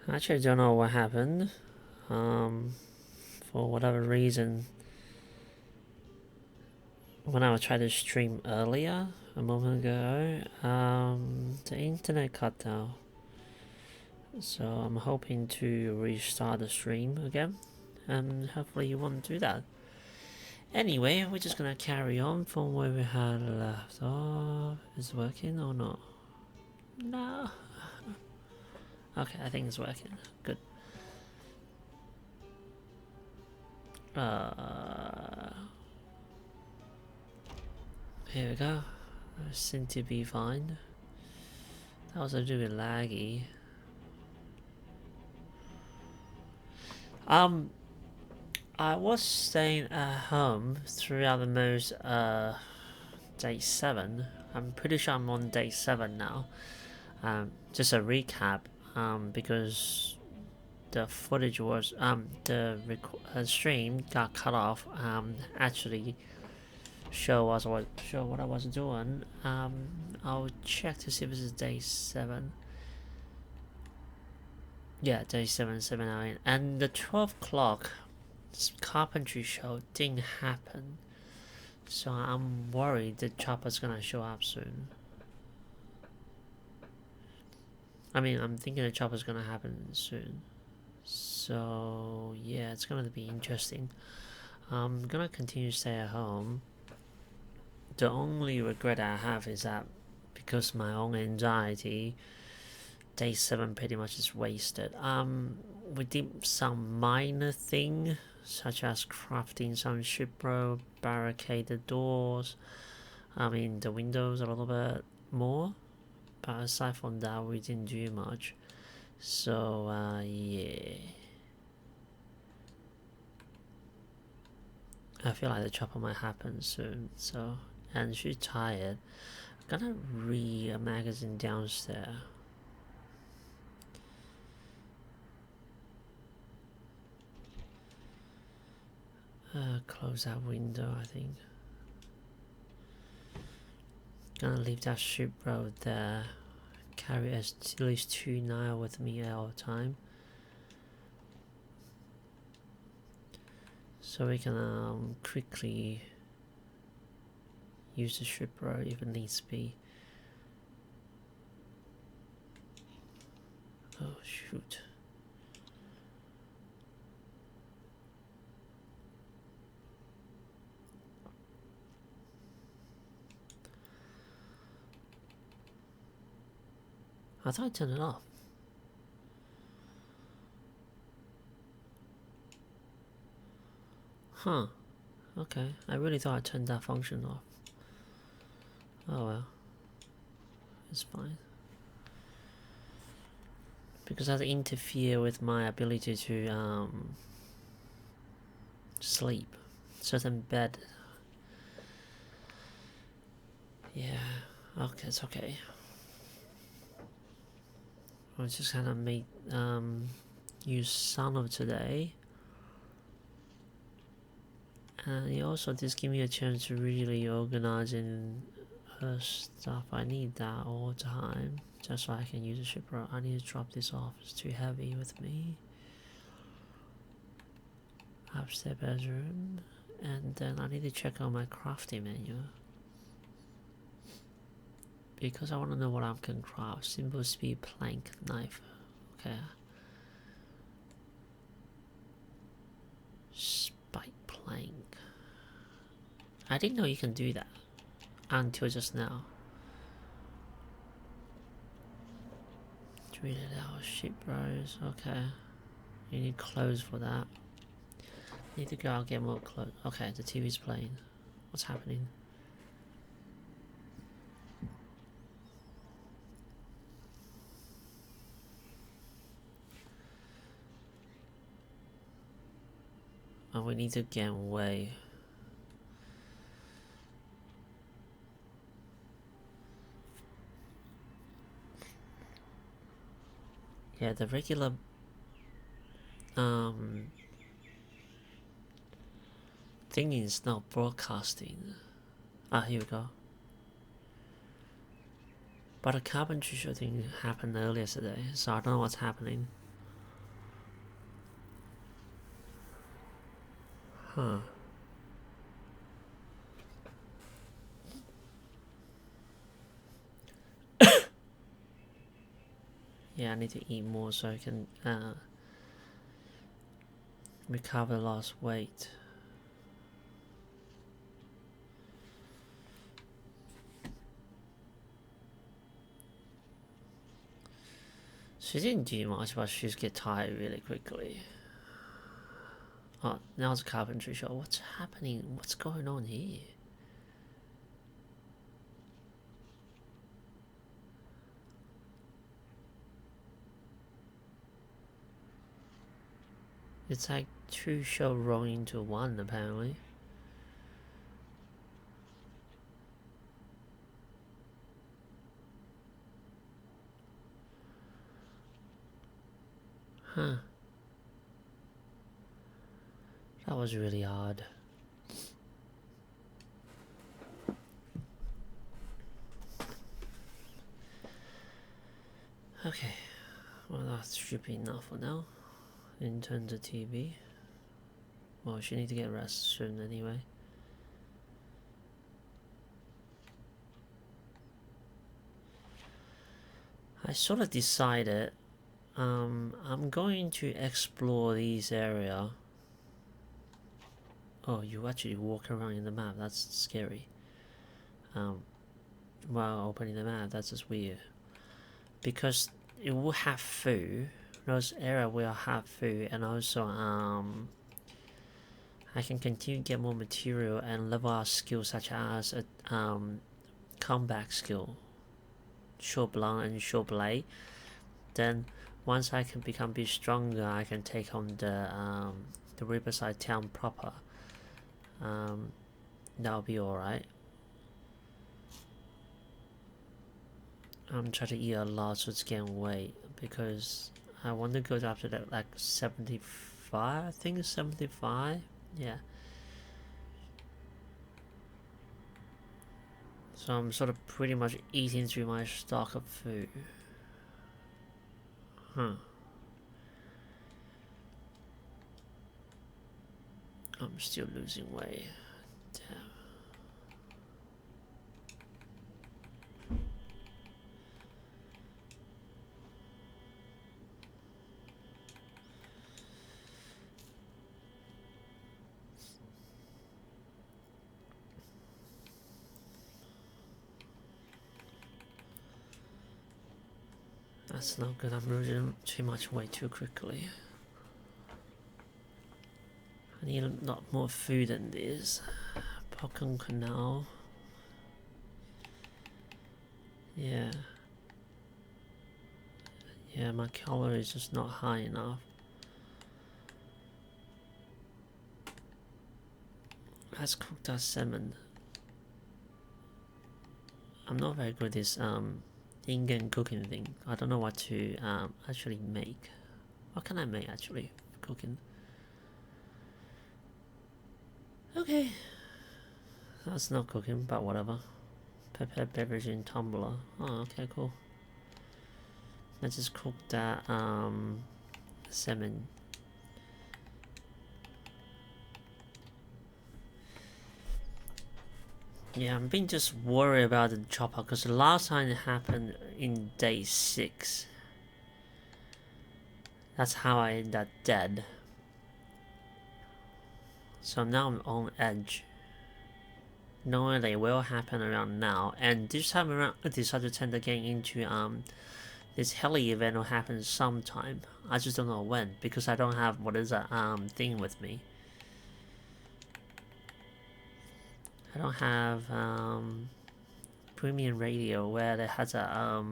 Actually, I don't know what happened. For whatever reason, when I tried to stream earlier, a moment ago, the internet cut out. So I'm hoping to restart the stream again, and hopefully you won't do that. Anyway, we're just gonna carry on from where we had left off. Is it working or not? No. Okay, I think it's working. Good. Here we go. Seem to be fine. That was a little bit laggy. I was staying at home throughout the most day 7. I'm pretty sure I'm on day 7 now. Just a recap, because the footage was the stream got cut off. Actually show what I was doing. I'll check to see if this is day 7. Yeah, day 7, 7 9, and the 12 o'clock carpentry show didn't happen, so I'm worried the chopper's gonna show up soon. I mean, I'm thinking the chopper's gonna happen soon. So yeah, it's gonna be interesting. I'm gonna continue to stay at home. The only regret I have is that because my own anxiety, day 7 pretty much is wasted. We did some minor thing, such as crafting some shipwreck, barricade the doors, the windows a little bit more. But aside from that, we didn't do much. So, yeah. I feel like the chopper might happen soon, so... And she's tired. I'm gonna read a magazine downstairs. Close that window, I think. Gonna leave that ship road there. Carry at least 2 Nile with me at all time. So we can quickly use the ship road if it needs to be. Oh shoot. I thought I turned it off. Huh. Okay. I really thought I turned that function off. Oh well. It's fine. Because that interfere with my ability to sleep. Certain bed. Yeah. Okay, it's okay. I'm just gonna make use some of today, and it also just give me a chance to really organizing her stuff. I need that all the time just so I can use the shipper. I need to drop this off, it's too heavy with me. Upstairs bedroom, and then I need to check out my crafting menu because I want to know what I can craft. Simple speed plank knife. Okay. Spike plank. I didn't know you can do that until just now. Read it out. Ship bros. Okay. You need clothes for that. Need to go out and get more clothes. Okay, the TV's playing. What's happening? Oh, we need to get away. Yeah, the regular thing is not broadcasting. Ah, here we go. But the carpentry show thing happened earlier today, so I don't know what's happening. Huh. Yeah, I need to eat more so I can recover lost weight. She didn't do much, but she just get tired really quickly. Oh, now it's a carpentry shop. What's happening? What's going on here? It's like two shows rolling into one, apparently. Huh. That was really odd. Okay. Well, that should be enough for now. In terms of TV. Well, she needs to get rest soon anyway. I sort of decided I'm going to explore this area. Oh, you actually walk around in the map. That's scary. While opening the map, that's just weird. Because it will have food. Those area will have food, and also I can continue to get more material and level up skills such as a combat skill, short blunt and short blade. Then once I can become a bit stronger, I can take on the Riverside town proper. That'll be alright. I'm trying to eat a lot so it's getting weight because I want to go up to that like 75. I think it's 75. Yeah. So I'm sort of pretty much eating through my stock of food. Huh. I'm still losing weight. Damn. That's not good. I'm losing too much weight too quickly. I need a lot more food than this. Popcorn canal. Yeah. Yeah, my calorie is just not high enough. Let's cook that salmon. I'm not very good at this Indian cooking thing. I don't know what to actually make. What can I make actually for cooking? Okay. That's not cooking, but whatever. Prepared beverage in tumbler. Oh, okay, cool. Let's just cook that salmon. Yeah, I'm being just worried about the chopper because the last time it happened in day 6. That's how I ended up dead. So now I'm on edge. Knowing they will happen around now, and this time around I decided to tend to get into this heli event will happen sometime. I just don't know when because I don't have what is that thing with me. I don't have premium radio where it has a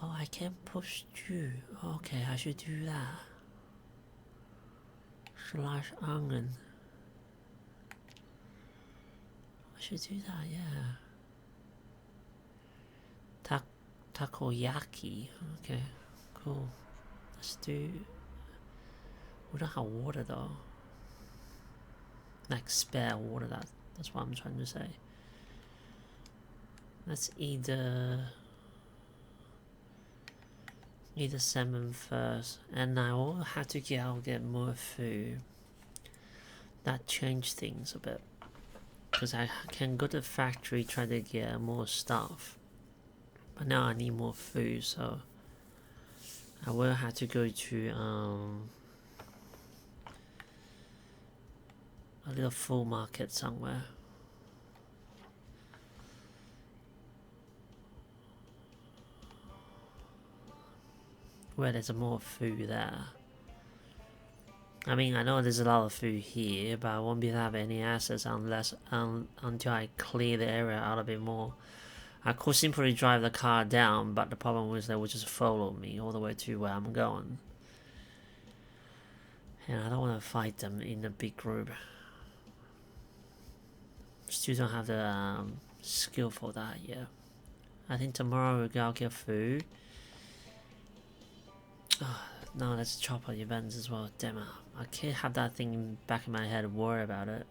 oh, I can push through. Okay, I should do that. Slash onion. I should do that, yeah. Takoyaki. Okay, cool. Let's do. We don't have water though. Like spare water. That's what I'm trying to say. Let's eat the salmon first, and I will have to get more food. that changed things a bit. Because I can go to the factory try to get more stuff. But now I need more food, so I will have to go to a little full market somewhere. Where there's more food there. I mean, I know there's a lot of food here, but I won't be able to have any access unless until I clear the area out a bit more. I could simply drive the car down, but the problem was they would just follow me all the way to where I'm going. And I don't want to fight them in a big group. Still don't have the skill for that yet. I think tomorrow we'll go get food. Oh, no, that's chopper events as well. Damn it. I can't have that thing back in my head and worry about it.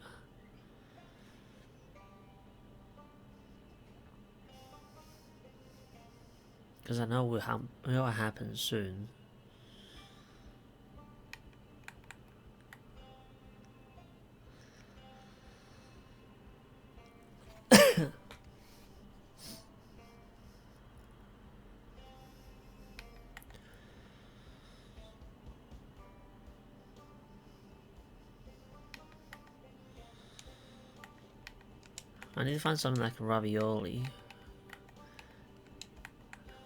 Because I know it will happen soon. I need to find something like ravioli.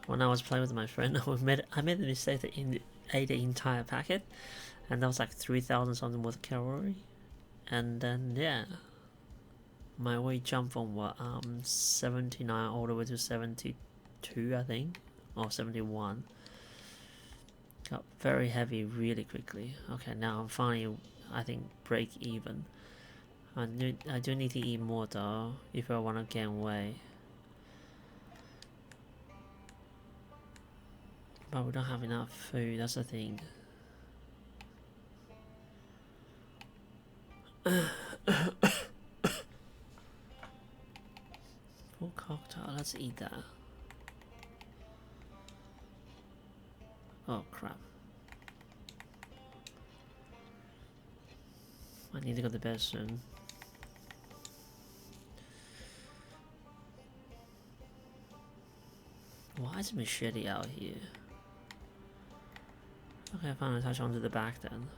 When I was playing with my friend, I made the mistake that ate the entire packet, and that was like 3,000 something worth of calorie. And then yeah, my weight jumped from what 79 all the way to 72, I think, or 71. Got very heavy really quickly. Okay, now I'm finally, I think, break even. I do need to eat more though if I want to gain weight. But we don't have enough food, that's the thing. Full cocktail, let's eat that. Oh crap. I need to go to bed soon. Why is machete out here? Okay, fine, I'll touch onto the back then.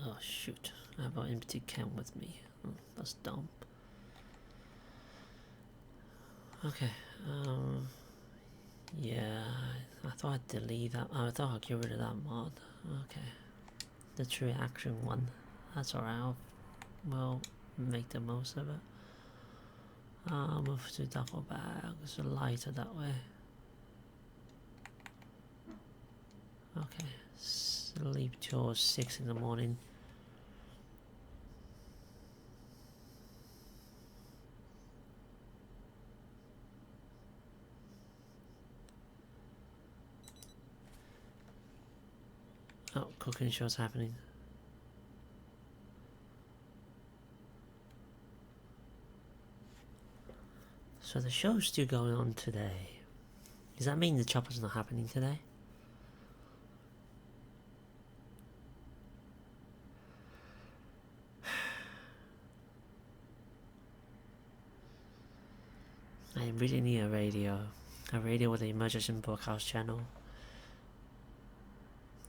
Oh shoot, I have an empty can with me. Oh, that's dumb. Okay, yeah, I thought I'd delete that. I thought I'd get rid of that mod. Okay, the true action one. That's alright, we'll make the most of it. I'll move to duffel bag, it's lighter that way. Okay, sleep till 6 in the morning. Oh, cooking show's happening. So the show's still going on today. Does that mean the chopper's not happening today? I really need a radio with an emergency broadcast channel.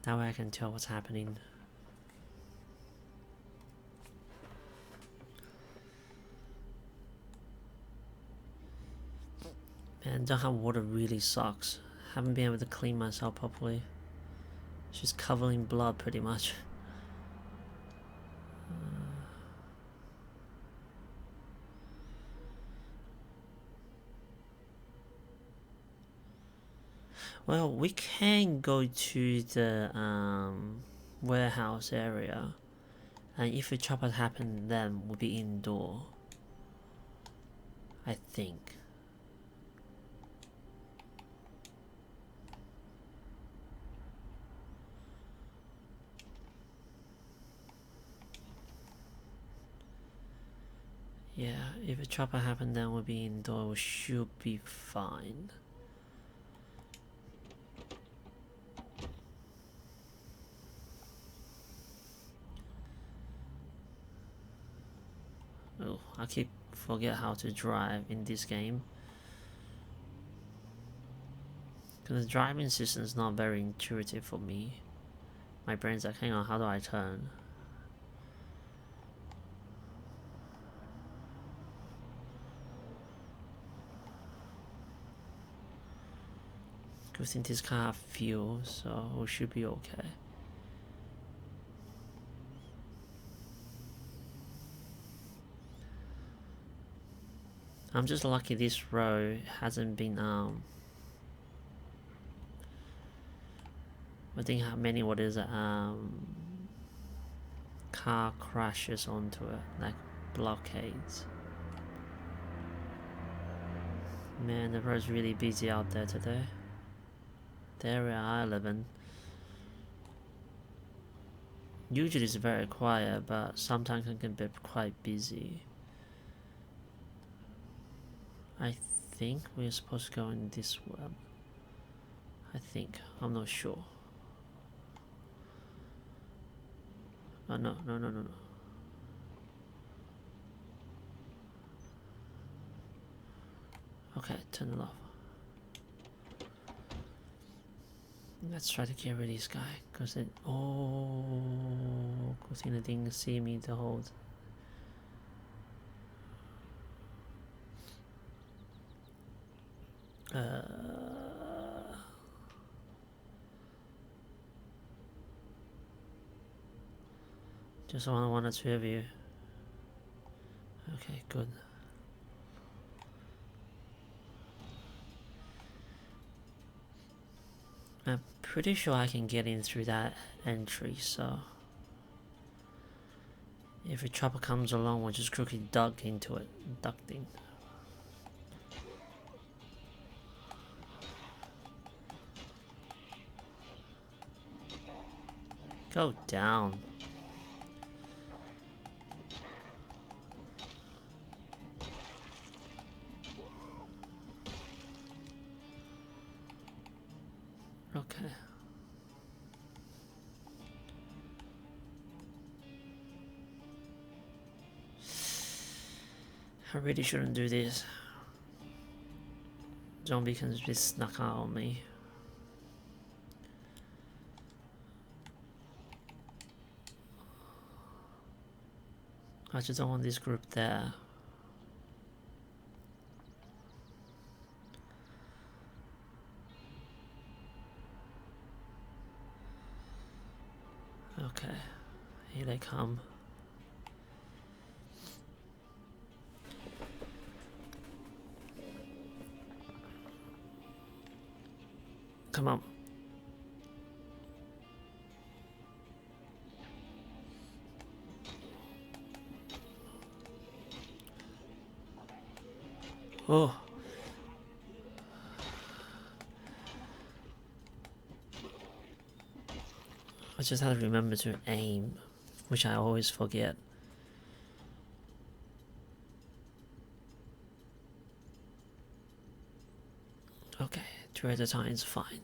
That way I can tell what's happening. Man, don't have water really sucks. Haven't been able to clean myself properly. It's just covering blood pretty much. Well, we can go to the warehouse area, and if a chopper happen, then we'll be indoor. I think. Yeah, if a chopper happened, then we'll be indoor. We should be fine. Oh, I keep forget how to drive in this game. Because the driving system is not very intuitive for me. My brain's like, hang on, how do I turn? Good thing this car have fuel, so we should be okay. I'm just lucky this road hasn't been I think how many what is it car crashes onto it, like blockades. Man, the road's really busy out there today. The area I live in. Usually it's very quiet, but sometimes it can be quite busy. I think we're supposed to go in this way. I think. I'm not sure. Oh, no. Okay, turn it off. Let's try to get rid of this guy, cause it. Oh, good thing it didn't see me the whole. Just one or two of you. Okay, good. I'm pretty sure I can get in through that entry, so if a chopper comes along, we'll just quickly duck into it. Ducting. Go down. Okay. I really shouldn't do this. Zombie can just snuck out on me. I just don't want this group there. Okay, here they come. Come on. Oh. I just have to remember to aim, which I always forget. Okay, 2 at a time is fine.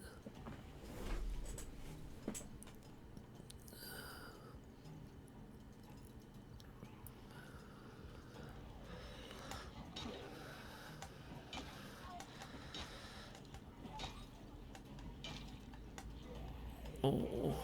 Oh.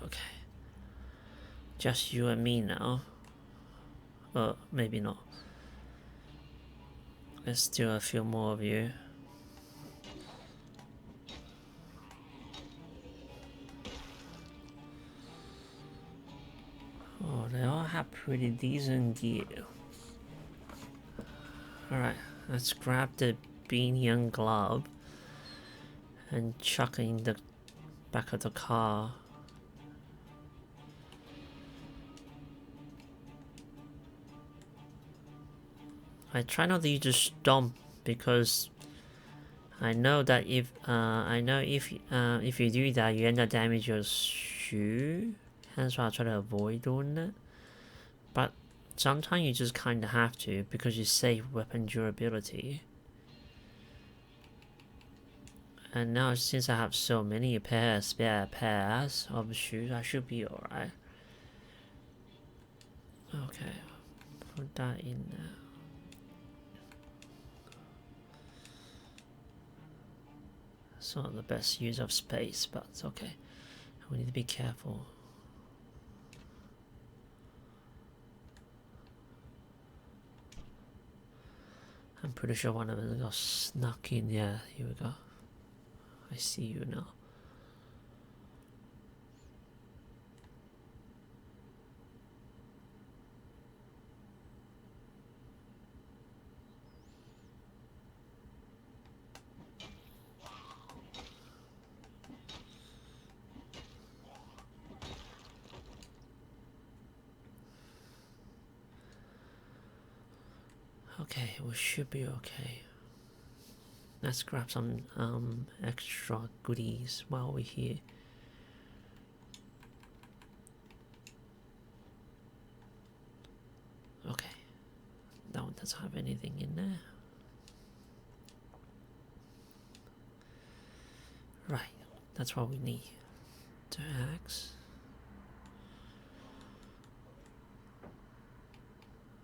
Okay. Just you and me now. Maybe not. There's still a few more of you. Oh, they all have pretty decent gear. Alright, let's grab the beanie and glove and chuck it in the back of the car. I try not to just stomp because I know that if you do that, you end up damaging your shoe. Hence why I try to avoid doing it. But sometimes you just kind of have to because you save weapon durability. And now since I have so many spare pairs of shoes, I should be alright. Okay, put that in there. It's not the best use of space, but it's okay. We need to be careful. I'm pretty sure one of them got snuck in. Yeah, here we go. I see you now. Okay, we should be okay. Let's grab some extra goodies while we're here. Okay, that one doesn't have anything in there. Right, that's what we need. The axe.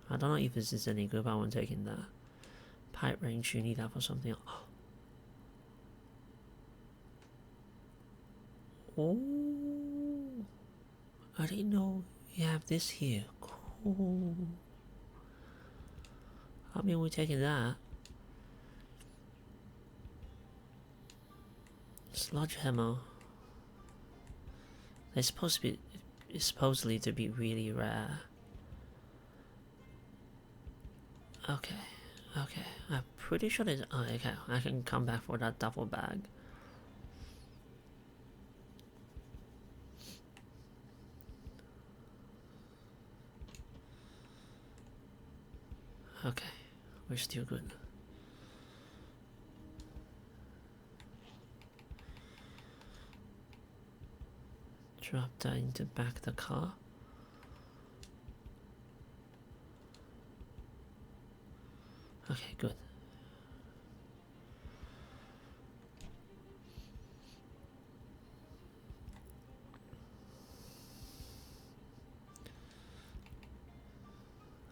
I don't know if this is any good, but I'm taking that. Pipe range, you need that for something else. Oh, I didn't know you have this here. Cool. I mean, we're taking that. Sludge hammer. It's supposedly to be really rare. Okay, okay. I'm pretty sure there's. Oh, okay. I can come back for that duffel bag. Okay, we're still good. Drop that into back of the car. Okay, good.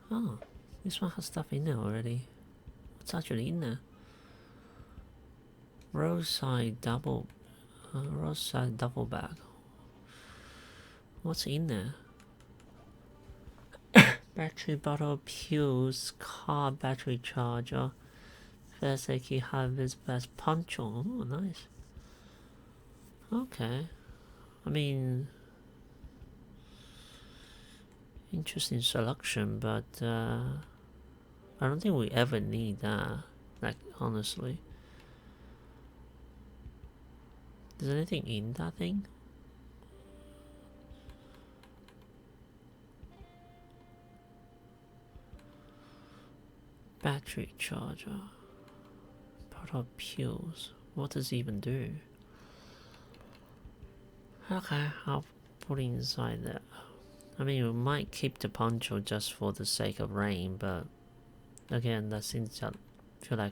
Oh, this one has stuff in there already. What's actually in there? Roadside double bag. What's in there? Battery bottle, pills, car battery charger, first aid kit, harvest best poncho. Oh, nice. Okay. I mean, interesting selection, but I don't think we ever need that. Like, honestly. Is there anything in that thing? Battery charger. Bottle pills. What does it even do? Okay, I'll put it inside there. I mean, we might keep the poncho just for the sake of rain, but again, that seems to feel like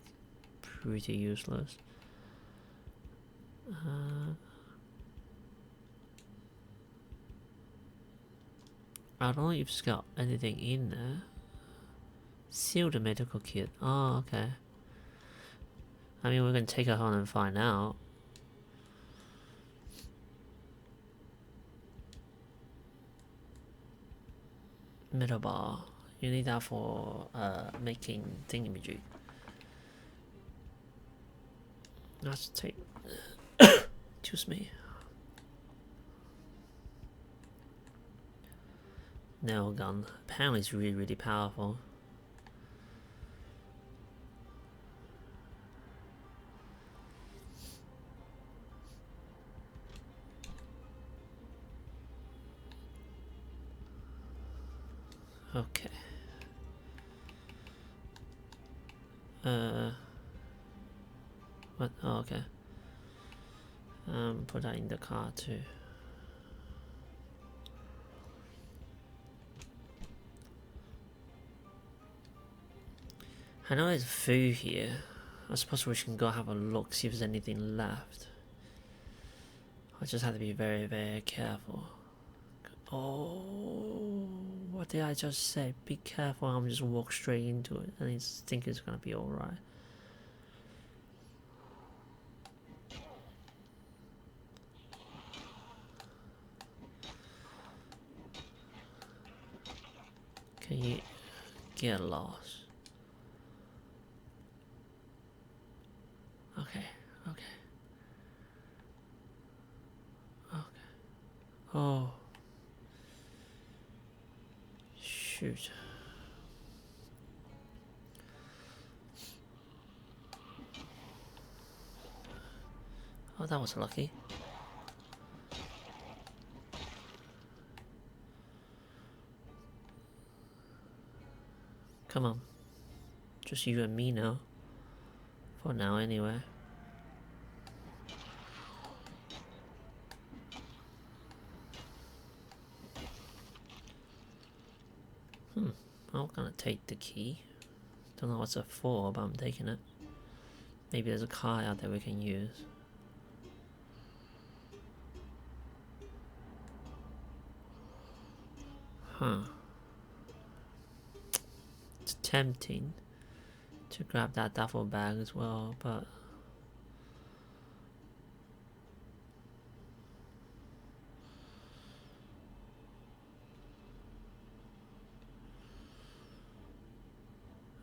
pretty useless. I don't know if it's got anything in there. Sealed medical kit. Oh, okay. I mean, we can take it home and find out. Metal bar. You need that for making thingamajig. Let's take. Excuse me. Nail gun. Apparently, it's really, really powerful. Okay. What? Oh, okay. Put that in the car too. I know there's food here. I suppose we can go have a look, see if there's anything left. I just have to be very, very careful. Oh, what did I just say? Be careful, I'm just walk straight into it and I think it's gonna be alright. Can you get lost? Okay, okay. Okay. Oh. Shoot. Oh, that was lucky. Come on. Just you and me now. For now, anyway. I'm gonna take the key. Don't know what's it for, but I'm taking it. Maybe there's a car out there we can use. Huh. It's tempting to grab that duffel bag as well, but...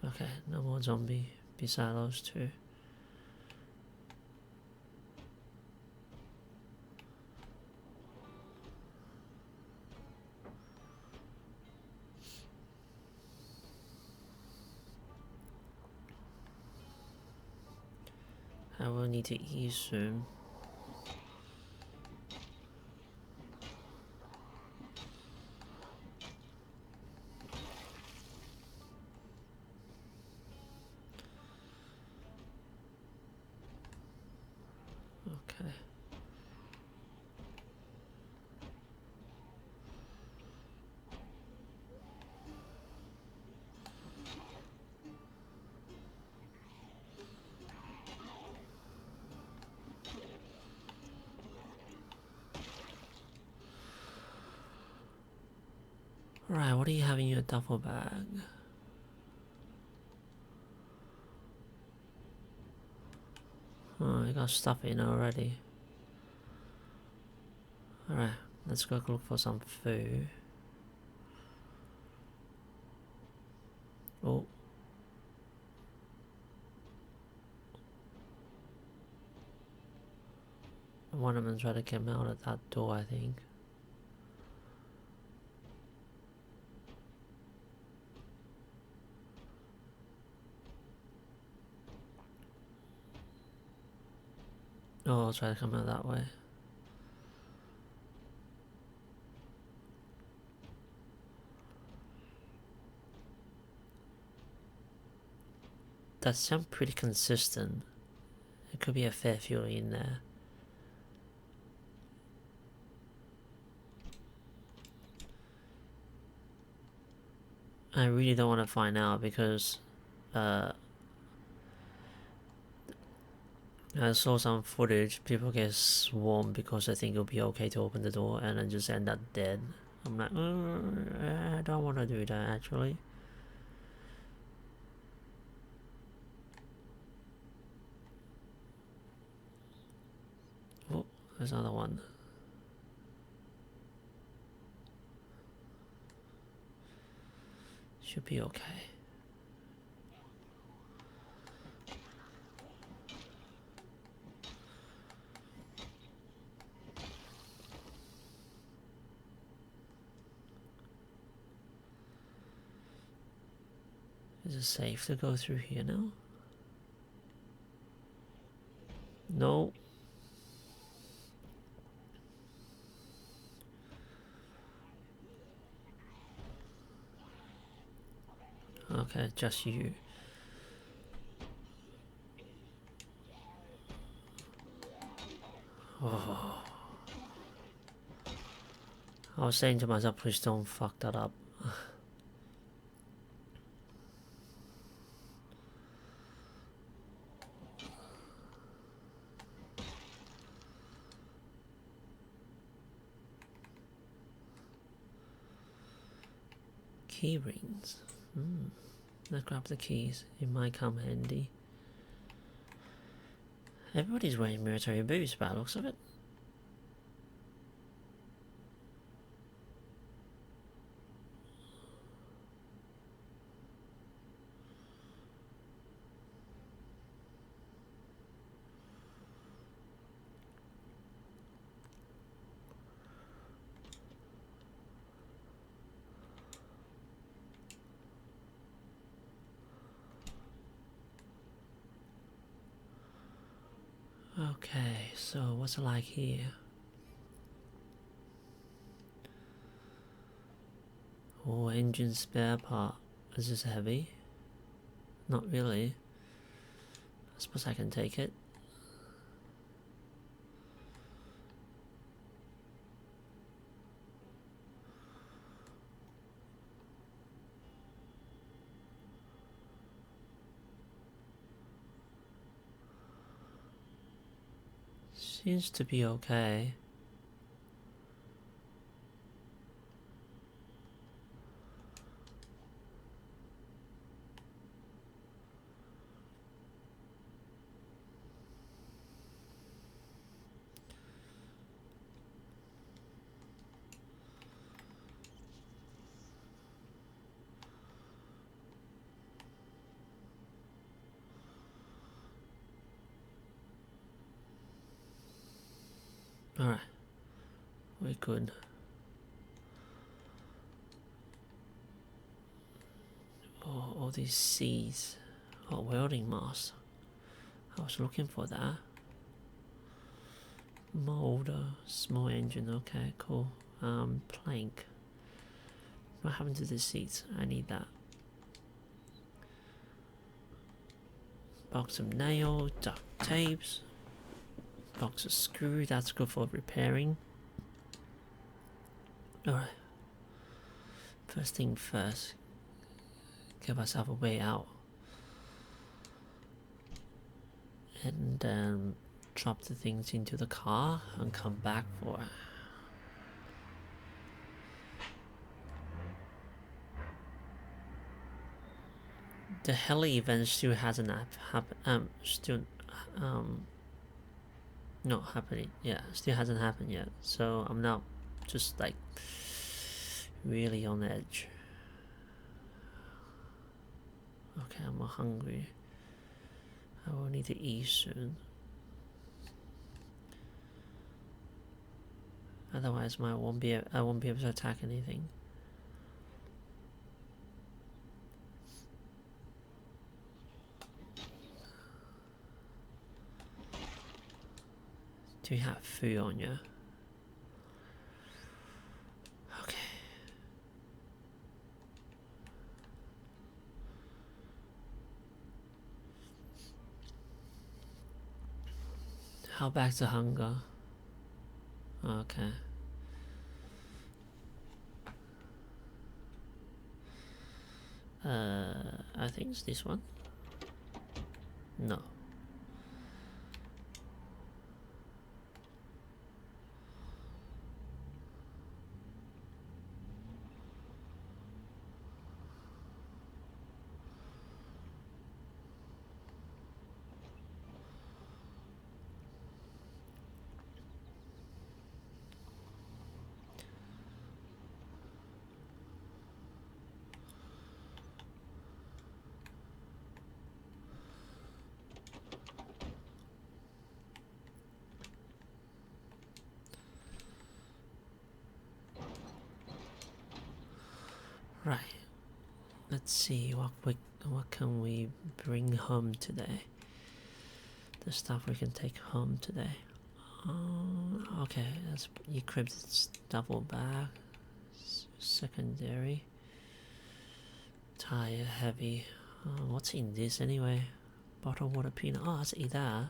Okay, no more zombie beside those two. I will need to eat soon. Okay. Right, what do you have in your duffel bag? Oh, I got stuff in already. Alright, let's go look for some food. Oh. One of them tried to get out of that door, I think. Oh, I'll try to come out that way. That sounds pretty consistent. It could be a fair few in there. I really don't want to find out because I saw some footage, people get swarmed because they think it'll be okay to open the door and then just end up dead. I'm like, I don't want to do that actually. Oh, there's another one. Should be okay. Is it safe to go through here now? No. Okay, just you. Oh. I was saying to myself, please don't fuck that up. Key rings. Let's grab the keys. It might come handy. Everybody's wearing military boots by the looks of it. Okay, so what's it like here? Oh, engine spare part. Is this heavy? Not really. I suppose I can take it. Seems to be okay. Alright. We're good. Oh, all these C's. Oh, welding mask. I was looking for that. Molder, small engine, okay, cool. Plank. What happened to the seats? I need that. Box of nails, duct tapes. Box of screw, that's good for repairing. Alright. First thing first. Give ourselves a way out. And then drop the things into the car and come back for it. The heli event still hasn't not happening. Yeah, still hasn't happened yet. So I'm now just like really on edge. Okay, I'm hungry. I will need to eat soon. Otherwise, I won't be able to attack anything. Do you have food on you? Okay. How back to hunger? Okay. I think it's this one. No. Right. Let's see what can we bring home today. The stuff we can take home today. Okay, let's equip this double bag. Secondary. Tire heavy. What's in this anyway? Bottled water peanut. Oh, let's eat that.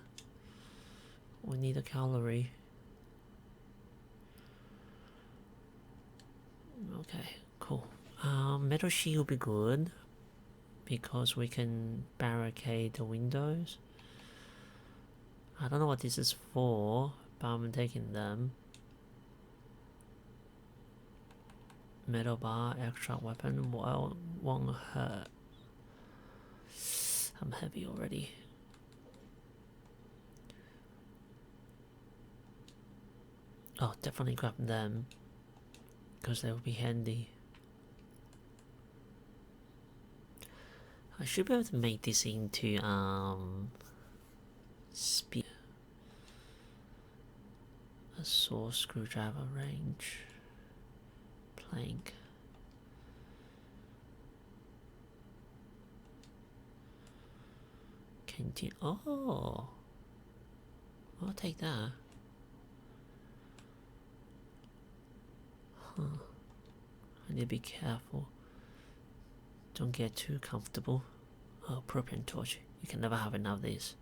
We need a calorie. Okay, cool. Metal sheet will be good because we can barricade the windows. I don't know what this is for, but I'm taking them. Metal bar, extra weapon, well, won't hurt. I'm heavy already. Oh, definitely grab them because they will be handy. I should be able to make this into speed. A saw, screwdriver, range, plank. Continue. Oh, I'll take that. Huh. I need to be careful. Don't get too comfortable. Oh, propane torch. You can never have enough of these.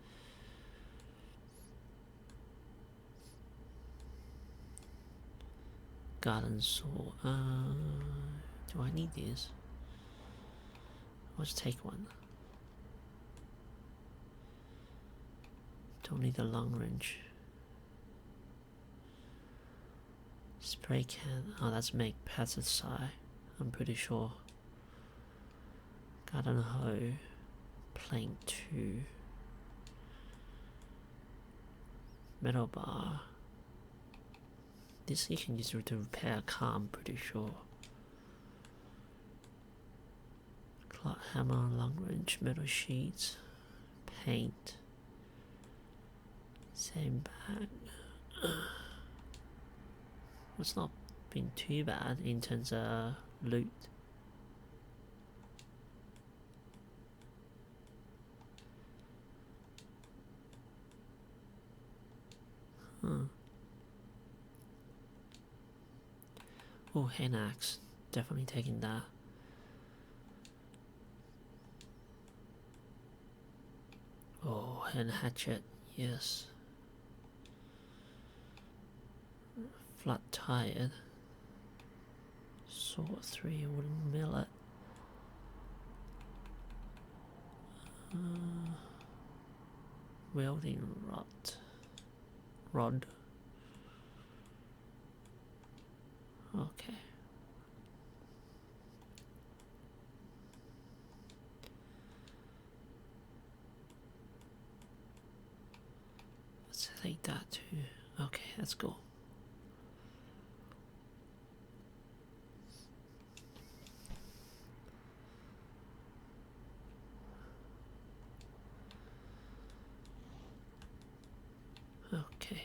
Garden saw. Do I need these? Let's take one. Don't need a long range. Spray can. Oh, that's make pesticide. I'm pretty sure. Garden hoe. Plank 2. Metal bar. This you can use to repair a car, I'm pretty sure. Clock hammer, long range, metal sheets, paint. Same bag. It's not been too bad in terms of loot. Oh, hand axe. Definitely taking that. Oh, hand hatchet. Yes. Flat tired. Saw 3 wooden millet. Welding rod. Okay. Let's take that too. Okay, let's go. Okay.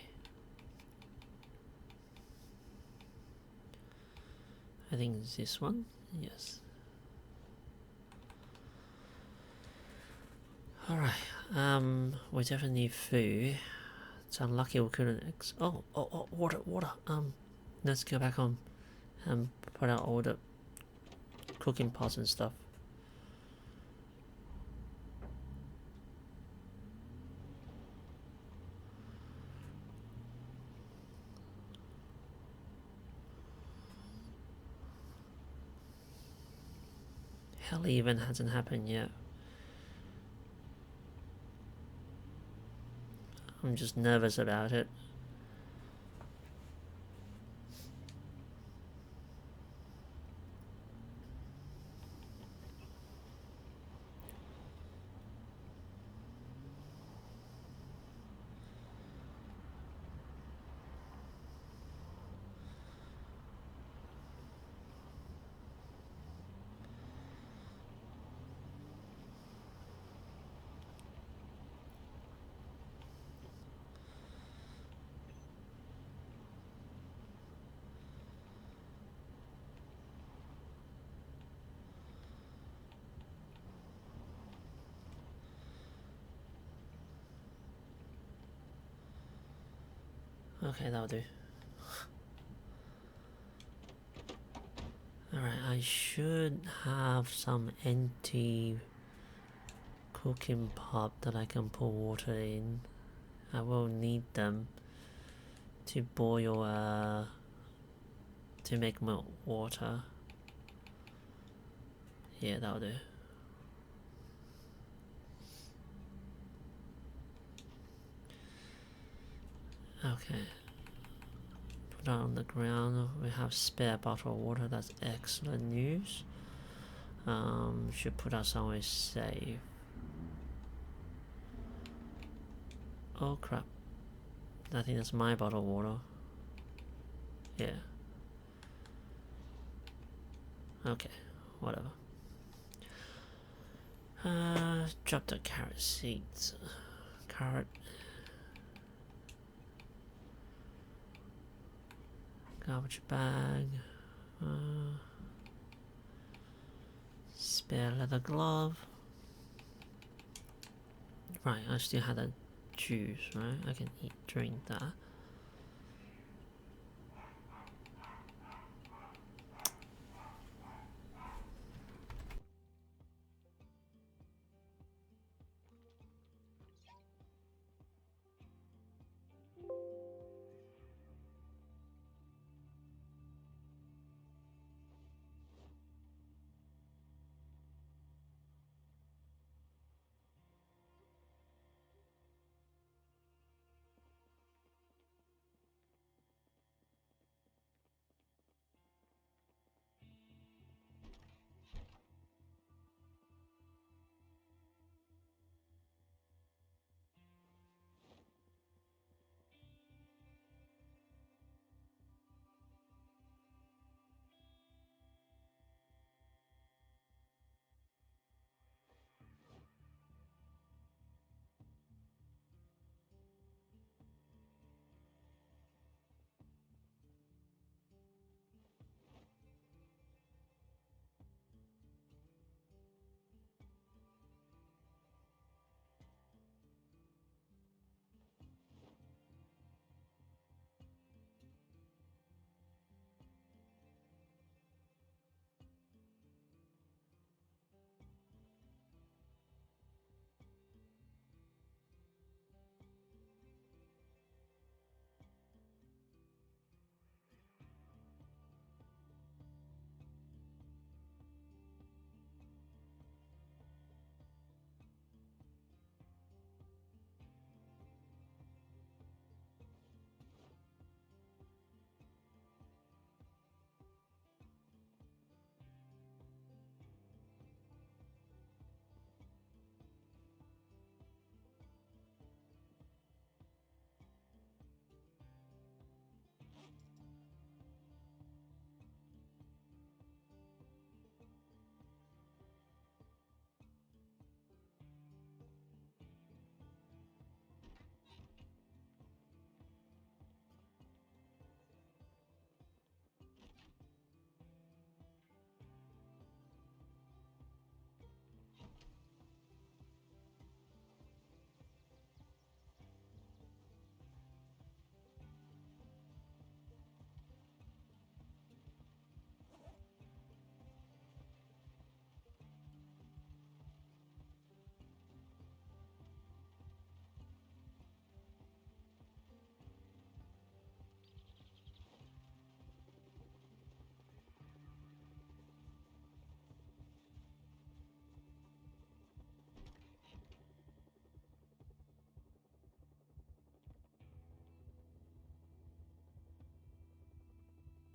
I think it's this one. Yes. Alright. We definitely need food. It's unlucky we couldn't. Oh, water. Let's go back home and put out all the cooking pots and stuff. Heli event hasn't happened yet. I'm just nervous about it. Okay, that'll do. Alright, I should have some empty cooking pot that I can pour water in. I will need them to boil to make more water. Yeah, that'll do. Okay. Put that on the ground. We have spare bottle of water. That's excellent news. Should put that somewhere safe. Oh crap. I think that's my bottle of water. Yeah. Okay, whatever. Drop the carrot seeds. Carrot. Garbage bag. Spare leather glove. Right, I still had a juice, right? I can drink that.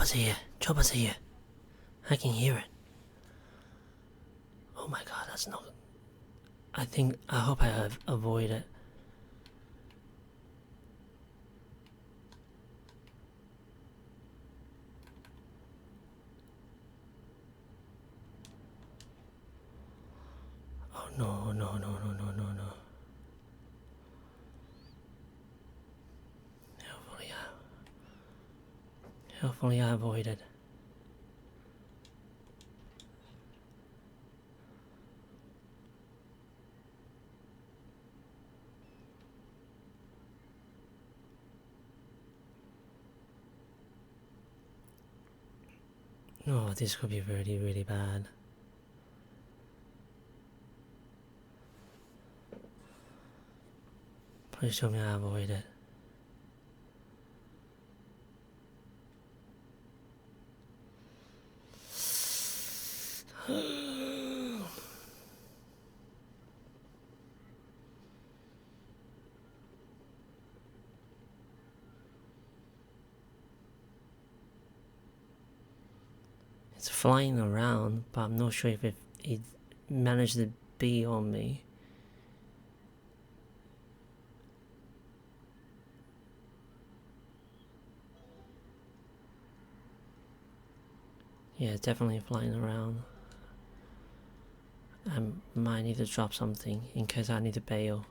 Chopper's here. Chopper's here. I can hear it. Oh my god, that's not... I hope I have avoid it. Oh no, no, no, no, no, no, no. Hopefully I avoided. Oh, this could be really, really bad. Please tell me I avoided. It's flying around, but I'm not sure if it managed to be on me. Yeah, definitely flying around. I might need to drop something in case I need to bail.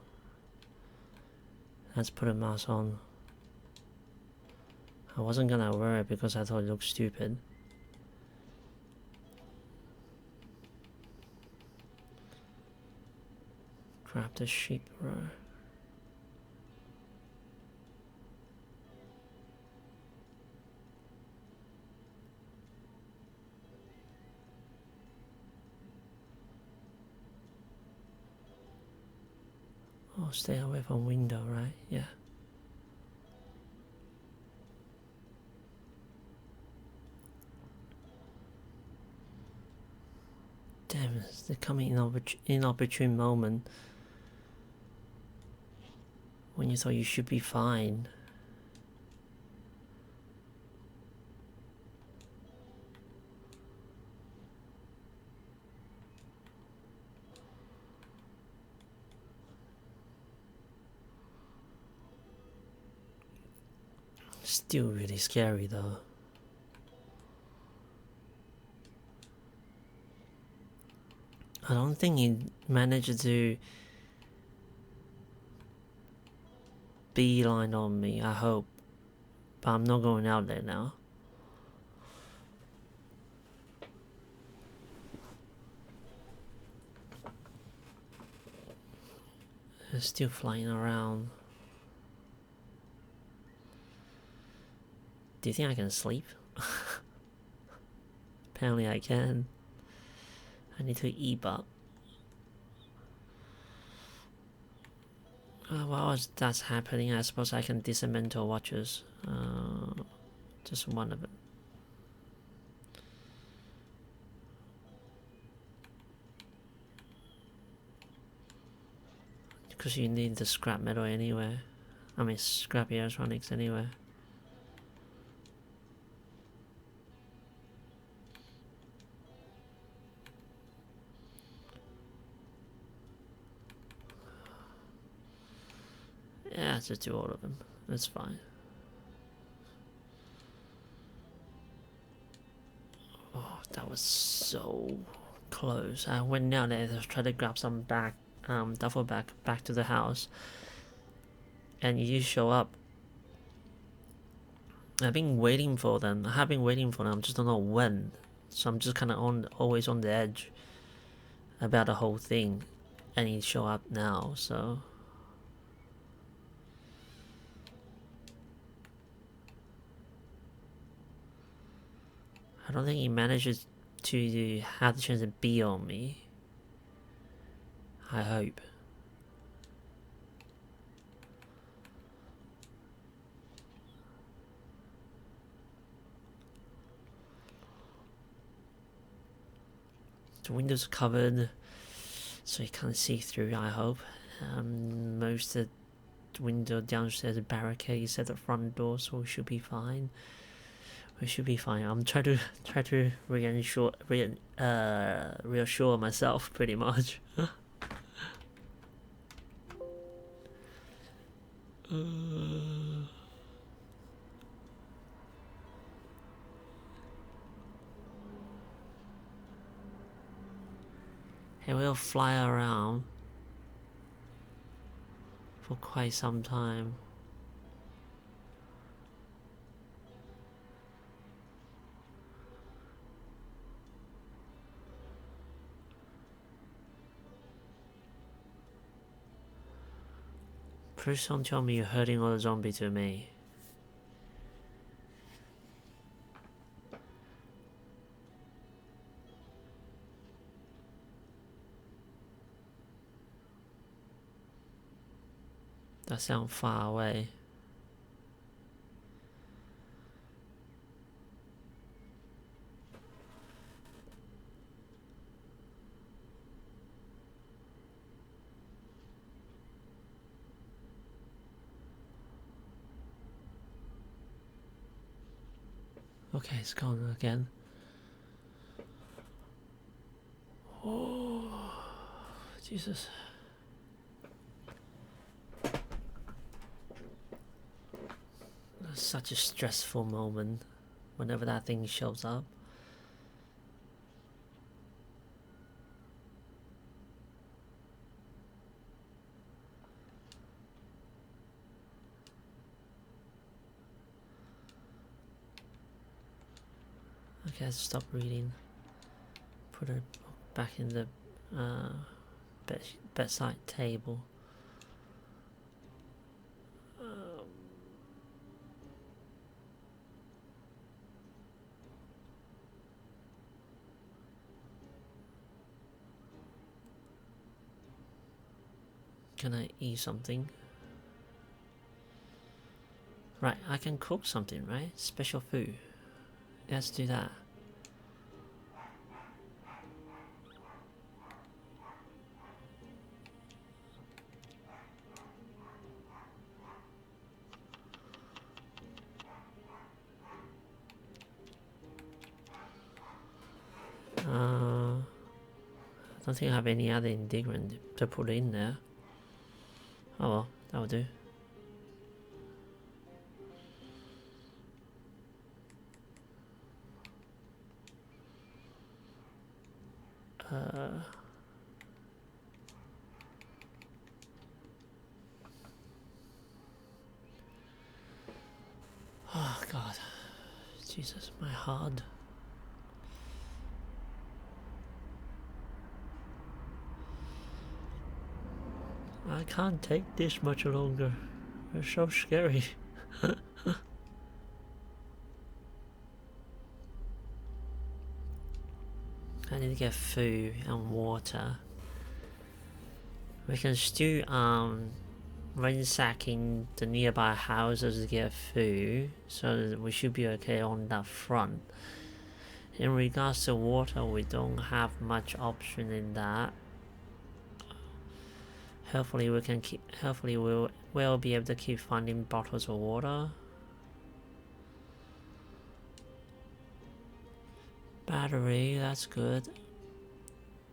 Let's put a mask on. I wasn't gonna wear it because I thought it looked stupid. Grab the sheep row. Oh, stay away from window, right? Yeah. Damn, they're coming in inopportune moment when you thought you should be fine. Still really scary though. I don't think he managed to beeline on me, I hope. But I'm not going out there now. They're still flying around. Do you think I can sleep? Apparently I can. I need to eat, but while that's happening, I suppose I can dismantle watches. Just one of it. Because you need the scrap metal anyway. I mean, scrappy electronics anyway. Yeah, just do all of them. That's fine. Oh, that was so close. I went down there to try to grab some duffel bag back to the house, and you show up. I've been waiting for them. I have been waiting for them. Just don't know when. So I'm just kind of always on the edge about the whole thing, and you show up now. So I don't think he manages to have the chance to be on me. I hope. The windows are covered, so you can't see through, I hope. Most of the window downstairs are barricades at the front door, so we should be fine. We should be fine. I'm trying to reassure myself, pretty much. And we'll fly around for quite some time. Please don't tell me you're hurting all the zombies to me. That sounds far away. Okay, it's gone again. Oh, Jesus. That's such a stressful moment whenever that thing shows up. Okay, let's stop reading. Put it back in the bedside table. Can I eat something? Right, I can cook something, right? Special food. Let's do that. I don't think I have any other ingredient to put in there. Oh well, that'll do. Oh god. Jesus, my heart. I can't take this much longer. It's so scary. I need to get food and water. We can still ransacking the nearby houses to get food, so we should be okay on that front. In regards to water, we don't have much option in that. Hopefully we can keep. Hopefully we'll be able to keep finding bottles of water. Battery, that's good.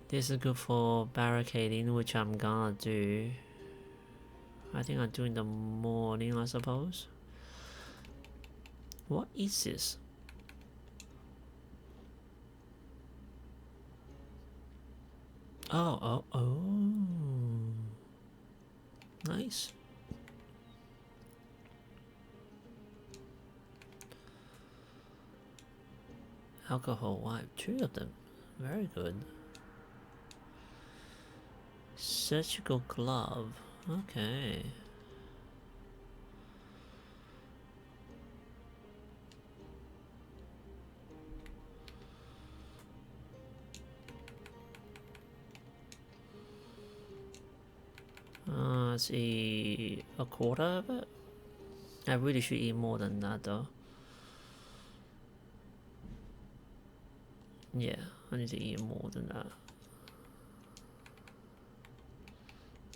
This is good for barricading, which I'm gonna do. I think I'll do in the morning, I suppose. What is this? Oh. Nice. Alcohol wipe, 2 of them. Very good. Surgical glove. Okay. Let's eat a quarter of it. I really should eat more than that though. Yeah, I need to eat more than that.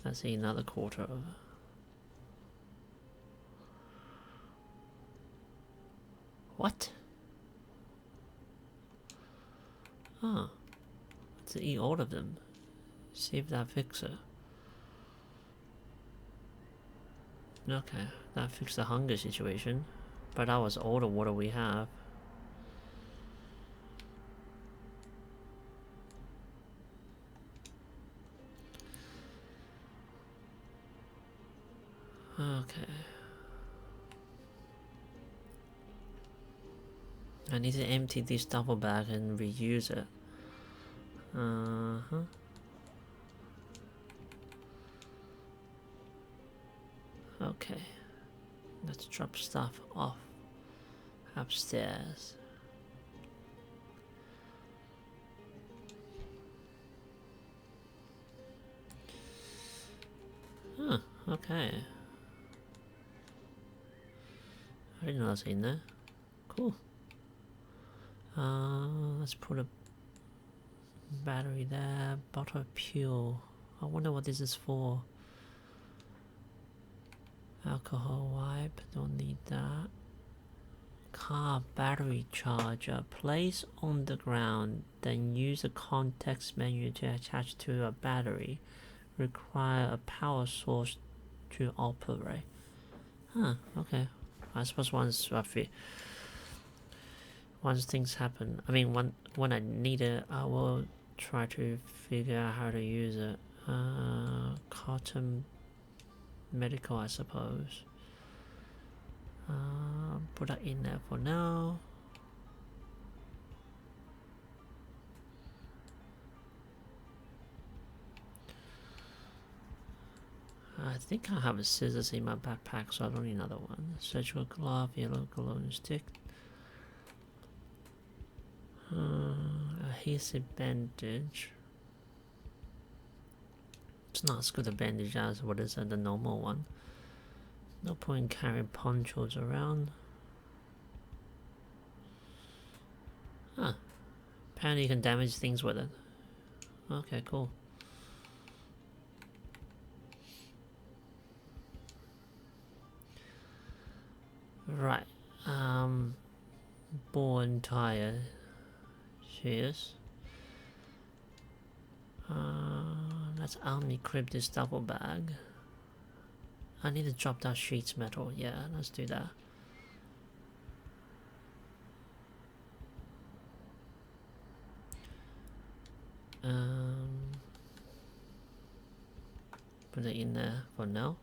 Let's eat another quarter of it. What? Oh. Let's eat all of them. See if that fixes it. Okay, that fixed the hunger situation. But that was all the water we have. Okay. I need to empty this duffel bag and reuse it. Okay. Let's drop stuff off upstairs. Huh, okay. I didn't know that was in there. Cool. Let's put a battery there. Bottle of pure. I wonder what this is for. Alcohol wipe, don't need that. car battery charger. Place on the ground, then use the context menu to attach to a battery. Require a power source to operate. Huh, okay. I suppose once things happen, I mean when I need it, I will try to figure out how to use it. Cotton medical, I suppose. Put that in there for now. I think I have a scissors in my backpack, so I don't need another one. Surgical glove, yellow cologne stick. Adhesive bandage. It's not as good a bandage as what is the normal one. No point carrying ponchos around. Huh. Apparently you can damage things with it. Okay, cool. Right. Ball and tire. Cheers. Let's unequip this duffel bag. I need to drop that sheets metal. Yeah, let's do that. Put it in there for now.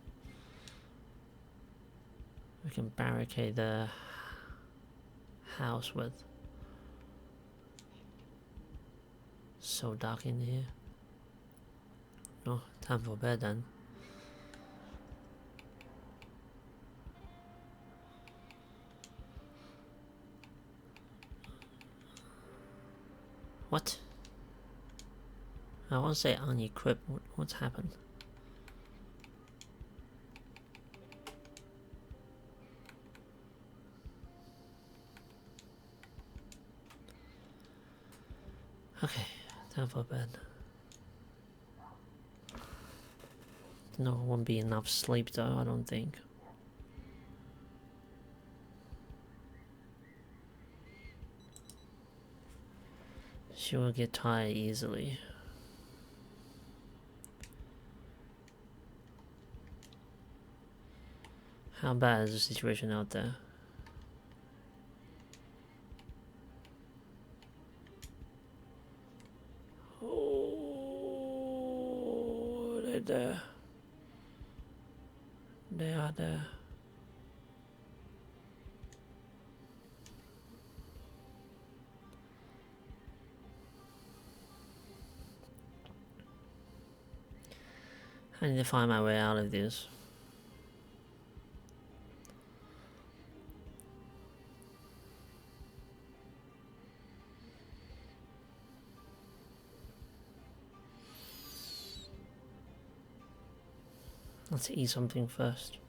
We can barricade the house with. So dark in here. Oh, time for bed then. What? I won't say unequip. What's happened? Okay, time for bed. No, won't be enough sleep though, I don't think. She will get tired easily. How bad is the situation out there? Oh, they're there. They are there. I need to find my way out of this. Let's eat something first.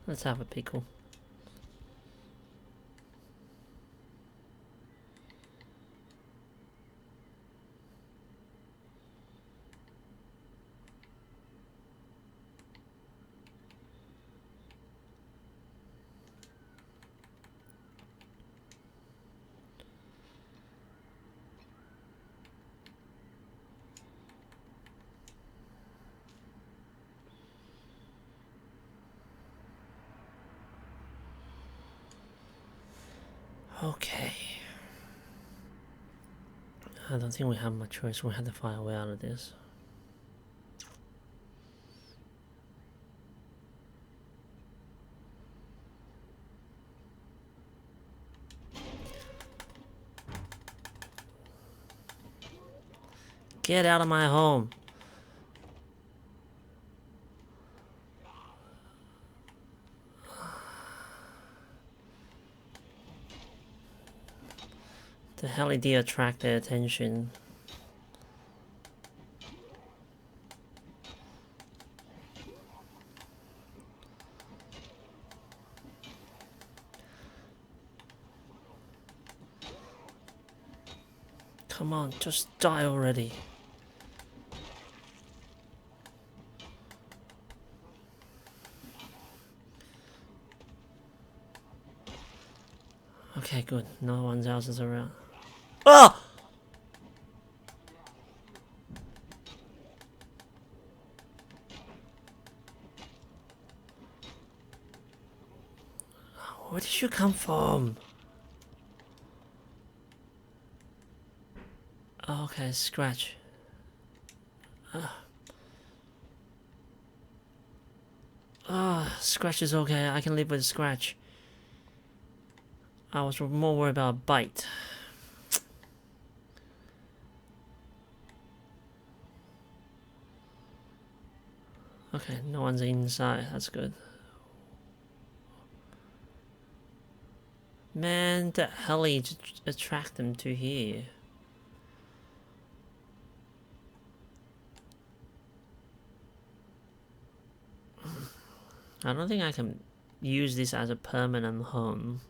Let's have a pickle. Okay. I don't think we have much choice. We have to find a way out of this. Get out of my home. The heli did attract their attention. Come on, just die already. Okay, good. No one else is around. Oh! Where did you come from? Oh, okay, scratch. Scratch is okay. I can live with scratch. I was more worried about a bite. Okay, no one's inside. That's good. Man, the heli attract them to here. I don't think I can use this as a permanent home.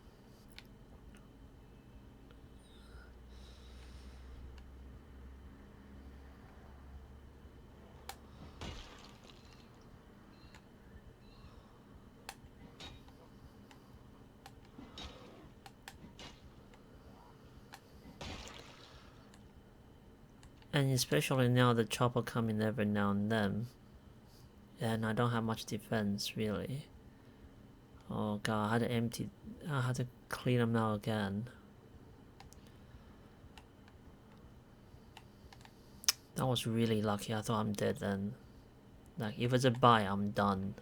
And especially now the chopper coming every now and then. And I don't have much defense, really. Oh god, I had to clean them out again. That was really lucky. I thought I'm dead then. Like, if it's a bite, I'm done.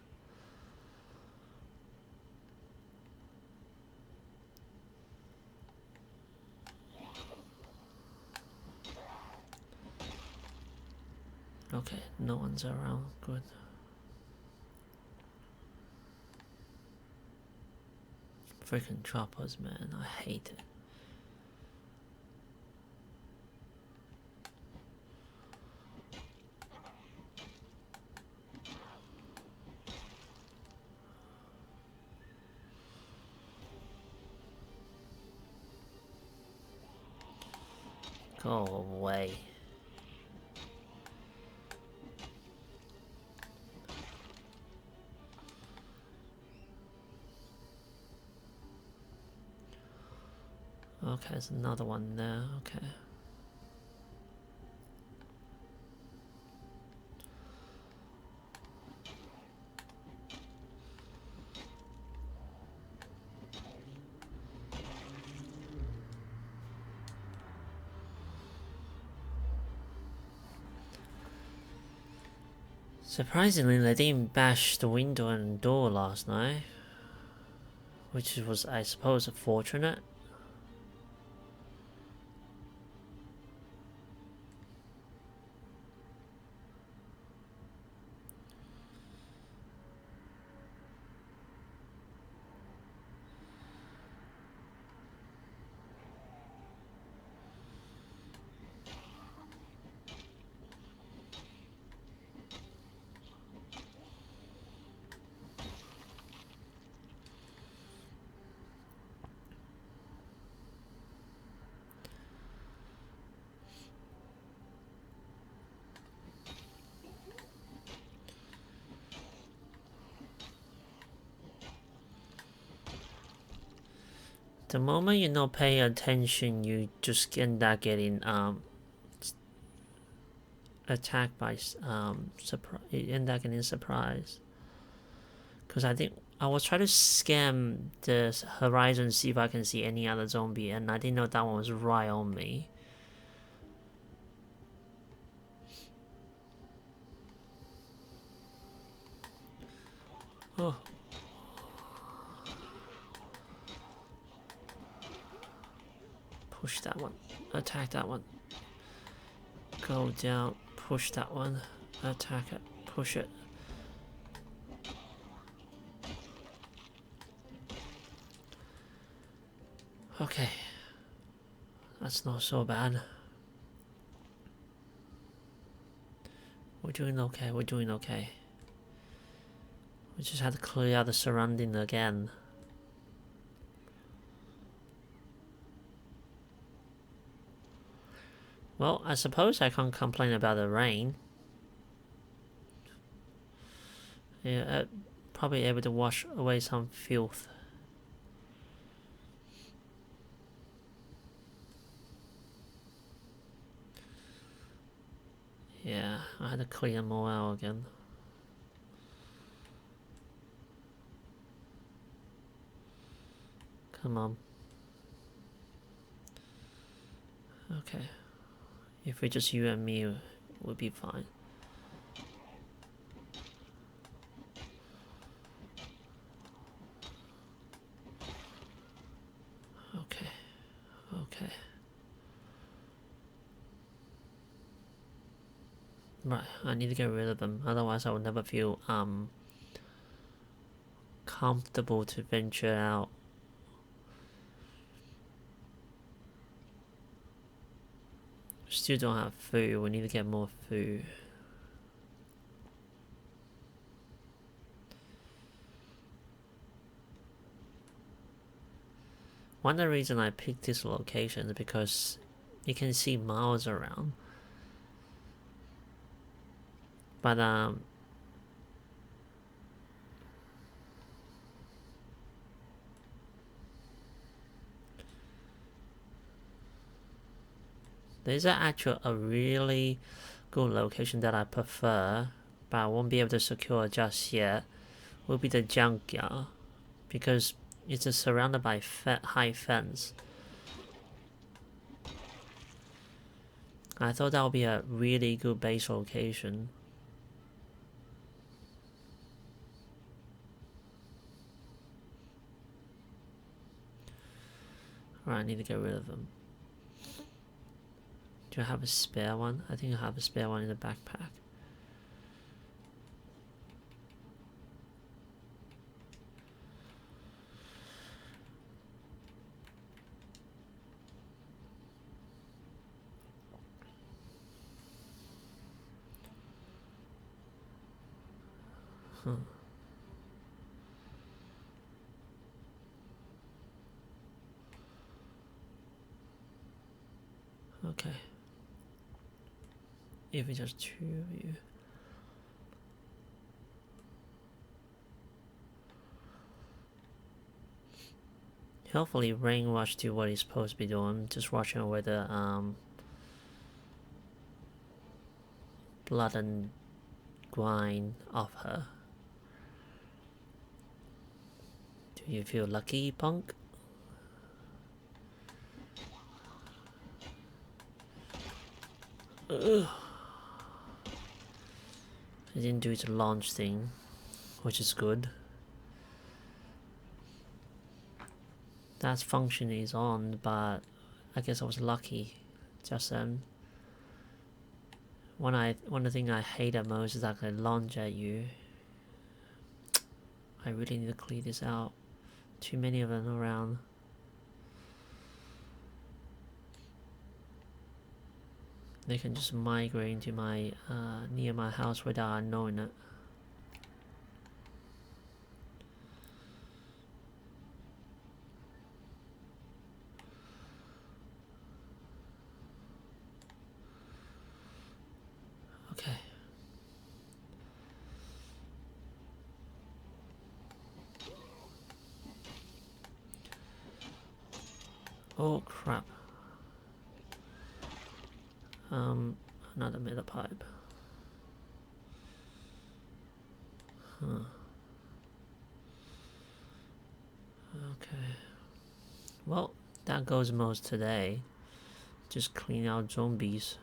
Okay, no one's around. Good. Freaking choppers, man. I hate it. Go away. Okay, there's another one there. Okay. Surprisingly, they didn't bash the window and door last night. Which was, I suppose, fortunate. The moment you not pay attention, you just end up getting attacked by surprise. You end up getting surprised. Because I think I was trying to scan the horizon, see if I can see any other zombie, and I didn't know that one was right on me. Oh. Push that one. Attack that one. Go down. Push that one. Attack it. Push it. Okay. That's not so bad. We're doing okay. We're doing okay. We just had to clear out the surrounding again. Well, I suppose I can't complain about the rain. Yeah, probably able to wash away some filth. Yeah, I had to clear them all out again. Come on. Okay. If we just you and me, we'll be fine. Okay. Okay. Right, I need to get rid of them, otherwise I will never feel comfortable to venture out. Still don't have food, we need to get more food. One of the reasons I picked this location is because you can see miles around. But there's a really good location that I prefer, but I won't be able to secure just yet. Will be the junkyard, because it's just surrounded by high fence. I thought that would be a really good base location. Right, I need to get rid of them. Do I have a spare one? I think I have a spare one in the backpack. Okay. If it's just 2 of you. Hopefully Rain Rush do what he's supposed to be doing. Just watching over the blood and grind off her. Do you feel lucky, punk? Ugh. I didn't do its launch thing, which is good. That function is on, but I guess I was lucky just then. One of the things I hate the most is that they launch at you. I really need to clear this out. Too many of them around. They can just migrate into my near my house without knowing it. Okay. Oh crap. Another metal pipe. Huh. Okay. Well, that goes most today. Just clean out zombies.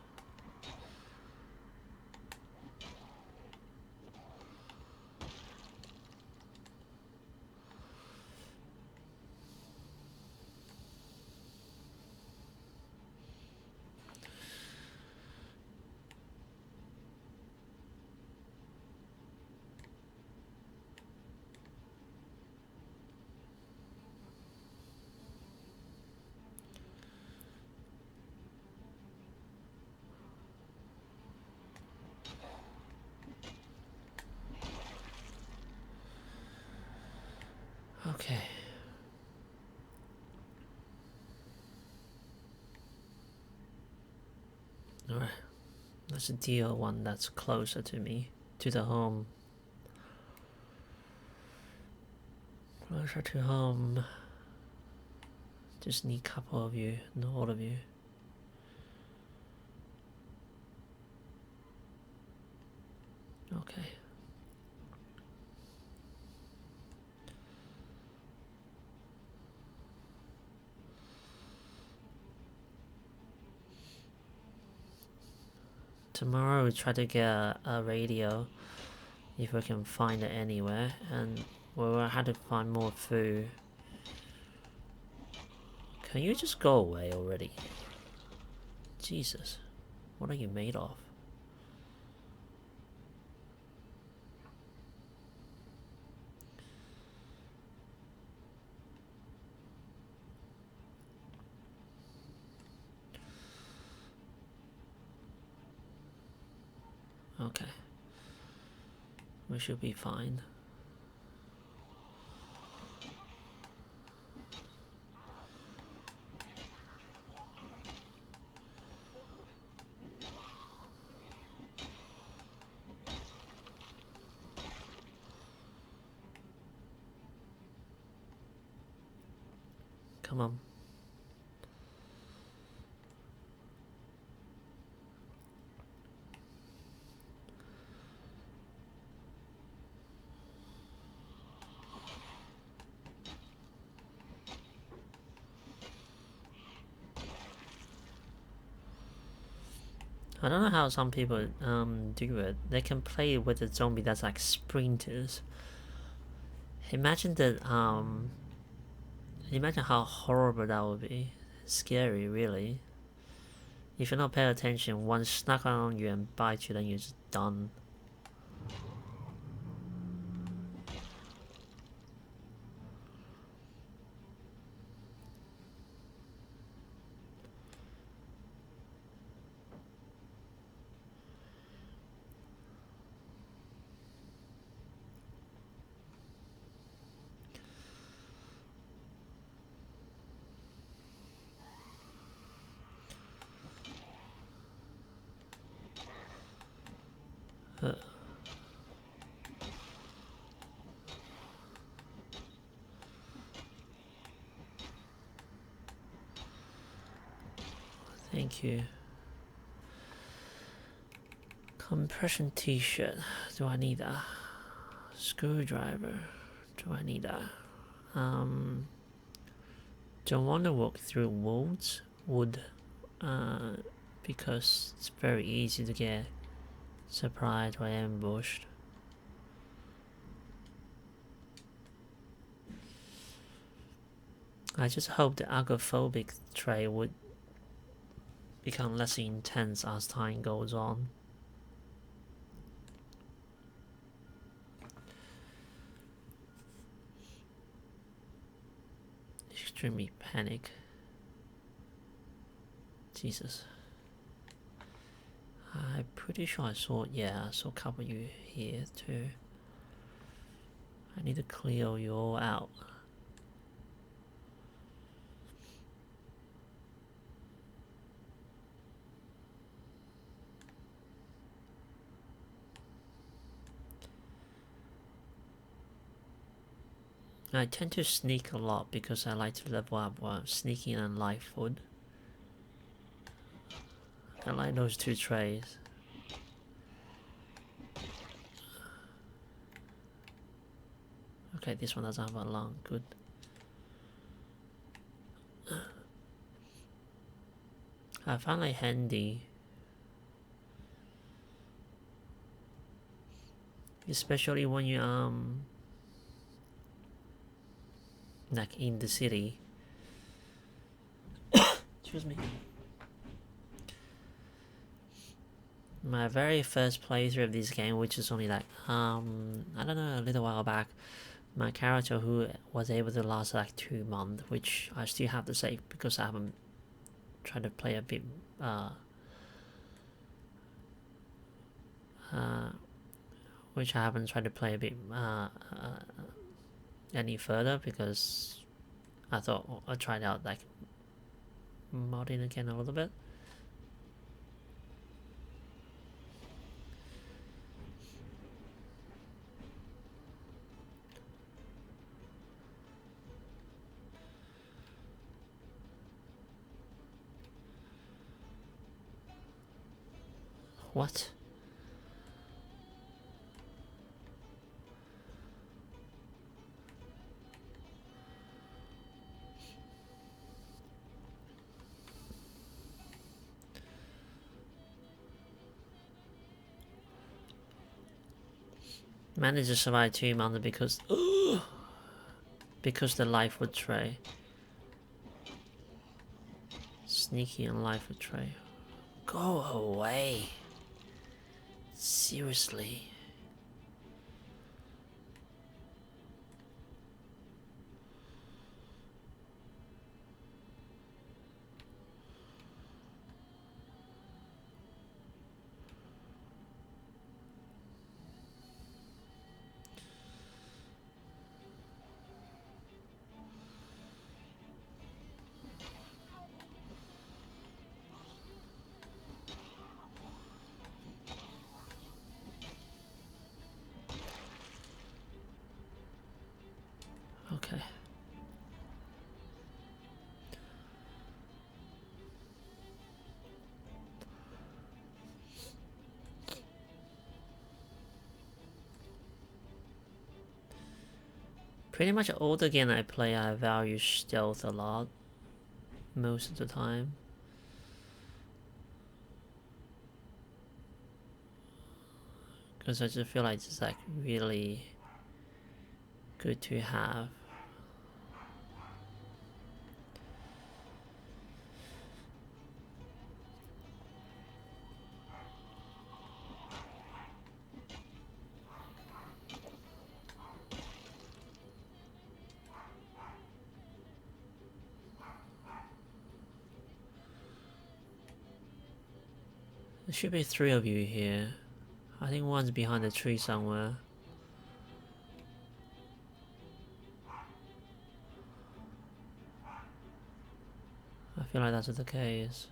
Okay. Alright. Let's deal one that's closer to me. To the home. Closer to home. Just need a couple of you, not all of you. Okay. Tomorrow we try to get a radio if we can find it anywhere, and we'll have to find more food. Can you just go away already? Jesus, what are you made of? Okay. We should be fine. Come on. I don't know how some people do it. They can play with a zombie that's like sprinters. Imagine that imagine how horrible that would be. Scary, really. If you're not paying attention, one snuck on you and bite you, then you're just done. Thank you. Compression t-shirt. Do I need that? Screwdriver. Do I need that? Don't want to walk through wood, because it's very easy to get surprised or ambushed. I just hope the agoraphobic trait would become less intense as time goes on. Extremely panic. Jesus. I'm pretty sure I saw a couple of you here too. I need to clear you all out. I tend to sneak a lot because I like to level up while sneaking and light food. I like those two traits. Okay, this one doesn't have a lung. Good. I found it handy, especially when you like in the city. Excuse me. My very first playthrough of this game, which is only like I don't know, a little while back, my character who was able to last like 2 months, which I still have to say because I haven't tried to play a bit which I haven't tried to play a bit any further because I thought I'd try it out like modding again a little bit. What? Managed to survive 2 months because the life would tray. Sneaky and life would tray. Go away. Seriously. Okay. Pretty much all the game I play, I value stealth a lot. Most of the time. Because I just feel like it's like really good to have. There should be 3 of you here. I think one's behind the tree somewhere. I feel like that's the case.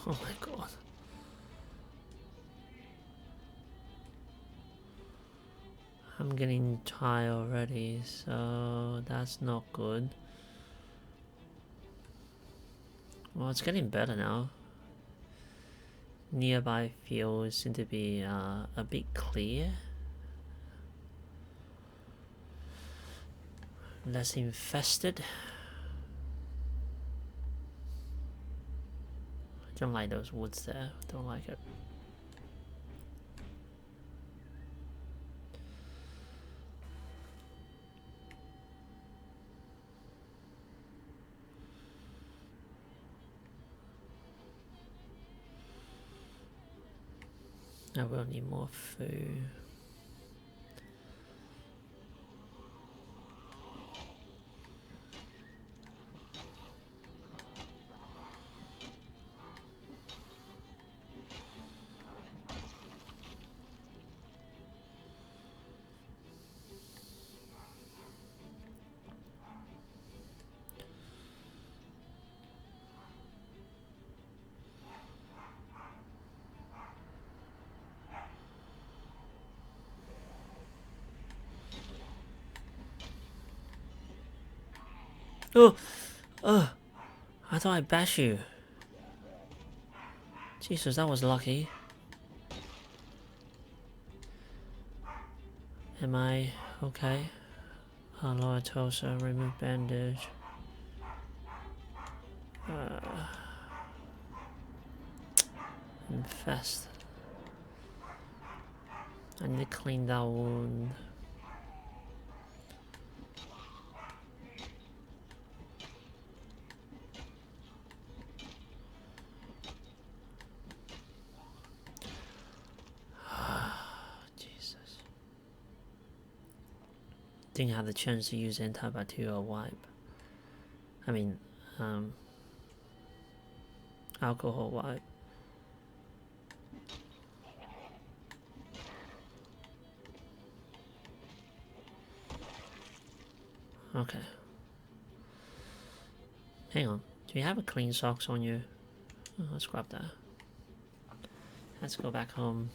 Oh my god. I'm getting tired already, so that's not good. Well, it's getting better now. Nearby fields seem to be a bit clear. Less infested. I don't like those woods there. Don't like it. I will need more food. Oh! I thought I bashed you. Jesus, that was lucky. Am I okay? Lower torso, remove bandage. Infest. I need to clean that wound. Jesus. Didn't have the chance to use antibacterial wipe. I mean, alcohol wipe. Okay. Hang on. Do you have a clean socks on you? Oh, let's grab that. Let's go back home.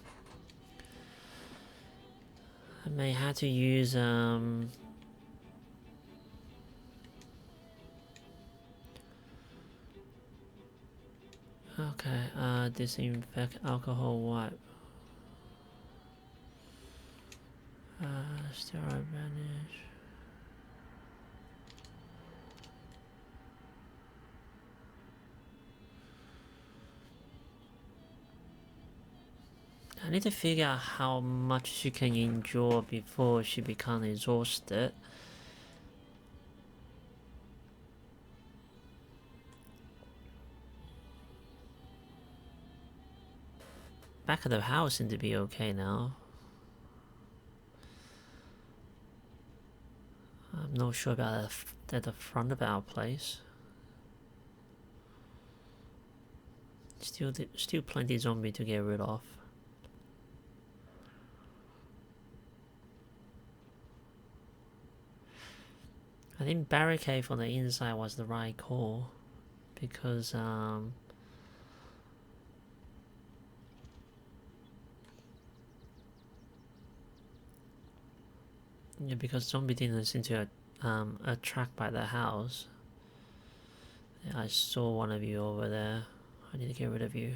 I may have to use okay, disinfect alcohol wipe. Steroid bandage. I need to figure out how much she can endure before she becomes exhausted. Back of the house seems to be okay now. I'm not sure about at the front of our place. Still plenty of zombie to get rid of. I think barricade from the inside was the right call because yeah, because zombie didn't seem to attract by the house. Yeah, I saw one of you over there. I need to get rid of you.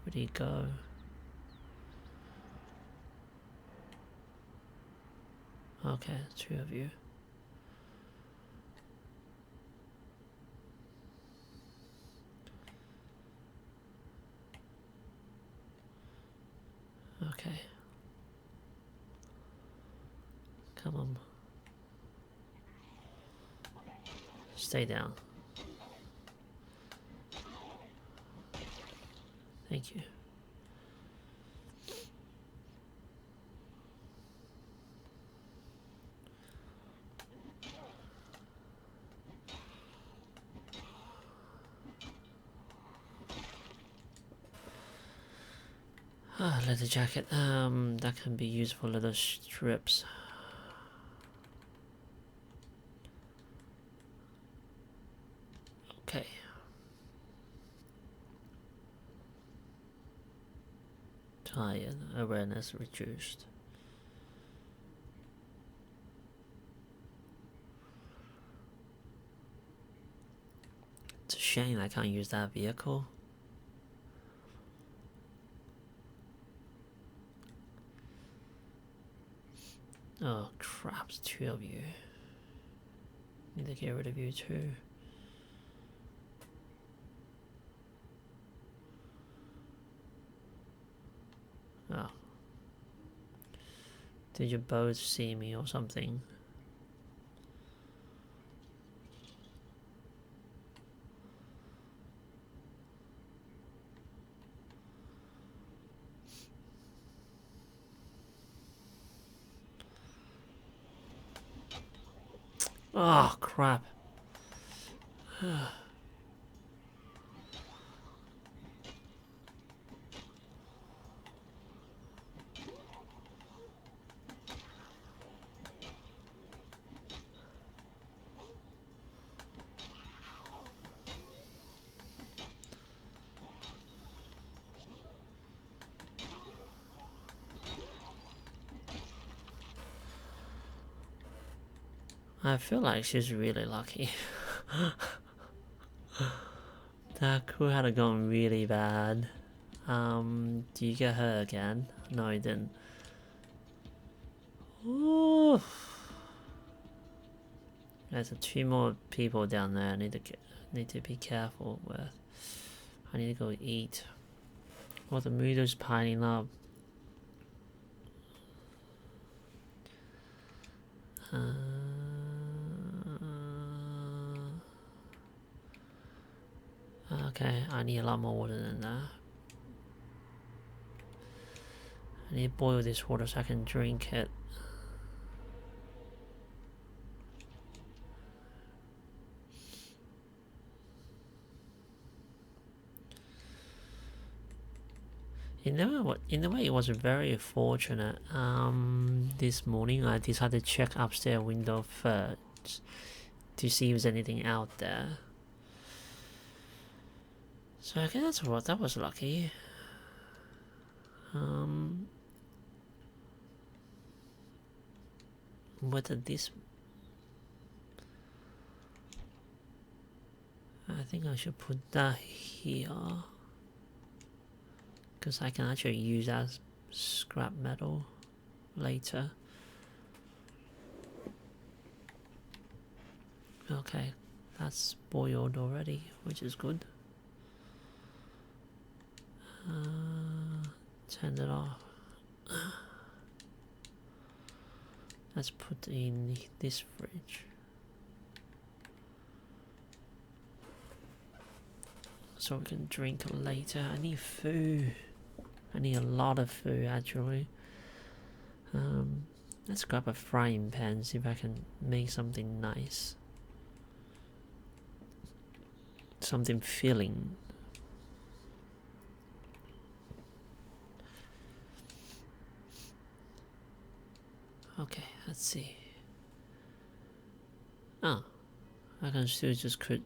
Where'd he go? Okay, 2 of you. Okay. Come on. Stay down. Thank you. Ah, leather jacket. That can be used for leather strips. Okay. Tired. Awareness reduced. It's a shame I can't use that vehicle. Oh crap, it's 2 of you. Need to get rid of you too. Oh. Did you both see me or something? Oh crap. I feel like she's really lucky. That could have gone really bad. Do you get her again? No, I didn't. Ooh. There's 2 more people down there. I need to be careful with. I need to go eat. Well, the mood is piling up. Okay, I need a lot more water than that. I need to boil this water so I can drink it. In a way, it was very fortunate. This morning I decided to check upstairs window first to see if there's anything out there. So okay, that's what that was lucky. Whether this, I think I should put that here because I can actually use that as scrap metal later. Okay, that's boiled already, which is good. Turn it off. Let's put in this fridge. So we can drink later. I need food. I need a lot of food actually. Let's grab a frying pan, see if I can make something nice. Something filling. Okay, let's see. Oh, I can still just cook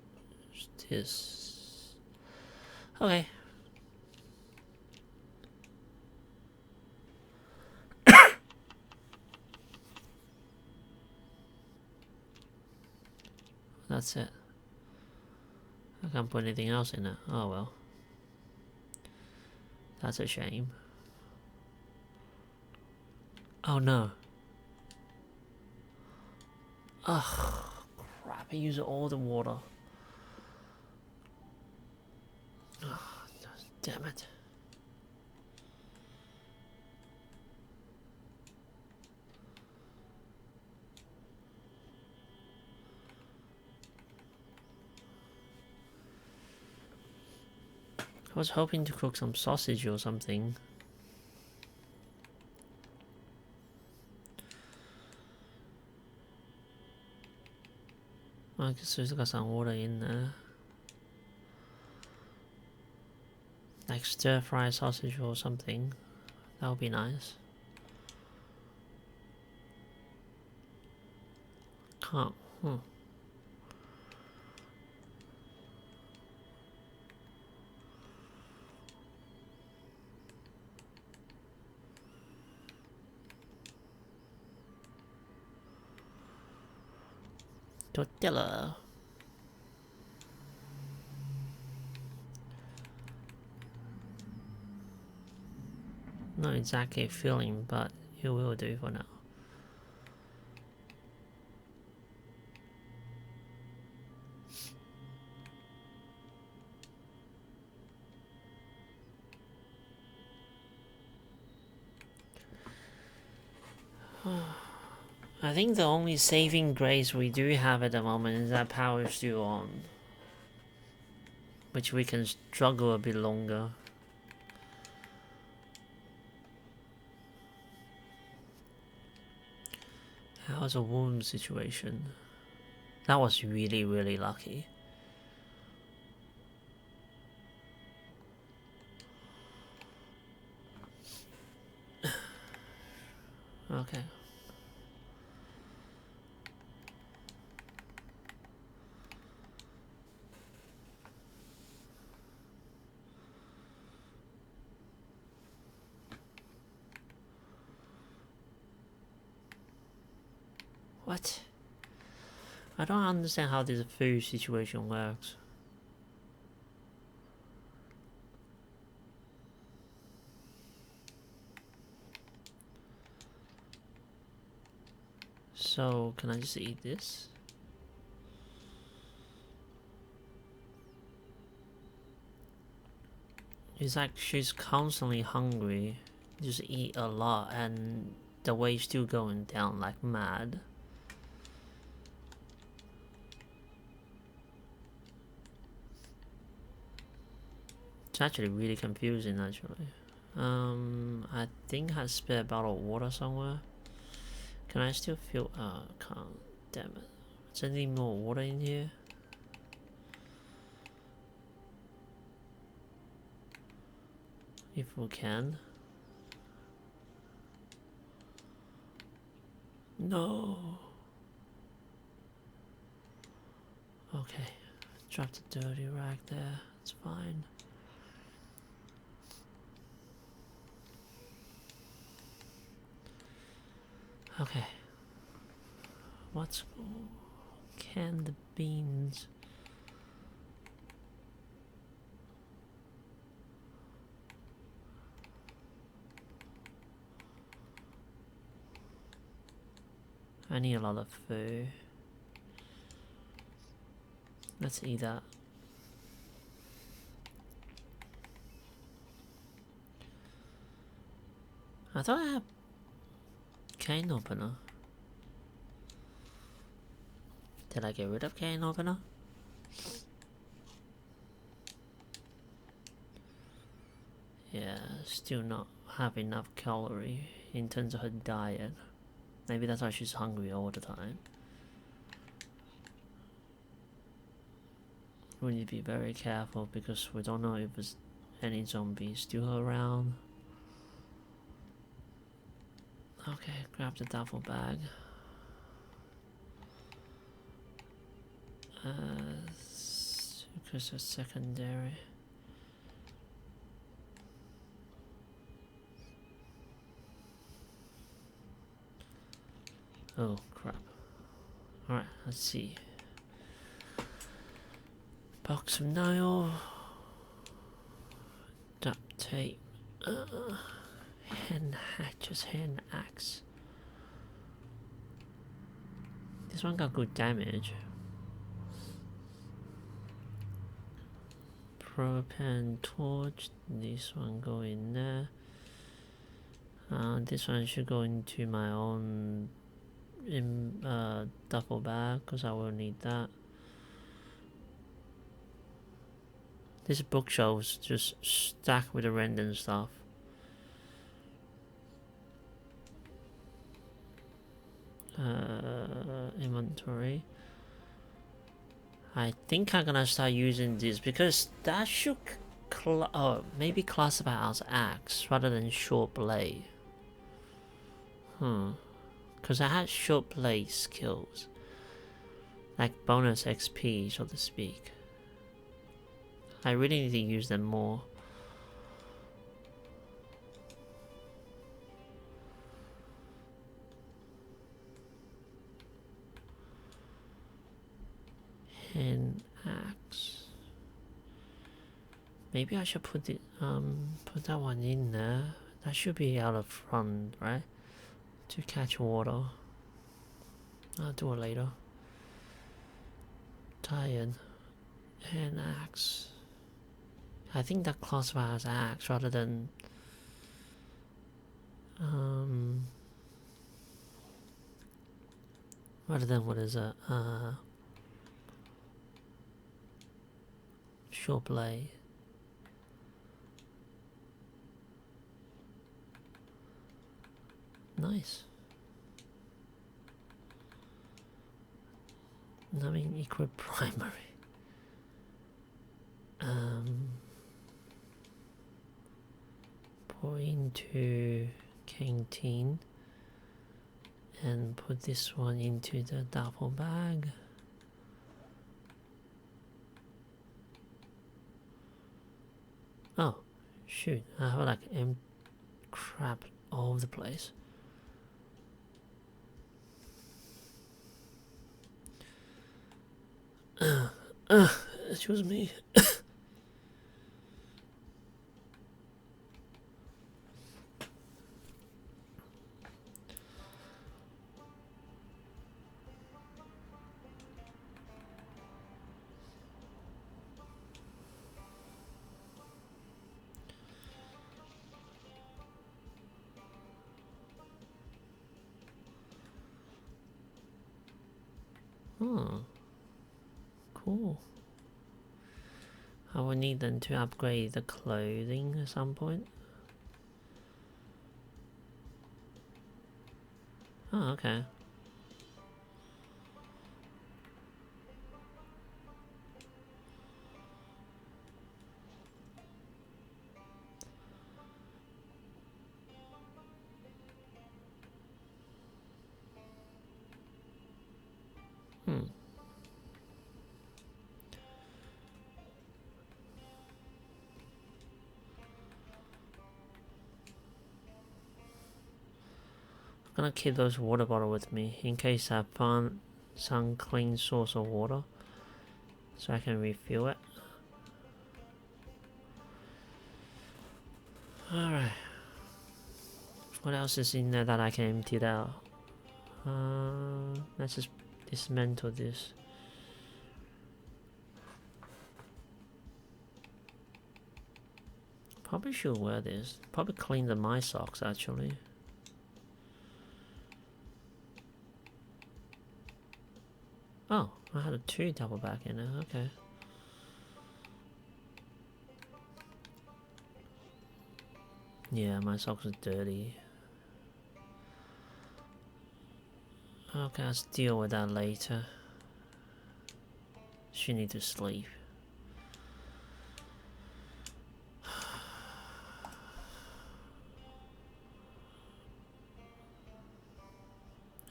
this. Okay. That's it. I can't put anything else in it. Oh well. That's a shame. Oh no. Ugh, crap, I used all the water. Oh, damn it. I was hoping to cook some sausage or something. I guess there's got some water in there. Like stir fry sausage or something. That would be nice. Can't. Tortilla. Not exactly filling, but it will do for now. I think the only saving grace we do have at the moment is that power is still on. Which we can struggle a bit longer. How's a wound situation? That was really, really lucky. Okay. What? I don't understand how this food situation works. So, can I just eat this? It's like she's constantly hungry. Just eat a lot and the weight's still going down like mad. It's actually really confusing actually. I think I spare a bottle of water somewhere. Can I still feel? Can't. Damn it. Is there any more water in here? If we can. No. Okay. Drop the dirty rag there. It's fine. Okay. What's canned beans? I need a lot of food. Let's eat that. I thought I had cane opener. Did I get rid of cane opener? Yeah, still not have enough calorie in terms of her diet. Maybe that's why she's hungry all the time. We need to be very careful because we don't know if there's any zombies still around. Okay, grab the duffel bag. Because it's secondary. Oh crap. Alright, let's see. Box of nail. Duct tape. Hand hatches, hand axe. This one got good damage. Propane torch. This one go in there. This one should go into my own duffel bag because I will need that. This bookshelf's just stacked with the random stuff. Inventory. I think I'm gonna start using this because that should maybe classify as axe rather than short blade. Because I had short blade skills, like bonus XP, so to speak. I really need to use them more. Hand axe. Maybe I should put that one in there. That should be out of front, right? To catch water. I'll do it later. Tired. Hand axe. I think that classifies as axe rather than what is it? Short blade. Nice. I mean, equip primary. Pour into canteen and put this one into the duffel bag. Oh, shoot! I have like crap all over the place. Excuse me. Cool. I will need them to upgrade the clothing at some point. Oh, okay. gonna keep those water bottle with me in case I find some clean source of water, so I can refill it. Alright. What else is in there that I can empty it out? Let's just dismantle this. Probably should wear this. Probably clean my socks actually. Oh, I had a 2 double back in it, okay. Yeah, my socks are dirty. Okay, I'll deal with that later. She need to sleep.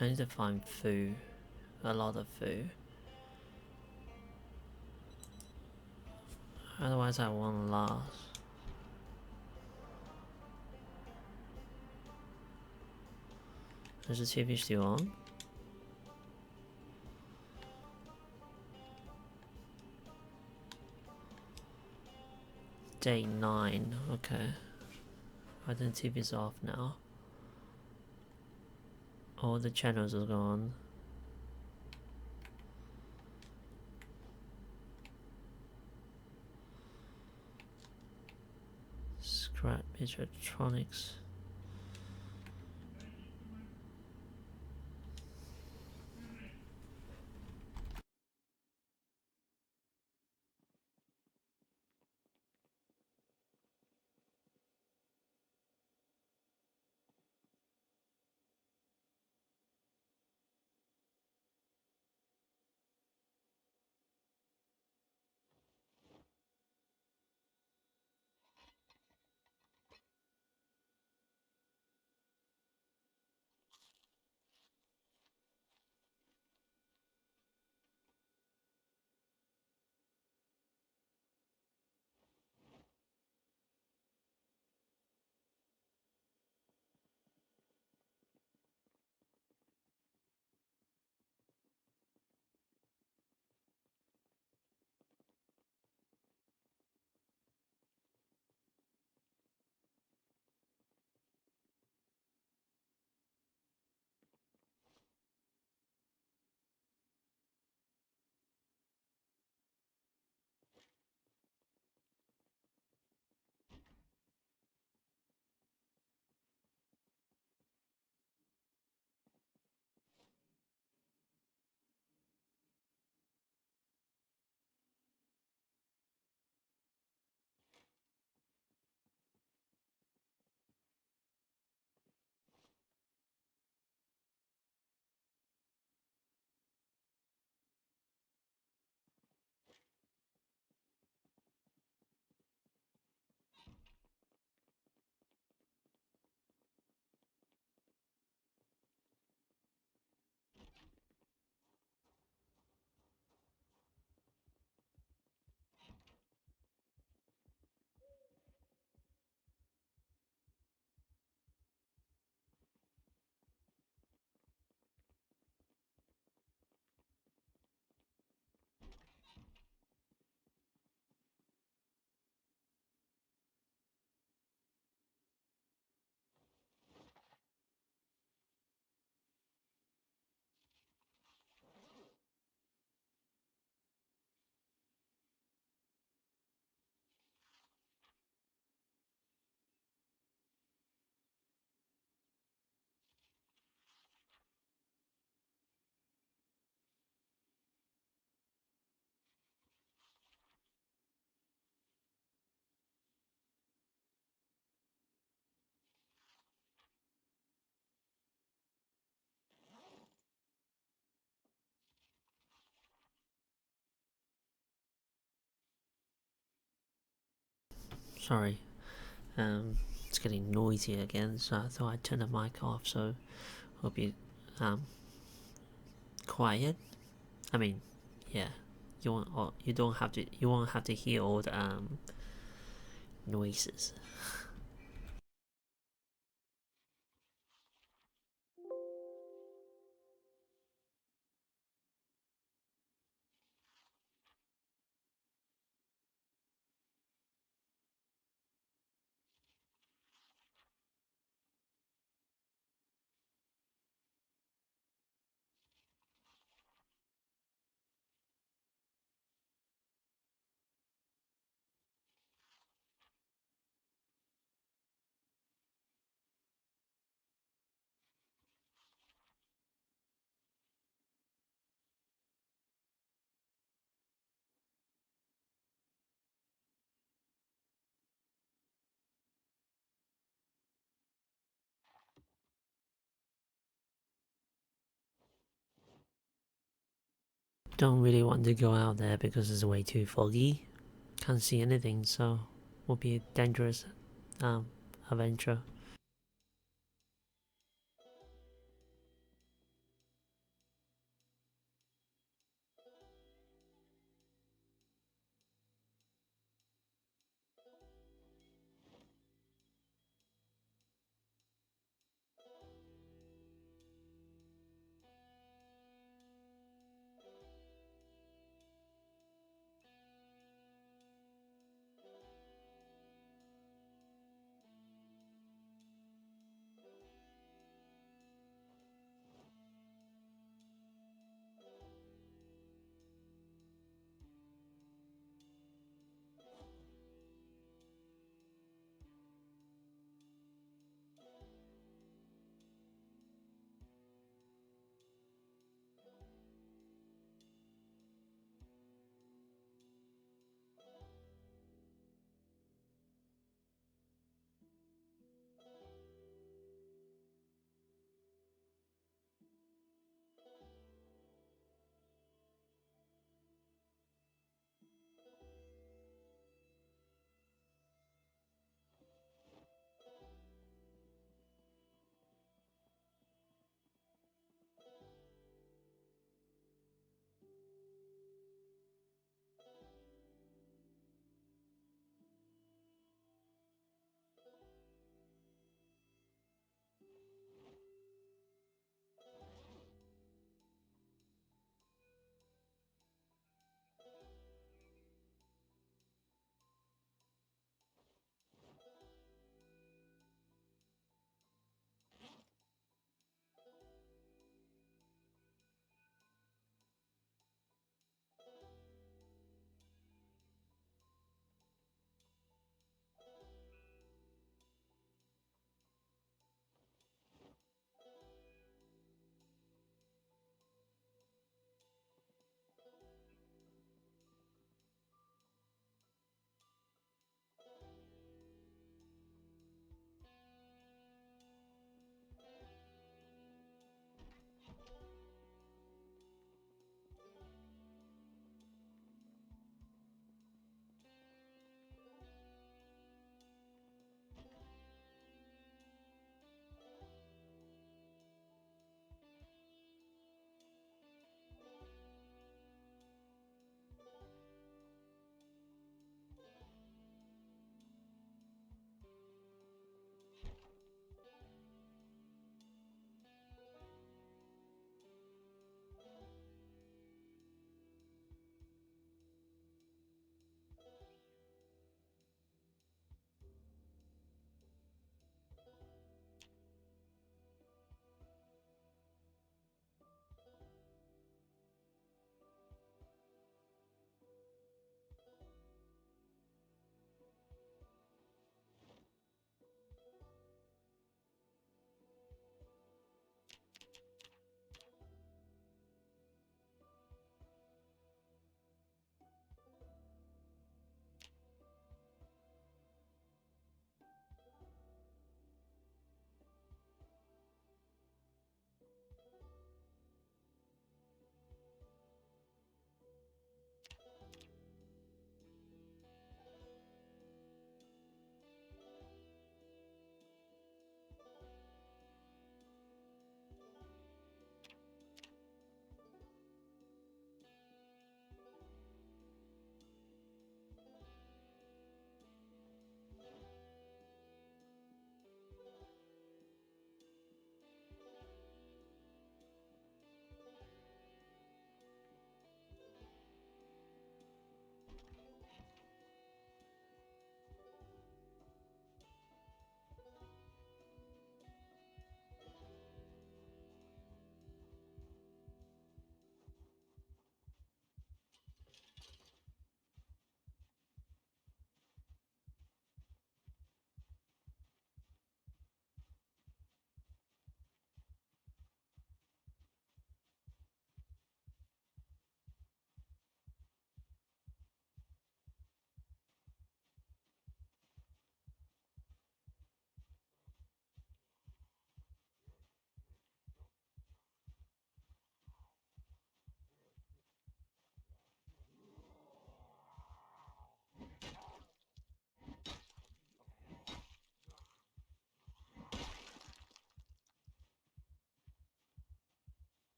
I need to find food. A lot of food. Otherwise I won't last. Is the TV still on? Day 9, okay. I think the TV's off now. All the channels are gone. Scrap electronics. Sorry. It's getting noisy again, so I thought I'd turn the mic off, so hope you quiet. I mean, yeah. You won't have to hear all the noises. don't really want to go out there because it's way too foggy. Can't see anything, so will be a dangerous adventure.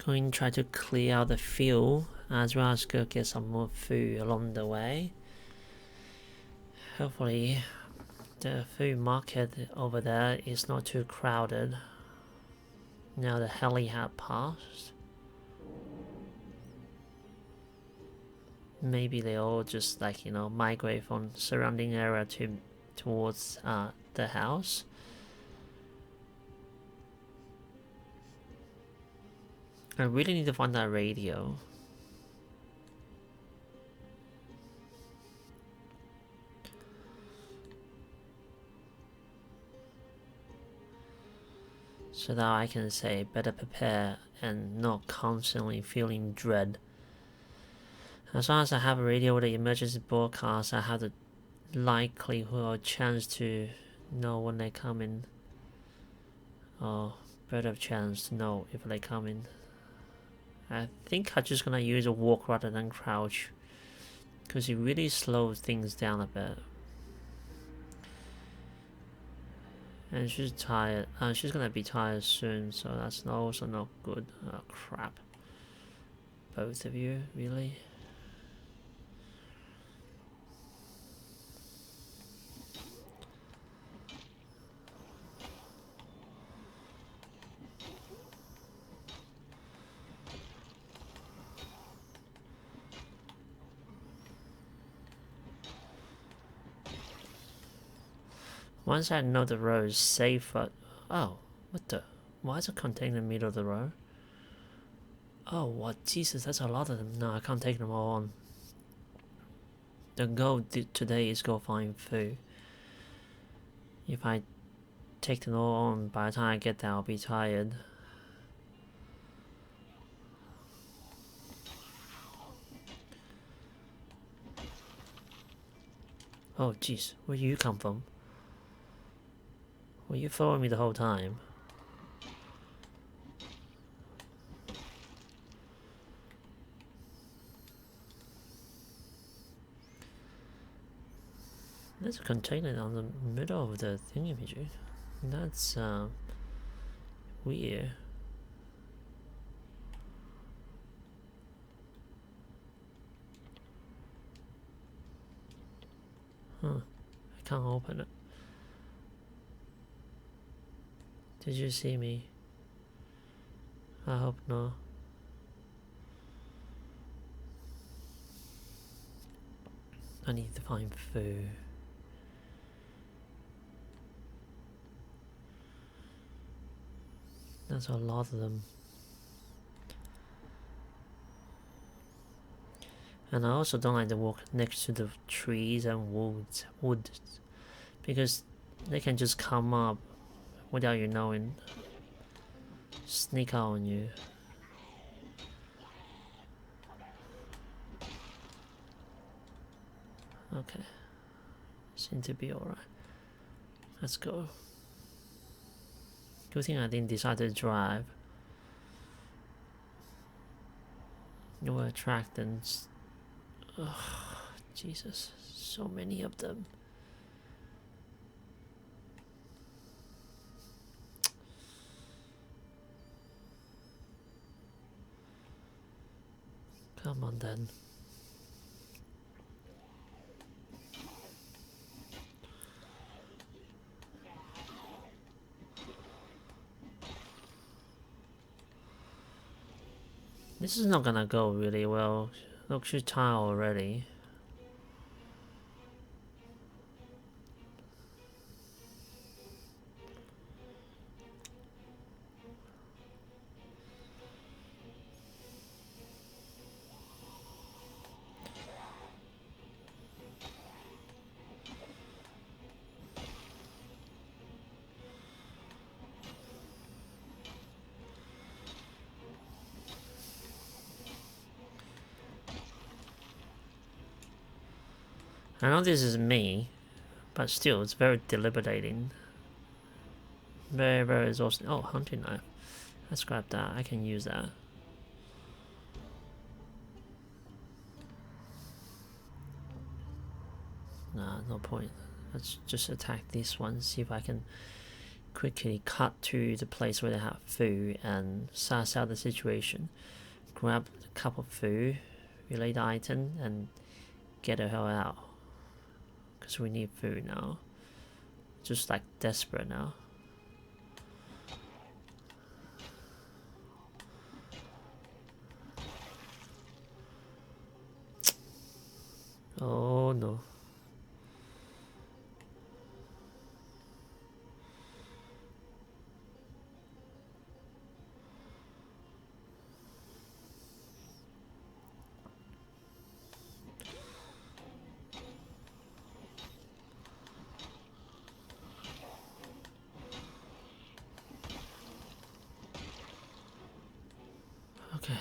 Going to try to clear out the field as well as go get some more food along the way. Hopefully the food market over there is not too crowded. Now the heli had passed. Maybe they all just like, you know, migrate from surrounding area towards the house. I really need to find that radio. So that I can say better prepare and not constantly feeling dread. As long as I have a radio with an emergency broadcast, I have the likelihood or chance to know when they come in. Or better chance to know if they come in. I think I'm just gonna use a walk rather than crouch, because it really slows things down a bit. And she's tired. She's gonna be tired soon, so that's also not good. Oh crap. Both of you, really? Once I know the road is safer. Oh, what the? Why is a container in the middle of the road? Oh, what? Jesus, that's a lot of them. No, I can't take them all on. The goal today is go find food. If I take them all on, by the time I get there, I'll be tired. Oh, jeez, where you come from? Were you following me the whole time? There's a container on the middle of the thingamajig. That's weird. Huh. I can't open it. Did you see me? I hope not. I need to find food. There's a lot of them. And I also don't like to walk next to the trees and woods, because they can just come up without you knowing, sneak out on you. Okay, seem to be alright. Let's go. Good thing I didn't decide to drive. You were attracted. Ugh, Jesus, so many of them. Come on then. This is not gonna go really well. Look, she's tired already. I know this is me, but still, it's very deliberating. Very, very exhausting. Oh, hunting knife. Let's grab that. I can use that. Nah, no point. Let's just attack this one, see if I can quickly cut to the place where they have food and suss out the situation. Grab a cup of food, relay the item, and get the hell out. Because we need food now. Just like desperate now. Oh no. Okay.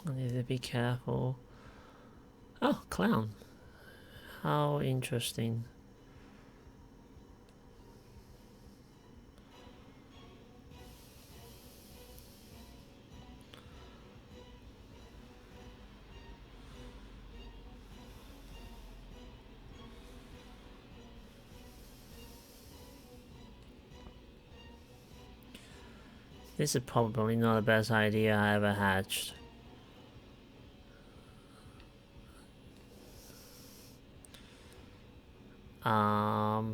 I need to be careful. Oh, clown. How interesting. This is probably not the best idea I ever hatched.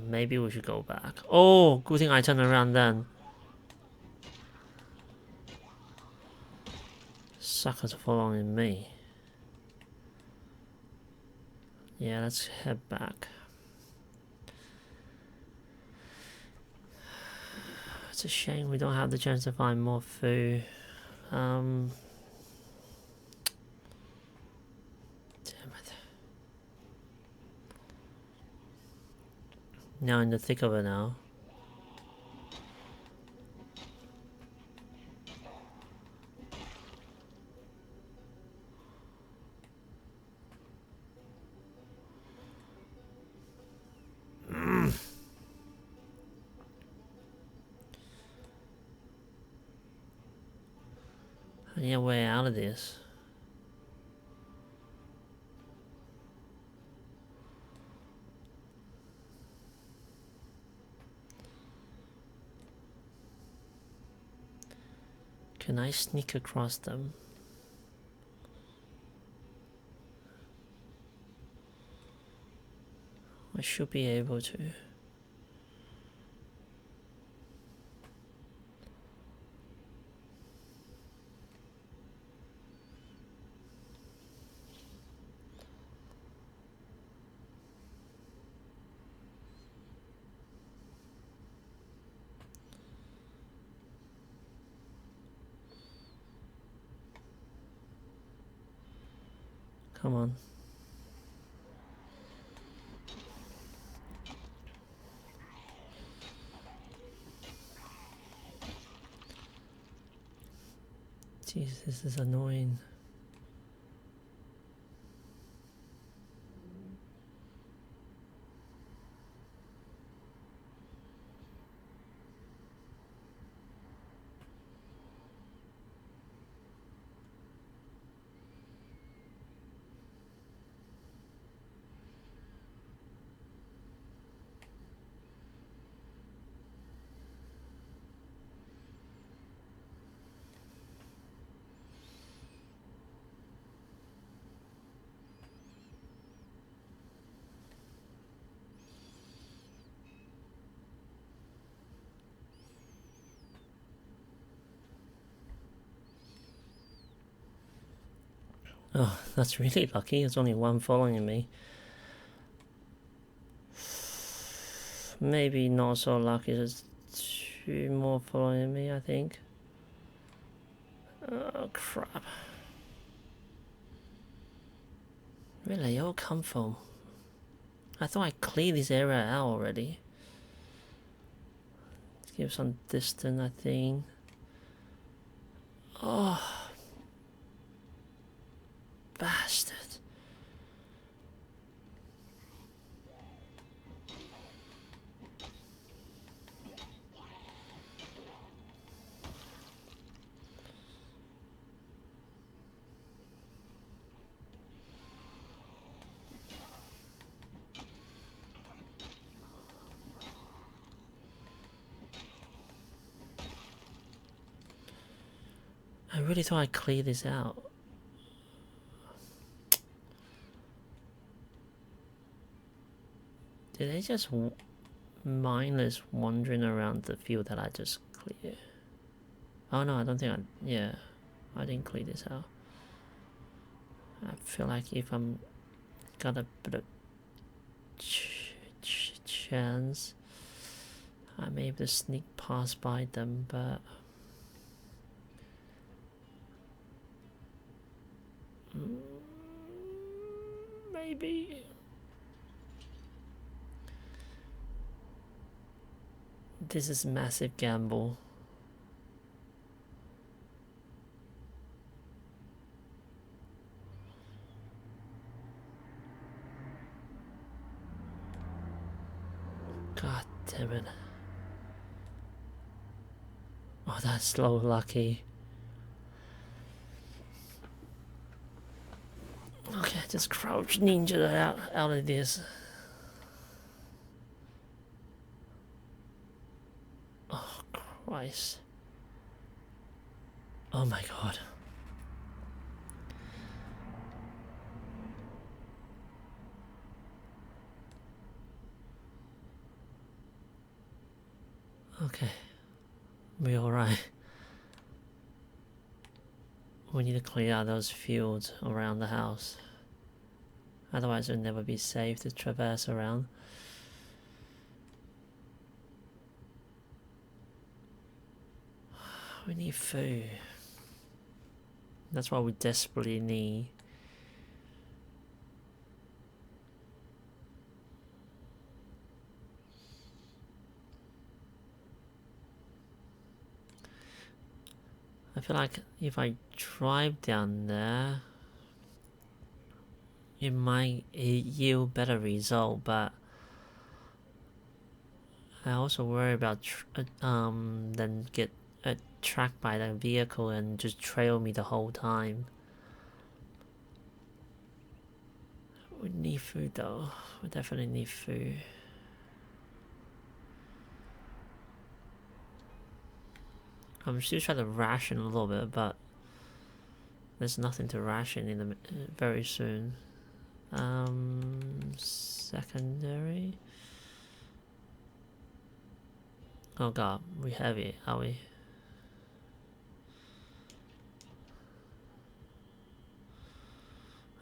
Maybe we should go back. Oh, good thing I turned around then. Suckers following me. Yeah, let's head back. It's a shame we don't have the chance to find more food. Damn it. Now in the thick of it now. I need a way out of this. Can I sneak across them? I should be able to. Come on. Jeez, this is annoying. Oh, that's really lucky. There's only one following me. Maybe not so lucky. There's two more following me, I think. Oh, crap. Where did they all come from? I thought I cleared this area out already. Let's give some distance, I think. Oh. Bastard. I really thought I'd clear this out. Did I just mindless wandering around the field that I just cleared? Oh no, I don't think yeah, I didn't clear this out. I feel like if I'm got a bit of chance, I may be able to sneak past by them, but maybe. This is a massive gamble. God damn it. Oh, that's so lucky. Okay, just crouch ninja out of this. Oh, Christ. Oh my god. Okay. We're alright. We need to clear out those fields around the house. Otherwise it'll never be safe to traverse around. We need food. That's what we desperately need. I feel like if I drive down there, it might yield better result, but I also worry about then get tracked by the vehicle and just trail me the whole time. We need food though. We definitely need food. I'm still trying to ration a little bit, but there's nothing to ration in the very soon. Secondary. Oh god, we heavy, are we?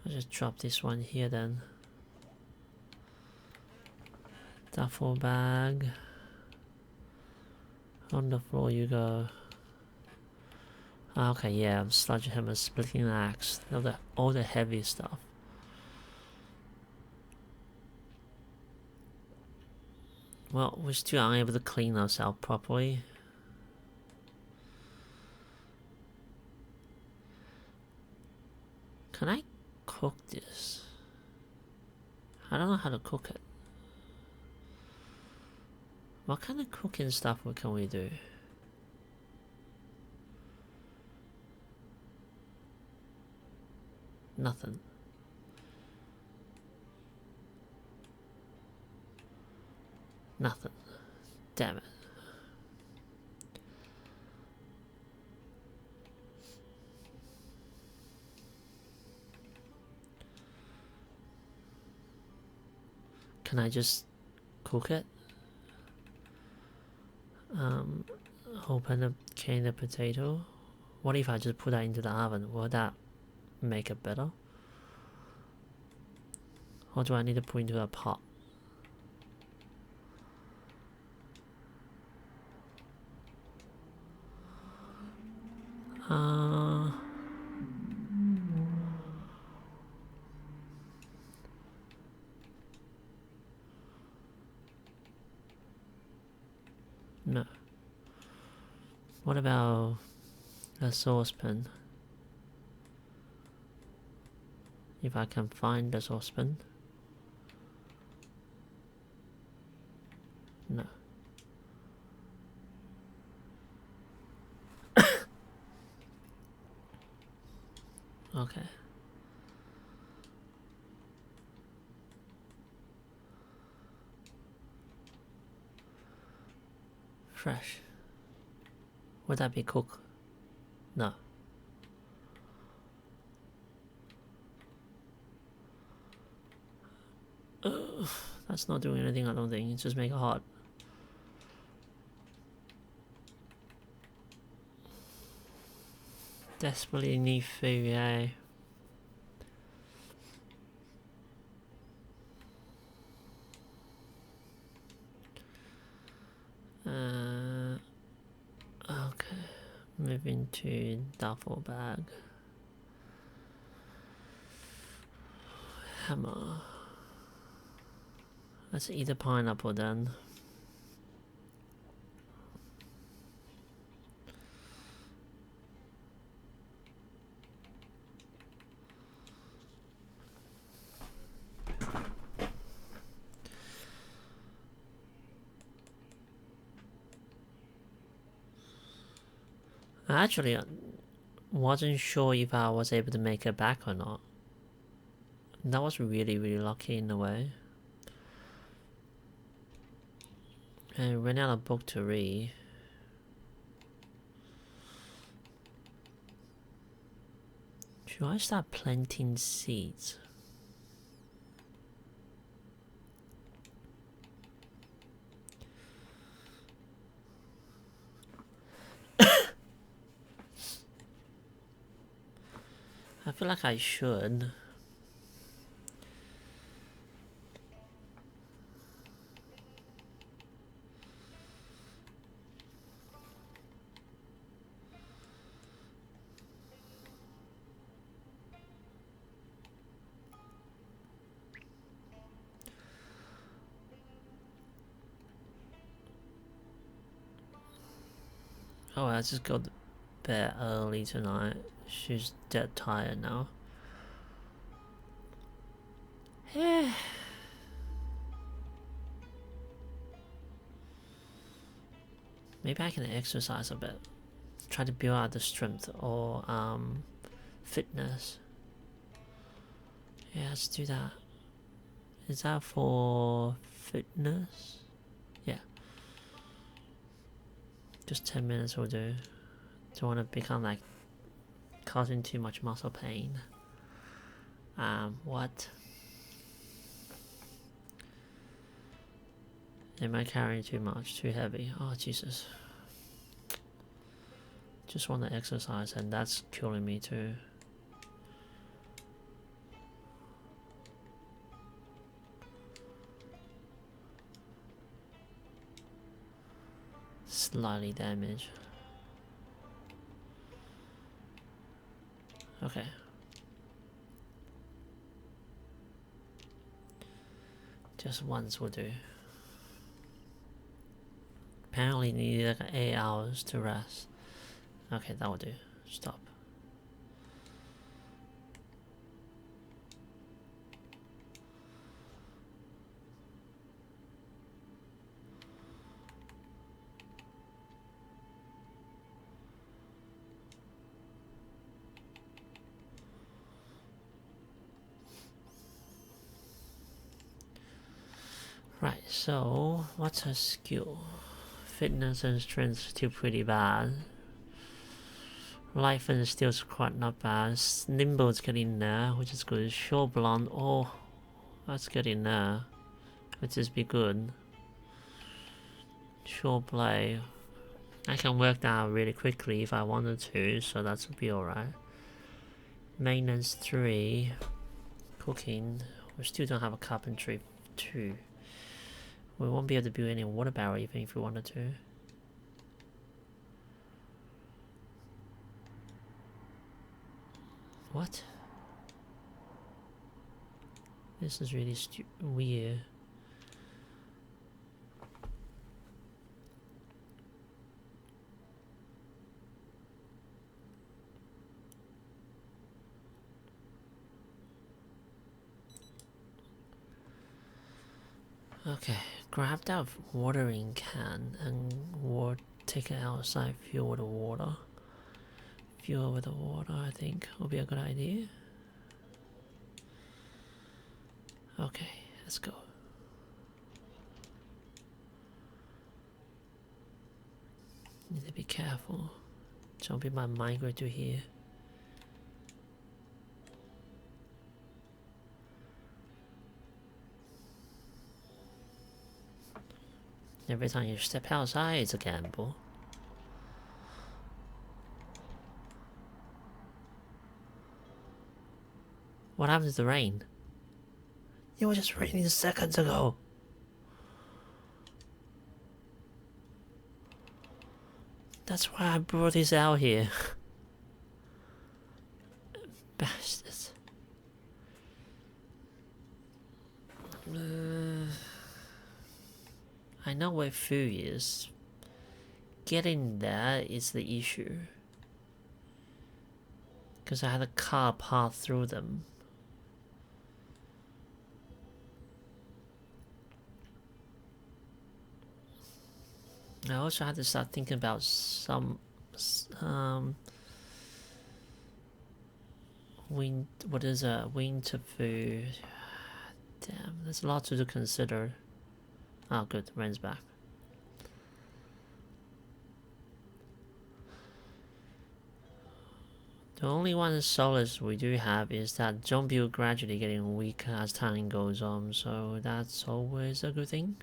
I'll just drop this one here then. Duffel bag. On the floor you go. Okay, yeah, sledgehammer, splitting axe, all the heavy stuff. Well, we're still unable to clean ourselves properly. Can I cook this? I don't know how to cook it. What kind of cooking stuff can we do? Nothing. Nothing. Damn it. Can I just cook it? Open a can of potato. What if I just put that into the oven? Will that make it better? Or do I need to put into a pot? No. What about a saucepan? If I can find the saucepan. No. Okay. Fresh. Would that be cooked? No. That's not doing anything, I don't think. It's just make it hot. Desperately need food, eh? Okay. Moving to duffel bag. Hammer. Let's eat a pineapple then. Actually, I wasn't sure if I was able to make it back or not. That was really, really lucky in a way. And I ran out of book to read. Should I start planting seeds? I feel like I should. Oh, I just got to bed early tonight. She's dead tired now. Maybe I can exercise a bit. Try to build out the strength or fitness. Yeah, let's do that. Is that for fitness? Yeah. Just 10 minutes will do. Don't want to become like causing too much muscle pain. What? Am I carrying too much? Too heavy? Oh, Jesus. Just want to exercise and that's killing me too. Slightly damaged. Okay. Just once will do. Apparently need like 8 hours to rest. Okay, that will do. Stop. Right, so what's her skill? Fitness and strength still pretty bad. Life and still quite not bad. Nimble's getting there, which is good. Short blonde, oh, that's getting there. Which is be good. Short play. I can work that out really quickly if I wanted to, so that would be alright. Maintenance 3. Cooking. We still don't have a carpentry 2. We won't be able to build any water barrel even if we wanted to. What? This is really weird. Okay, grab that watering can and take it outside, fuel with the water. Fuel with the water, I think, will be a good idea. Okay, let's go. Need to be careful. Zombie might migrate to here. Every time you step outside, it's a gamble. What happened to the rain? It was just raining seconds ago. That's why I brought this out here. Bastards. I know where food is. Getting there is the issue. Because I had a car pass through them. I also had to start thinking about some winter food. Damn, there's a lot to consider. Oh good, rain's back. The only one solace we do have is that zombie will gradually getting weaker as time goes on, so that's always a good thing.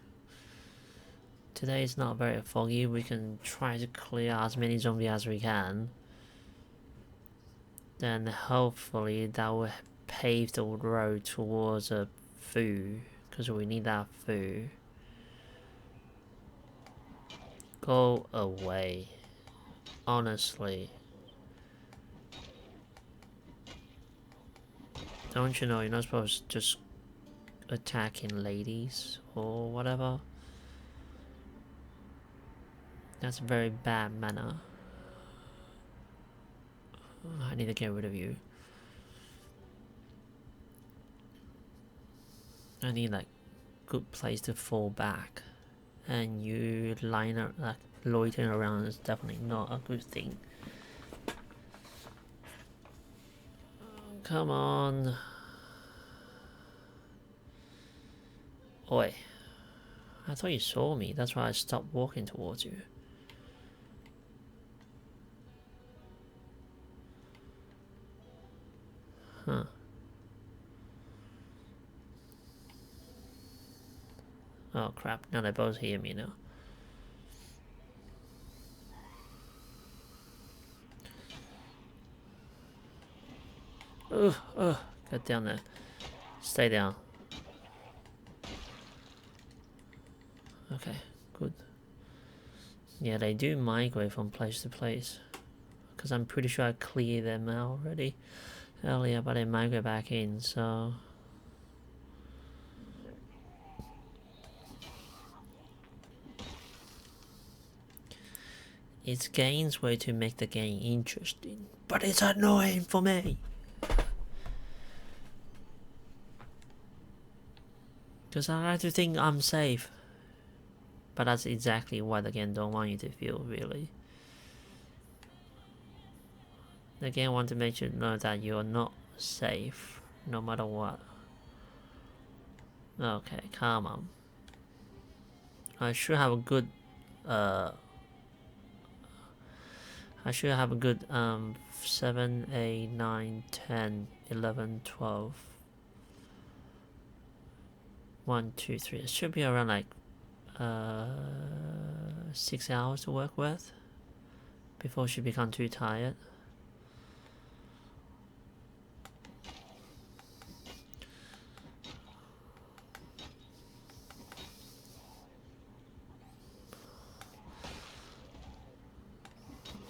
Today is not very foggy, we can try to clear as many zombies as we can. Then hopefully that will pave the road towards a food, because we need that food. Go away. Honestly. Don't you know you're not supposed to just attacking ladies or whatever? That's a very bad manner. I need to get rid of you. I need like good place to fall back. And you line up like loitering around is definitely not a good thing. Come on. Oi. I thought you saw me, that's why I stopped walking towards you. Huh. Oh crap, now they both hear me now. Ugh, get down there. Stay down. Okay, good. Yeah, they do migrate from place to place. Because I'm pretty sure I cleared them out already earlier, but they migrate back in, so... It's gains way to make the game interesting, but it's annoying for me. Because I like to think I'm safe. But that's exactly what the game don't want you to feel, really. The game wants to make you know that you're not safe, no matter what. Okay, come on. I should have a good, I should have a good, 7, 8, 9, 10, 11, 12. 1, 2, 3. It should be around like, 6 hours to work with before she becomes too tired.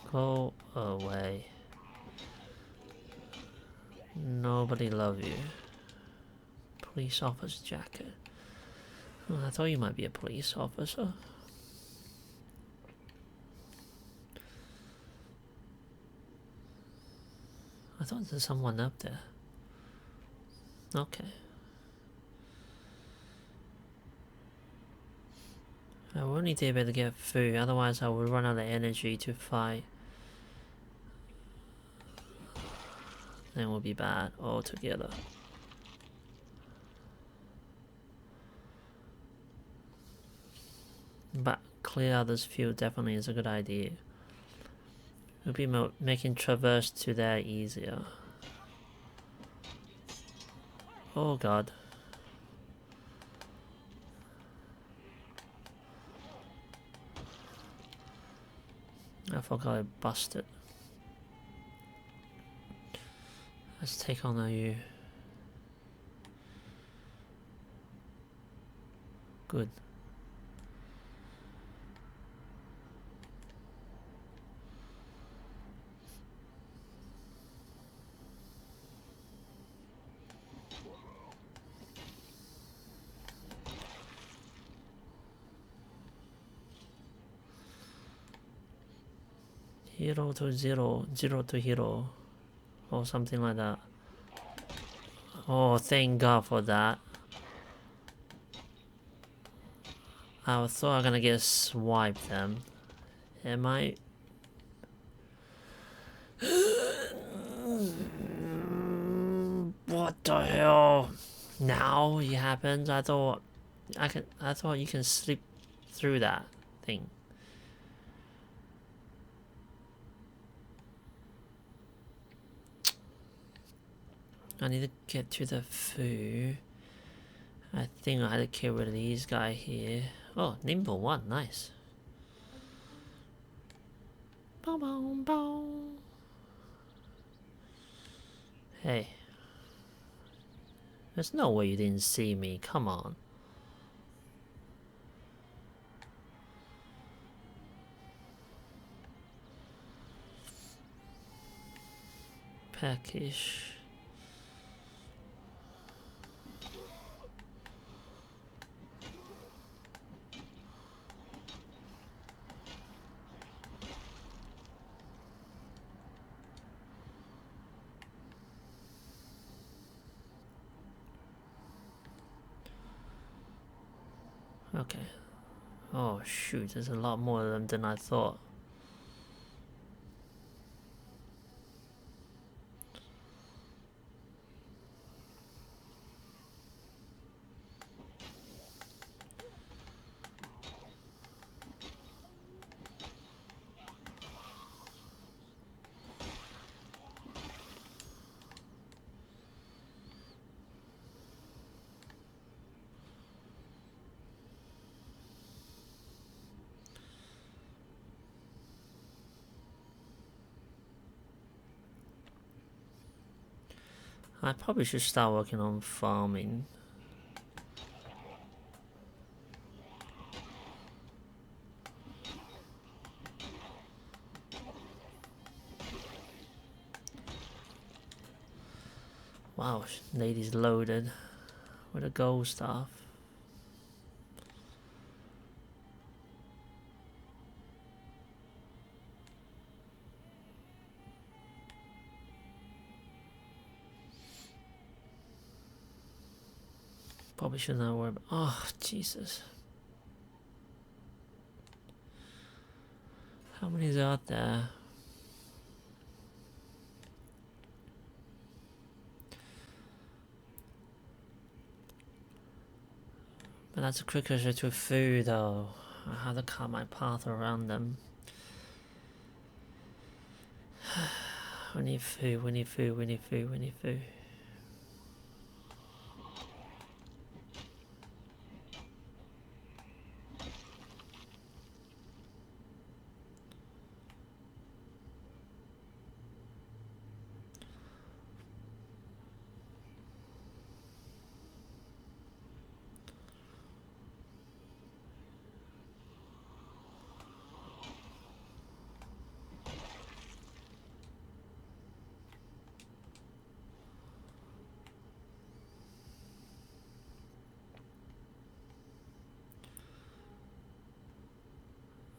Go away. Nobody love you. Police officer jacket. Oh, I thought you might be a police officer. I thought there's someone up there. Okay. I will need to be able to get food, otherwise I will run out of energy to fight. Then it will be bad altogether. But clear out this field definitely is a good idea. It'll be making traverse to there easier. Oh god. I forgot I busted. Let's take on you. Good. Hero to zero, zero to hero, or something like that. Oh, thank God for that. I thought I was gonna get swiped then. Am I? What the hell? Now it happens. I thought you can slip through that thing. I need to get to the food. I think I had to kill rid of these guys here. Oh, nimble one, nice. Bow, bow, bow. Hey. There's no way you didn't see me, come on. Package. Okay. Oh shoot, there's a lot more of them than I thought. I probably should start working on farming. Wow, lady's loaded with a gold staff. Probably should not worry about. Oh, Jesus. How many is out there? But that's a quicker to food though. I have to cut my path around them. We need food, we need food, we need food, we need food.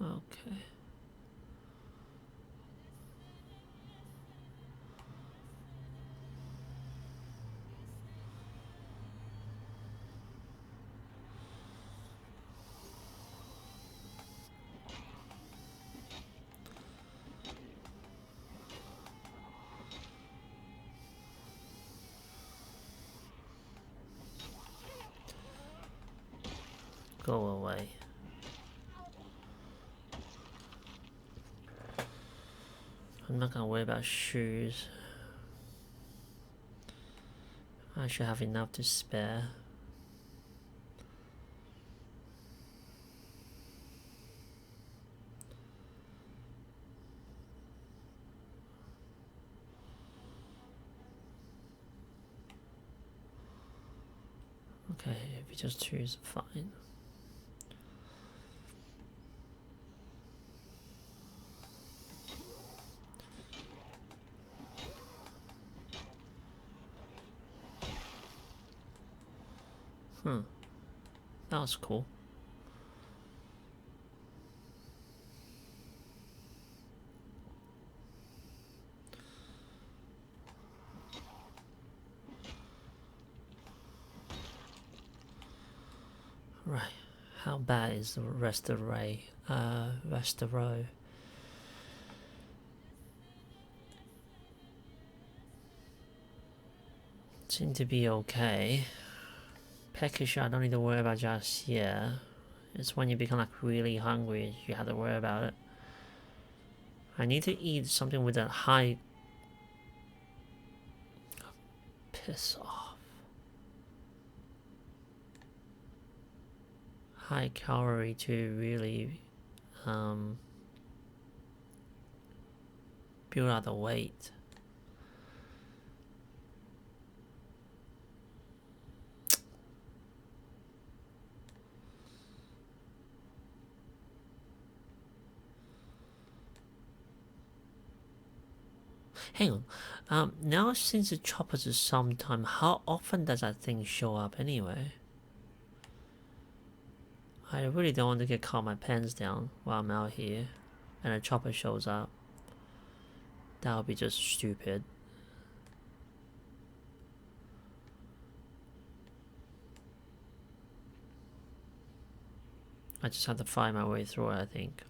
Okay. Go away. I'm not gonna worry about shoes. I should have enough to spare. Okay, if you just choose, fine. That was cool. Right, how bad is the rest of the row? Seem to be okay. Peckish, I don't need to worry about just yet. It's when you become like really hungry you have to worry about it. I need to eat something with a high... Piss off. High calorie to really build out the weight. Hang on. Now since the choppers is sometime, how often does that thing show up anyway? I really don't want to get caught my pants down while I'm out here and a chopper shows up. That would be just stupid. I just have to find my way through it, I think.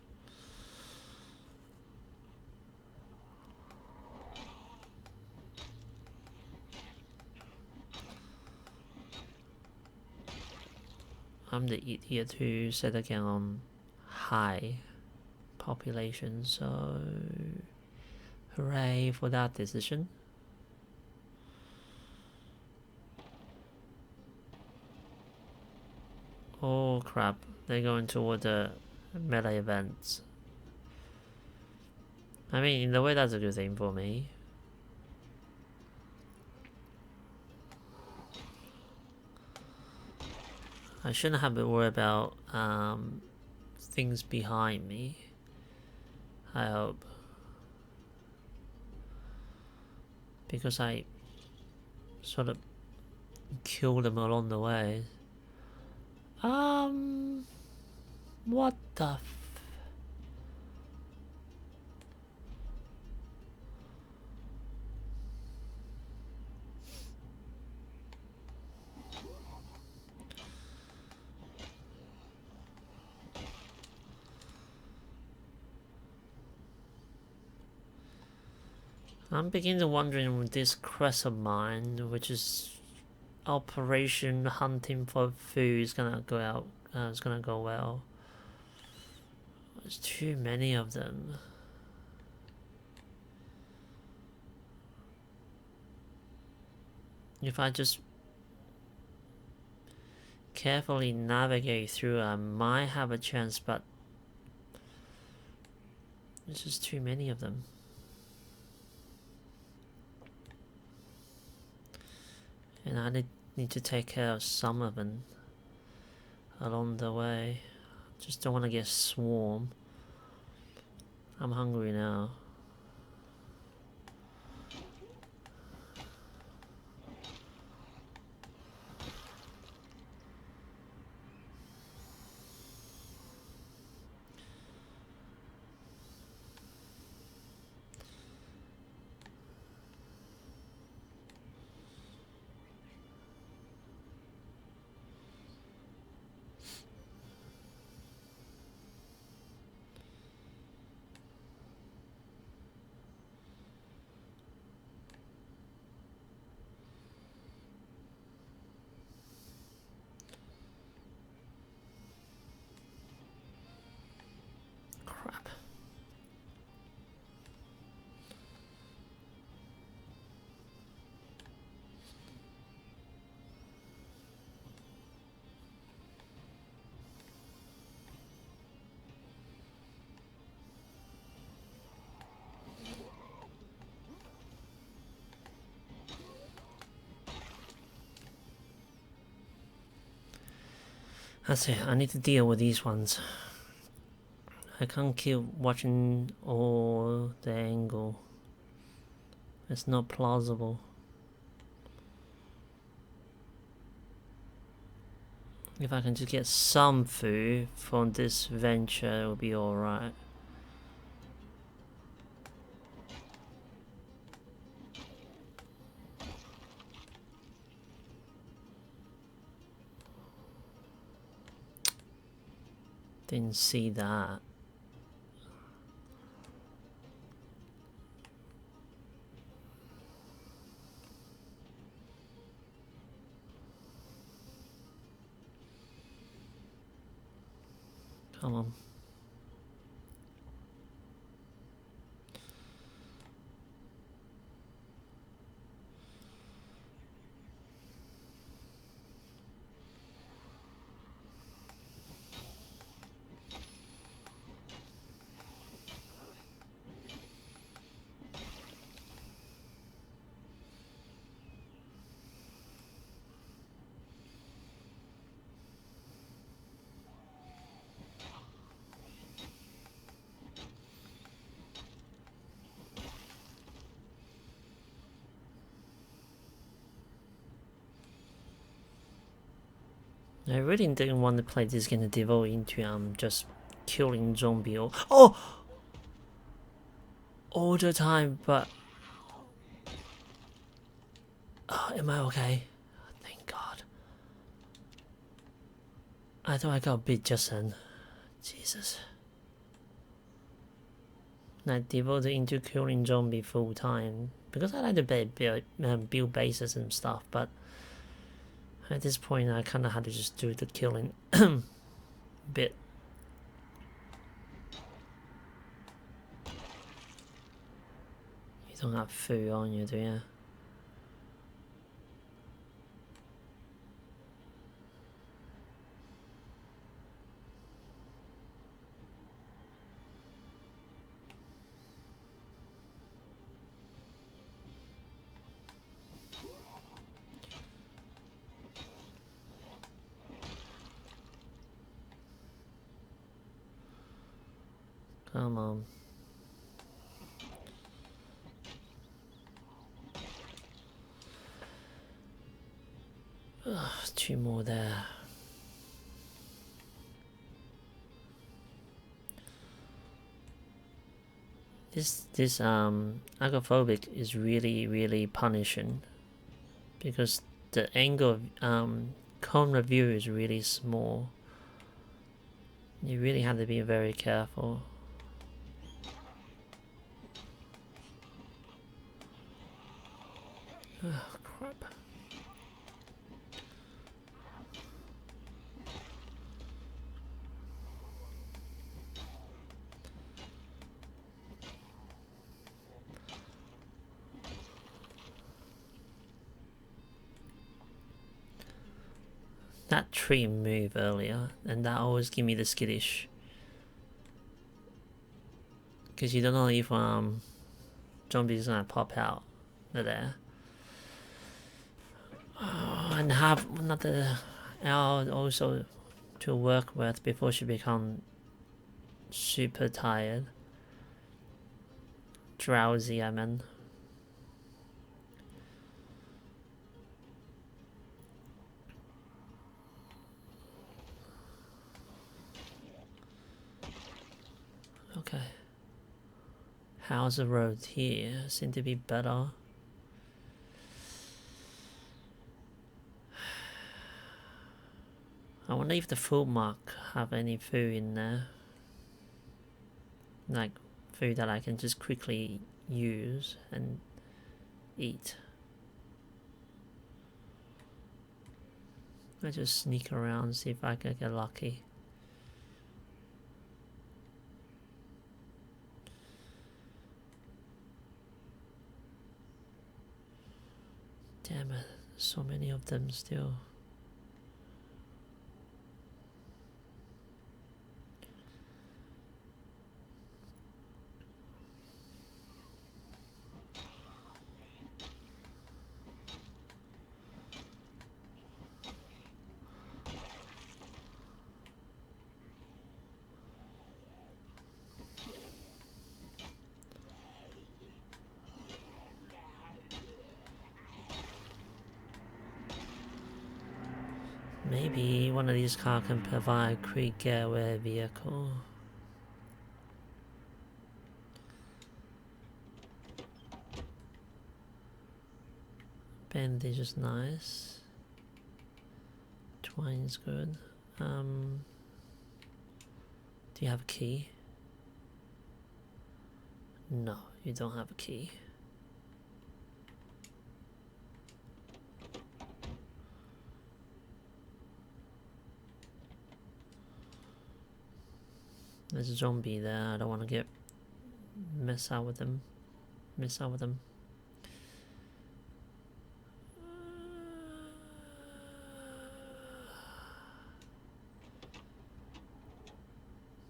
I'm the idiot who said again on high population, so hooray for that decision. Oh crap, they're going toward the melee events. I mean, in a way that's a good thing for me. I shouldn't have to worry about things behind me, I hope. Because I sort of killed them along the way. What the I'm beginning to wondering with this quest of mine, which is Operation Hunting for Food, is gonna go out. It's gonna go well. There's too many of them. If I just carefully navigate through, I might have a chance, but there's just too many of them. And I need to take care of some of them along the way. Just don't want to get swarmed. I'm hungry now. That's it, I need to deal with these ones. I can't keep watching all the angle. It's not plausible. If I can just get some food from this venture, it'll be alright. Didn't see that. Come on. I really didn't want to play this game to devote into just killing zombie all the time, but am I okay? Thank God. I thought I got bit just then. Jesus. Like devoted into killing zombie full time because I like to build bases and stuff, but at this point I kind of had to just do the killing bit. You don't have food on you, do you? Come on. Ugh, 2 more there. This agoraphobic is really punishing because the angle of camera view is really small. You really have to be very careful. Oh crap. That tree moved earlier, and that always give me the skittish. Because you don't know if zombies gonna pop out. They're there. Oh, and have another hour also to work with before she becomes super tired. Drowsy, I mean. Okay. How's the road here? Seem to be better. I wonder if the food mark have any food in there. Like food that I can just quickly use and eat. I just sneak around, see if I can get lucky. Damn it, so many of them still. Maybe one of these cars can provide quick getaway vehicle. Bandage is nice. Twine's good. Do you have a key? No, you don't have a key. There's a zombie there. I don't want to get mess out with them.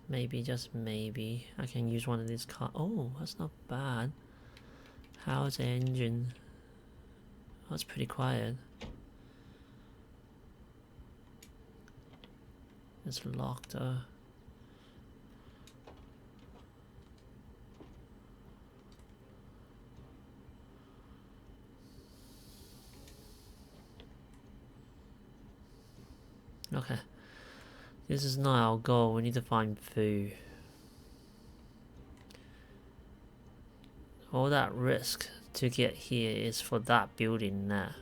Maybe, just maybe, I can use one of these cars. Oh, that's not bad. How's the engine? Oh, it's pretty quiet. It's locked. Okay. This is not our goal. We need to find food. All that risk to get here is for that building there.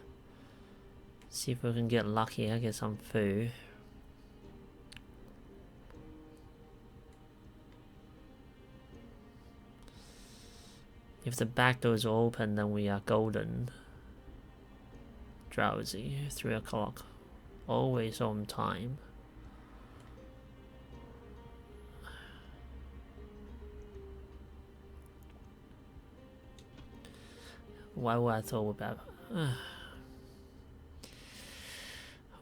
See if we can get lucky and get some food. If the back door is open, then we are golden. Drowsy, 3 o'clock. Always on time. Why would I thought about?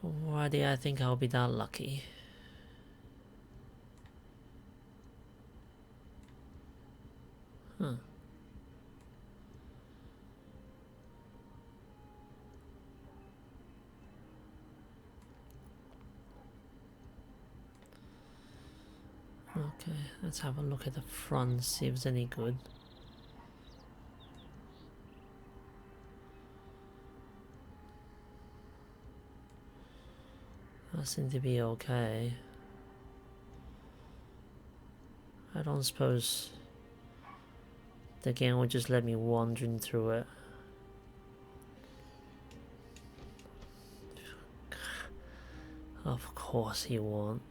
Why did I think I'll be that lucky? Huh. Okay, let's have a look at the front, see if it's any good. That seems to be okay. I don't suppose the game will just let me wandering through it. Of course he won't.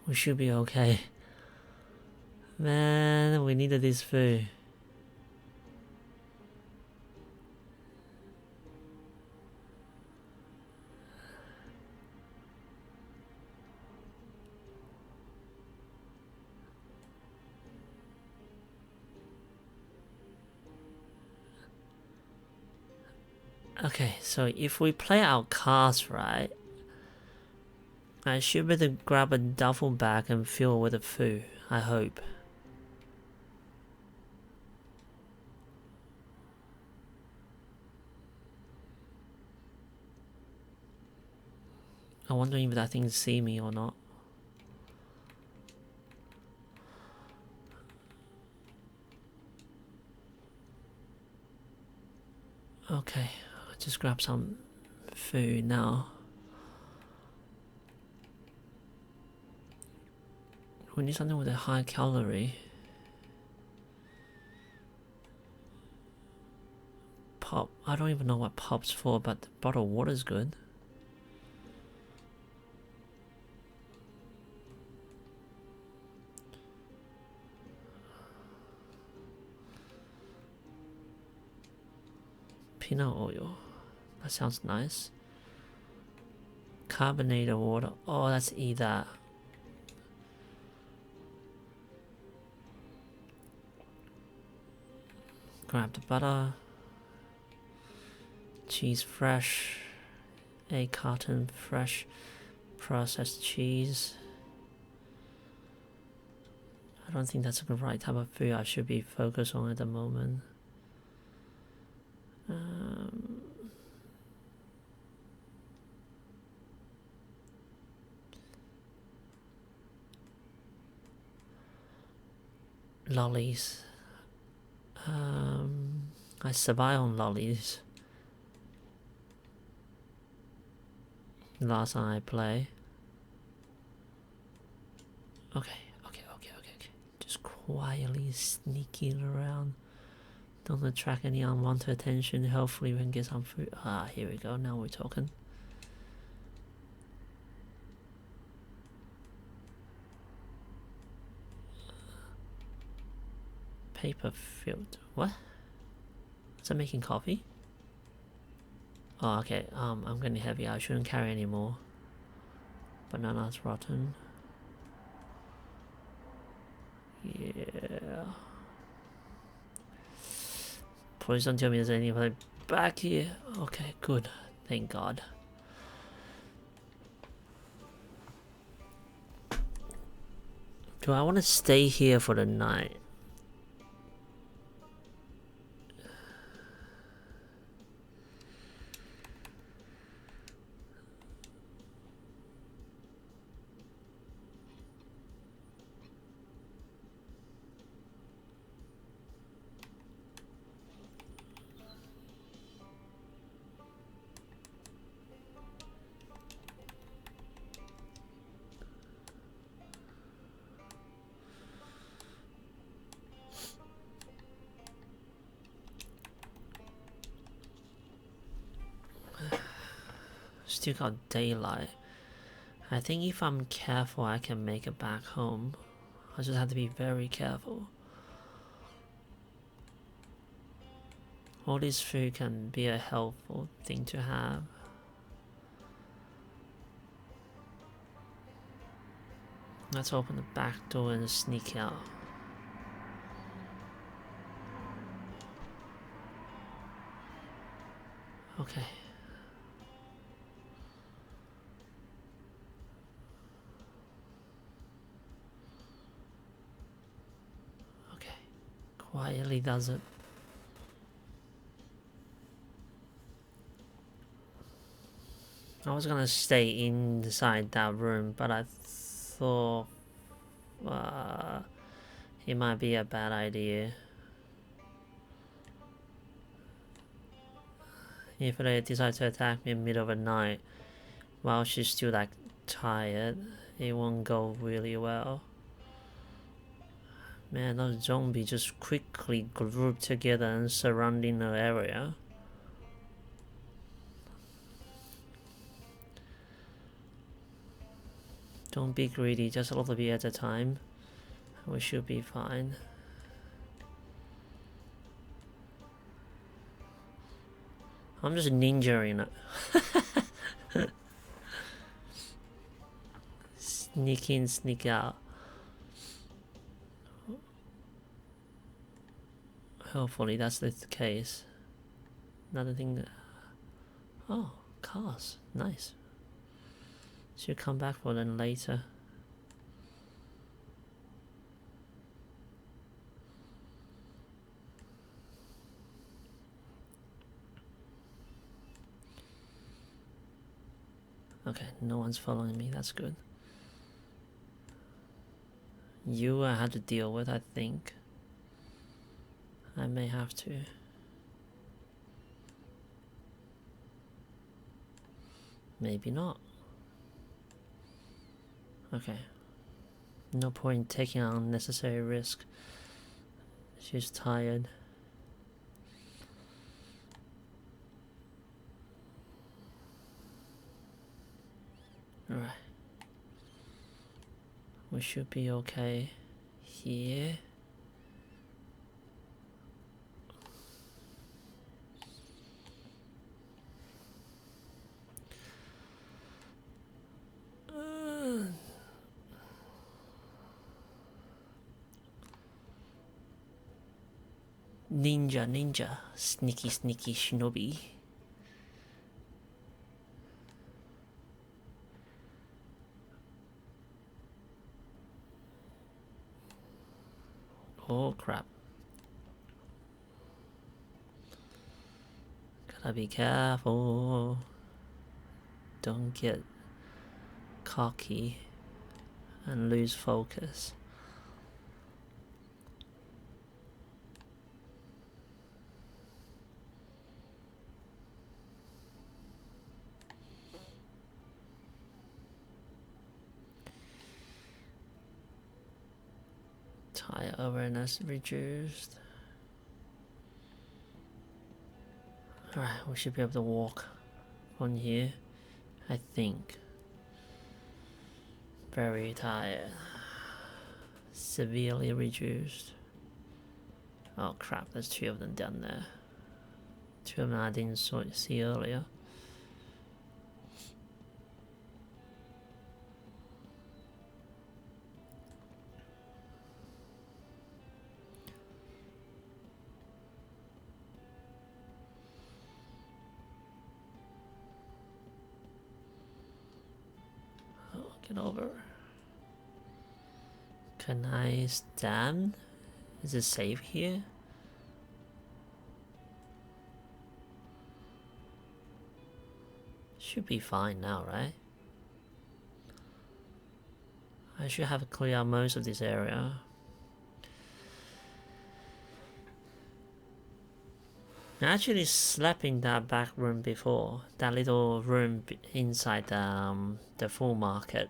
We should be okay. Man, we needed this food. Okay, so if we play our cards right, I should be able to grab a duffel bag and fill it with the food, I hope. I'm wondering if that thing see me or not. Okay, I'll just grab some food now. We need something with a high calorie. Pop. I don't even know what pop's for, but the bottled water's good. Peanut oil. That sounds nice. Carbonated water. Oh, let's eat that. Grab the butter. Cheese fresh. A carton fresh processed cheese. I don't think that's the right type of food I should be focused on at the moment. Lollies. I survive on lollies. Last time I play. Okay. Just quietly sneaking around. Don't attract any unwanted attention. Hopefully we can get some food. Ah, here we go. Now we're talking. Paper filled. What? Is that making coffee? Oh, okay. I'm getting heavy. I shouldn't carry anymore. Banana's rotten. Yeah. Please don't tell me there's anybody back here. Okay, good. Thank God. Do I want to stay here for the night? Still got daylight. I think if I'm careful, I can make it back home. I just have to be very careful. All this food can be a helpful thing to have. Let's open the back door and sneak out. Okay. Quietly does it. I was gonna stay inside that room, but I thought it might be a bad idea. If they decide to attack me in the middle of the night while she's still like tired, it won't go really well. Man, those zombies just quickly group together and surrounding the area. Don't be greedy, just a little bit at a time. We should be fine. I'm just ninjaing it. Sneak in, sneak out. Hopefully that's the case. Another thing that... Oh, cars. Nice. Should come back for them later. Okay, no one's following me, that's good. You I had to deal with, I think. I may have to. Maybe not. Okay. No point taking on unnecessary risk. She's tired. Alright. We should be okay here. Ninja. Sneaky shinobi. Oh crap. Gotta be careful. Don't get cocky and lose focus. Tire awareness reduced. Alright, we should be able to walk on here, I think. Very tired. Severely reduced. Oh crap, there's 2 of them down there. 2 of them I didn't see earlier. Oh, get over. Can I stand? Is it safe here? Should be fine now, right? I should have cleared out most of this area. I actually slept in that back room before, that little room inside the full market,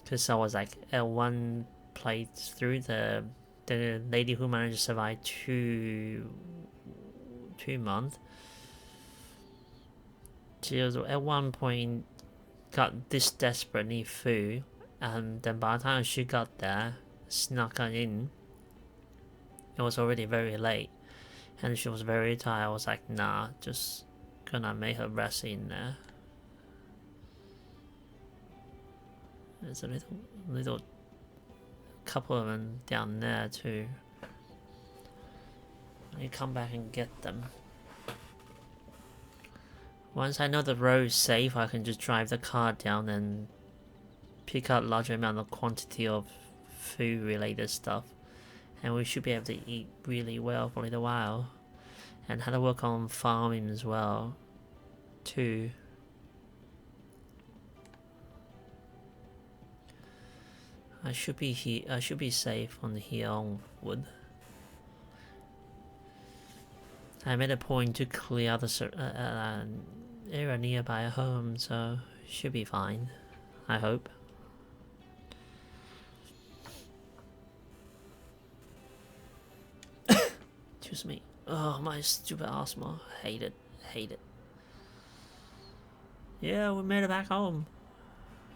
because I was like at one place through the lady who managed to survive two months. She was at one point got this desperate need food, and then by the time she got there, snuck in, it was already very late. And she was very tired. I was like, nah, just gonna make her rest in there. There's a little couple of them down there too. I need to come back and get them. Once I know the road is safe, I can just drive the car down and pick up larger amount of quantity of food related stuff. And we should be able to eat really well for a little while. And how to work on farming as well, too. I should be here. I should be safe on here onward. I made a point to clear the area nearby home, so should be fine. I hope. Excuse me. Oh, my stupid asthma. Hate it. Yeah, we made it back home.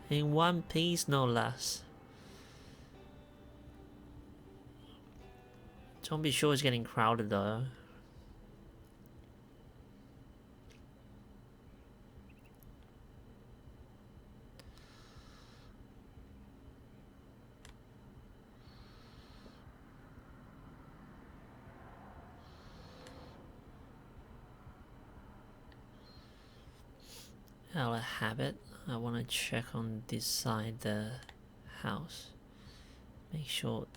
In one piece, no less. Don't be sure it's getting crowded though. Out of habit, I want to check on this side the house. Make sure.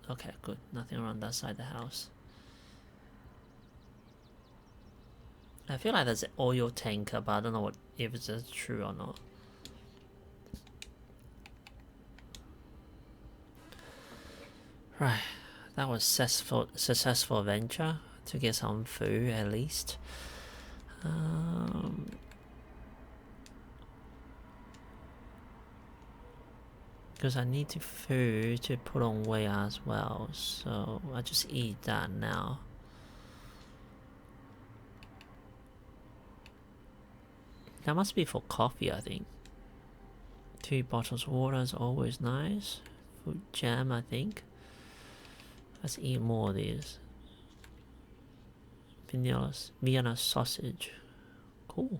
Okay, good. Nothing around that side of the house. I feel like there's an oil tanker, but I don't know if it's true or not. Right, that was successful venture to get some food at least. Because I need the food to put on weight as well, so I just eat that now. That must be for coffee, I think. 2 bottles of water is always nice. Fruit jam, I think. Let's eat more of these. Vienna sausage. Cool.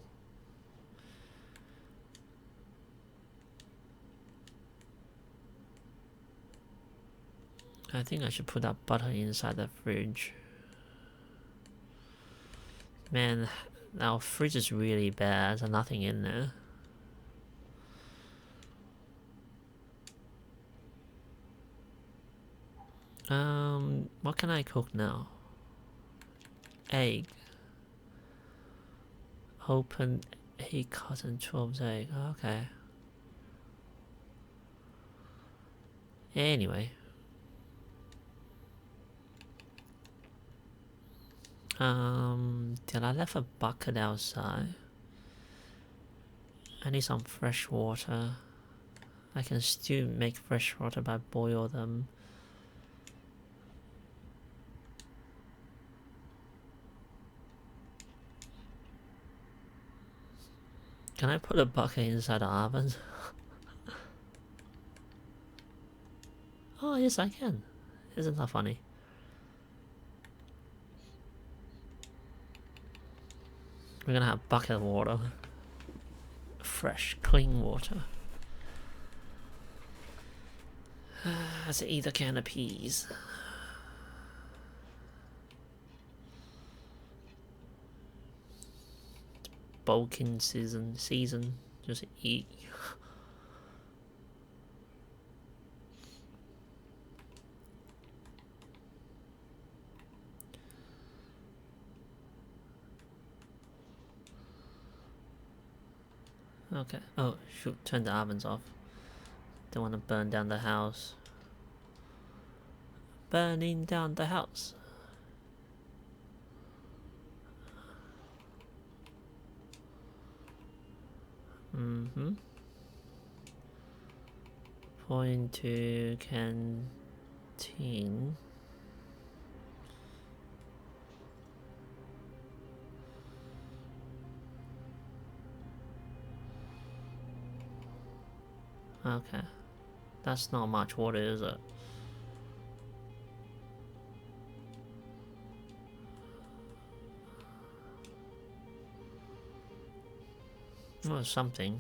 I think I should put that butter inside the fridge. Man, our fridge is really bad. There's nothing in there. What can I cook now? Egg. Open 8 carton 12 egg. Okay. Anyway. Did I left a bucket outside? I need some fresh water. I can still make fresh water by boil them. Can I put a bucket inside the oven? Oh, yes, I can. Isn't that funny? We're gonna have a bucket of water. Fresh, clean water. Let's eat a can of peas. Bulking season. Just eat. Okay. Oh, shoot. Turn the ovens off. Don't want to burn down the house. Burning down the house. Point to canteen. Okay. That's not much water, is it? Well, something.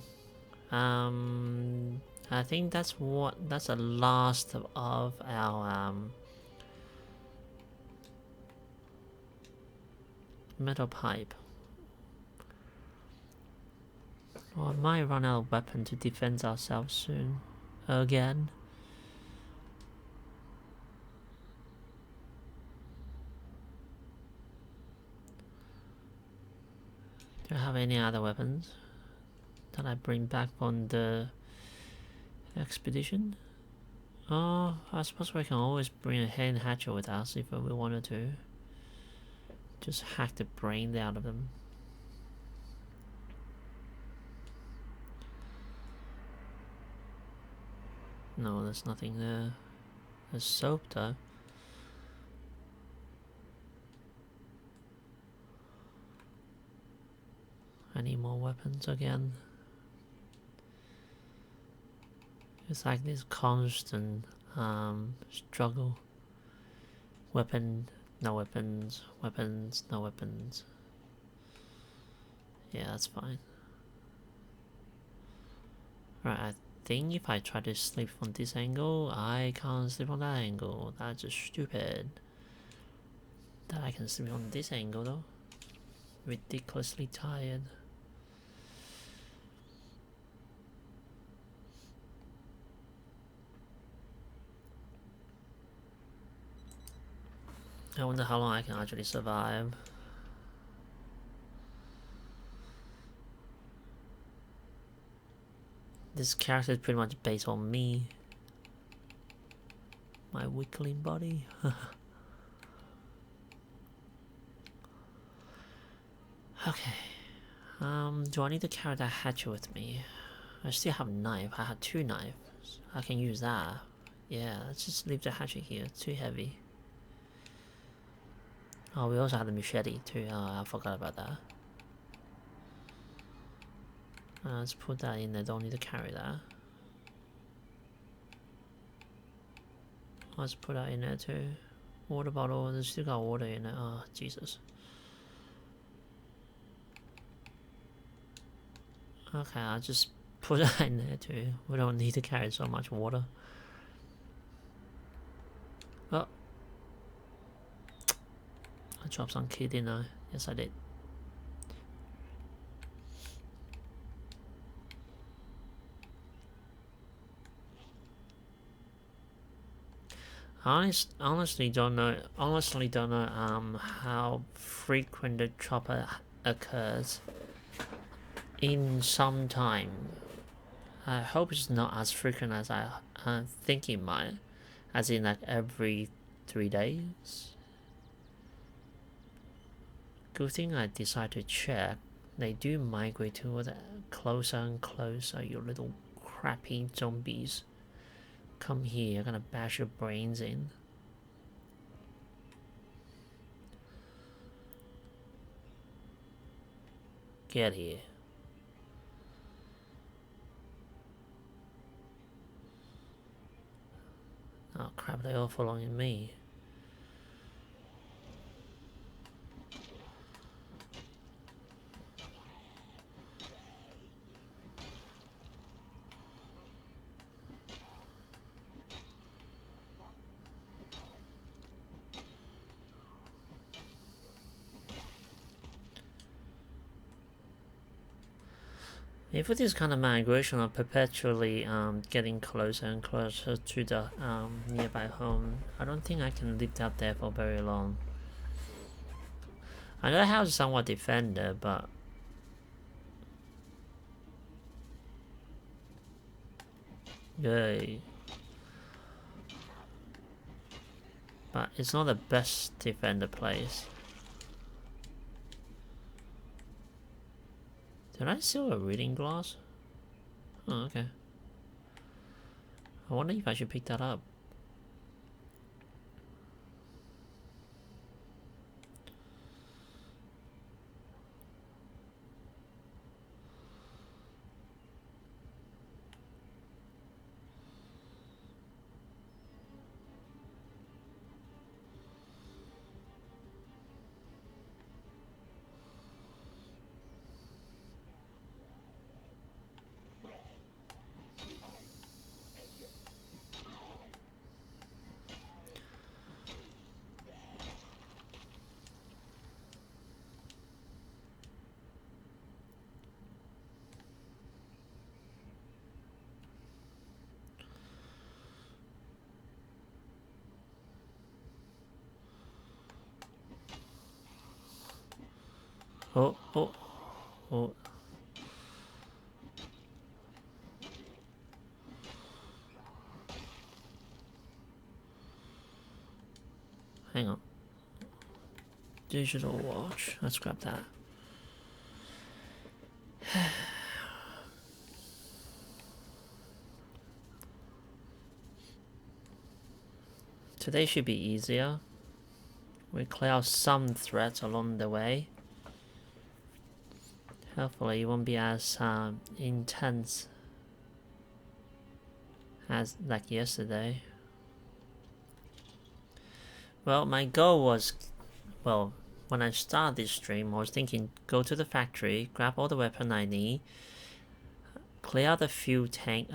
I think that's the last of our metal pipe. Well, I might run out of weapon to defend ourselves soon. Again. Do I have any other weapons that I bring back on the expedition? Oh, I suppose we can always bring a hand hatchet with us if we wanted to. Just hack the brain out of them. No, there's nothing there. There's soap though. I need more weapons again. It's like this constant struggle. Weapon, no weapons, weapons, no weapons. Yeah, that's fine. Right, I think if I try to sleep from this angle, I can't sleep on that angle. That's just stupid. That I can sleep on this angle though. Ridiculously tired. I wonder how long I can actually survive. This character is pretty much based on me. My weakling body. Okay. Do I need to carry that hatchet with me? I still have a knife. I have 2 knives. I can use that. Yeah, let's just leave the hatchet here. It's too heavy. Oh, we also have the machete too. Oh, I forgot about that. Let's put that in there. Don't need to carry that. Let's put that in there too. Water bottle. There's still got water in it. Oh, Jesus. Okay, I'll just put that in there too. We don't need to carry so much water. Oh. I dropped some key, didn't I? Yes, I did. Honestly don't know. Honestly don't know how frequent the chopper occurs in some time. I hope it's not as frequent as I think it might, as in like every 3 days. Good thing I decided to check. They do migrate toward closer and closer. You little crappy zombies. Come here, I'm gonna bash your brains in. Get here. Oh crap, they're all following me. If with this kind of migration of perpetually getting closer and closer to the nearby home, I don't think I can live out there for very long. I know the house is somewhat defended, but yay. But it's not the best defended place. Did I steal a reading glass? Oh, okay. I wonder if I should pick that up. Oh, oh, oh. Hang on. Digital watch. Let's grab that. Today should be easier. We clear out some threats along the way. Hopefully it won't be as intense as like yesterday. Well, my goal was, well, when I started this stream, I was thinking go to the factory, grab all the weapon I need, clear out the fuel tank,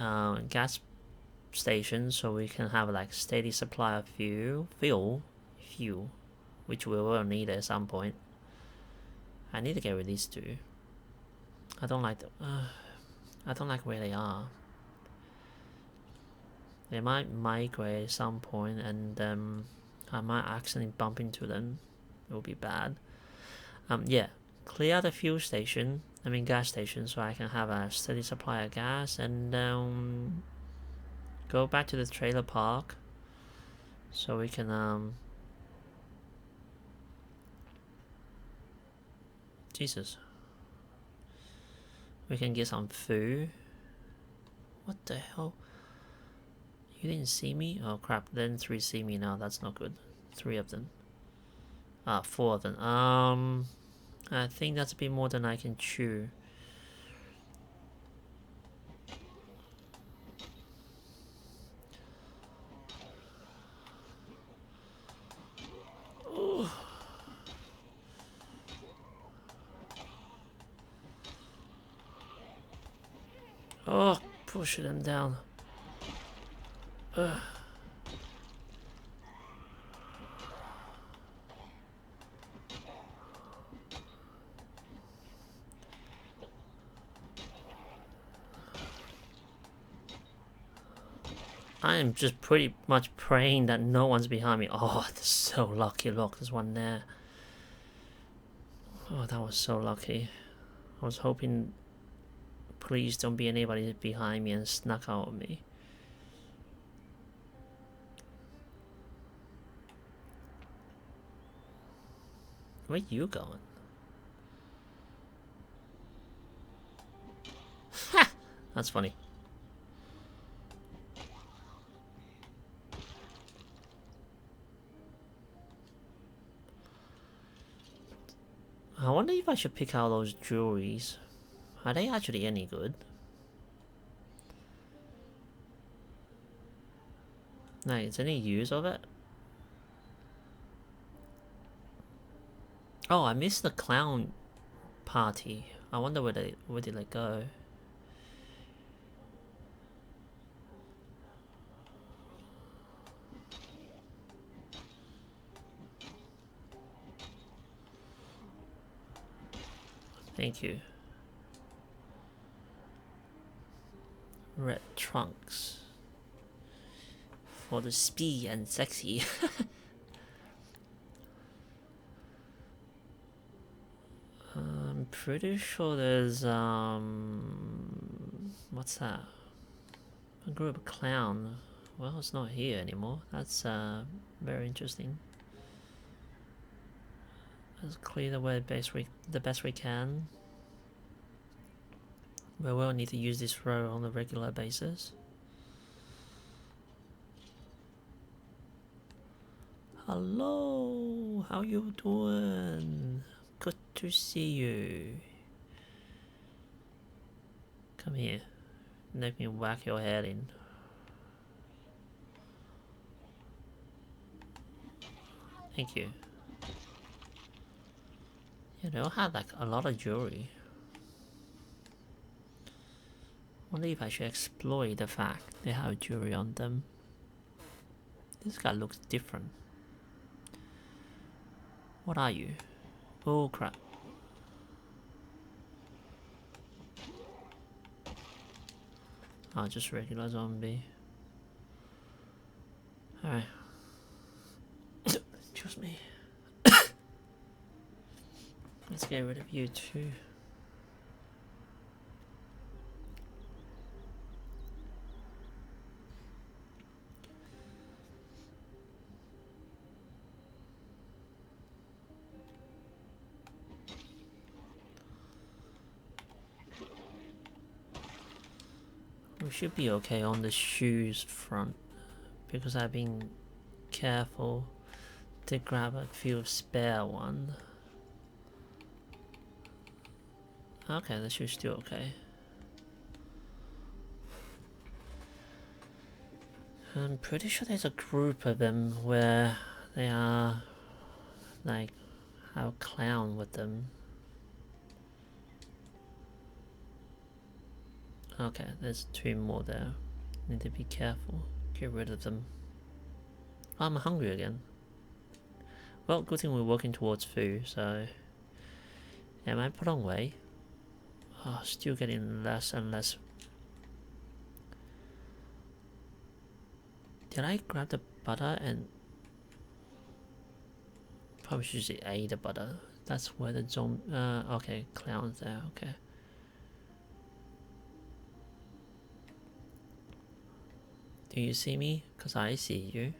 gas station, so we can have like steady supply of fuel, which we will need at some point. I need to get rid of these two. I don't like where they are. They might migrate at some point, and I might accidentally bump into them. It will be bad. Yeah, clear the fuel station. I mean gas station, so I can have a steady supply of gas, and go back to the trailer park, so we can Jesus. We can get some food. What the hell? You didn't see me? Oh crap, then 3 see me now, that's not good. 3 of them. 4 of them. I think that's a bit more than I can chew. Oh, push them down. Ugh. I am just pretty much praying that no one's behind me. Oh, that's so lucky. Look, there's one there. Oh, that was so lucky. I was hoping, please don't be anybody behind me and snuck out of me. Where you going? Ha! That's funny. I wonder if I should pick out those jewelries. Are they actually any good? Like, is any use of it? Oh, I missed the clown party. I wonder where did they go? Thank you. Red trunks. For the speed and sexy. I'm pretty sure there's what's that? A group of clown. Well, it's not here anymore. That's very interesting. Let's clear the way the best we can. We will need to use this road on a regular basis. Hello, how you doing? Good to see you. Come here. Let me whack your head in. Thank you. Yeah, they all had like a lot of jewelry. Wonder if I should exploit the fact they have jewelry on them. This guy looks different. What are you? Oh crap. Oh, just regular zombie. Alright. Excuse me. Let's get rid of you too. We should be okay on the shoes front because I've been careful to grab a few spare ones. Okay, the shoes still okay. I'm pretty sure there's a group of them where they are like have a clown with them. Okay, there's 2 more there. Need to be careful. Get rid of them. Oh, I'm hungry again. Well, good thing we're walking towards food, so... Am I put on weight? Oh, still getting less and less. Did I grab the butter and... Probably should say ate the butter. That's where the okay, clown's there, okay. Do you see me? Cause I see you.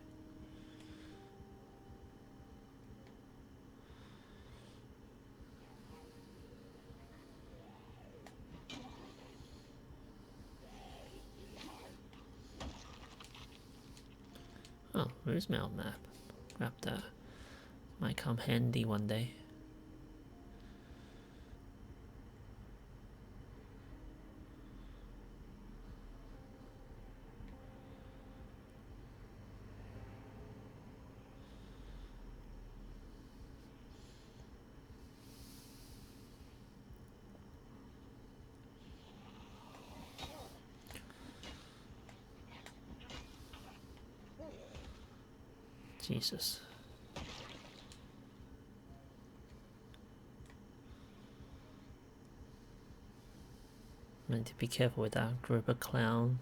Oh, where's my map? Grab that. Might come handy one day. Jesus. I need to be careful with that group of clown.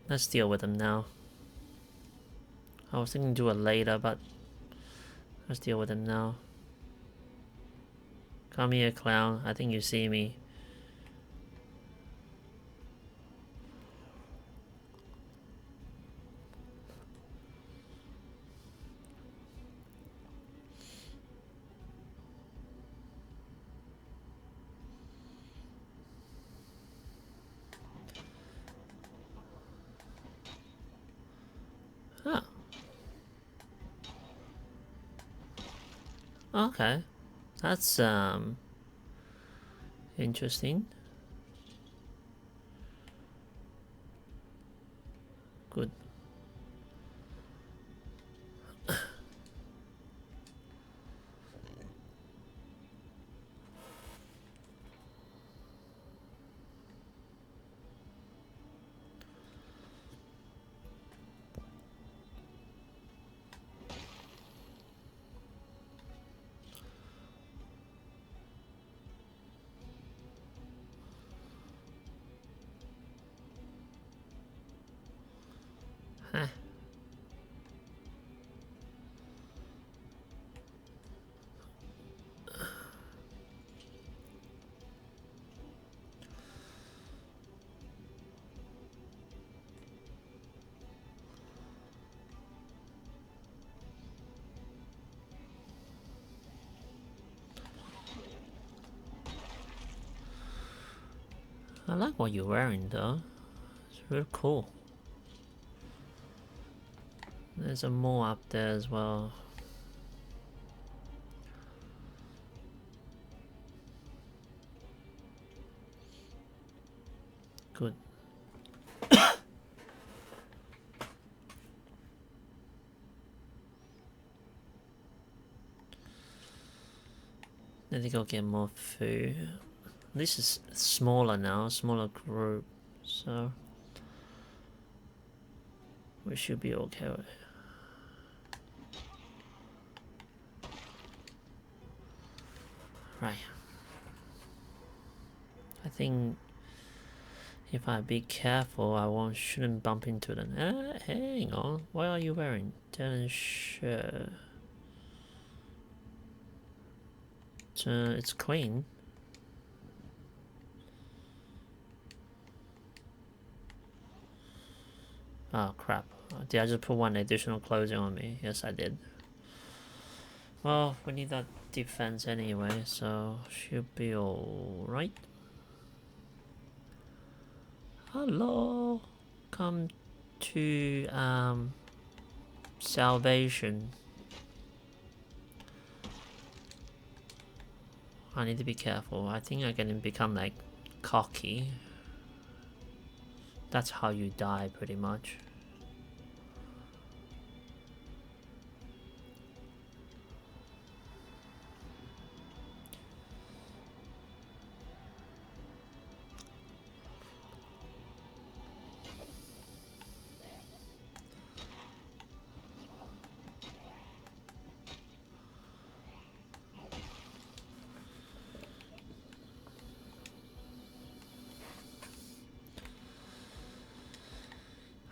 Let's deal with them now. I was thinking do it later, but let's deal with them now. Come here, clown. I think you see me. Oh. Okay. That's interesting. Good. Huh. I like what you're wearing though. It's really cool. There's a mole up there as well. Good. Need to go get more food. This is smaller now, smaller group, so we should be okay with it. Right. I think if I be careful, shouldn't bump into them. Hang on, what are you wearing? Tennis shirt. It's clean. Oh crap! Did I just put one additional clothing on me? Yes, I did. Well, we need that defense anyway, so should be alright. Hello, come to salvation. I need to be careful. I think I can become like cocky. That's how you die, pretty much.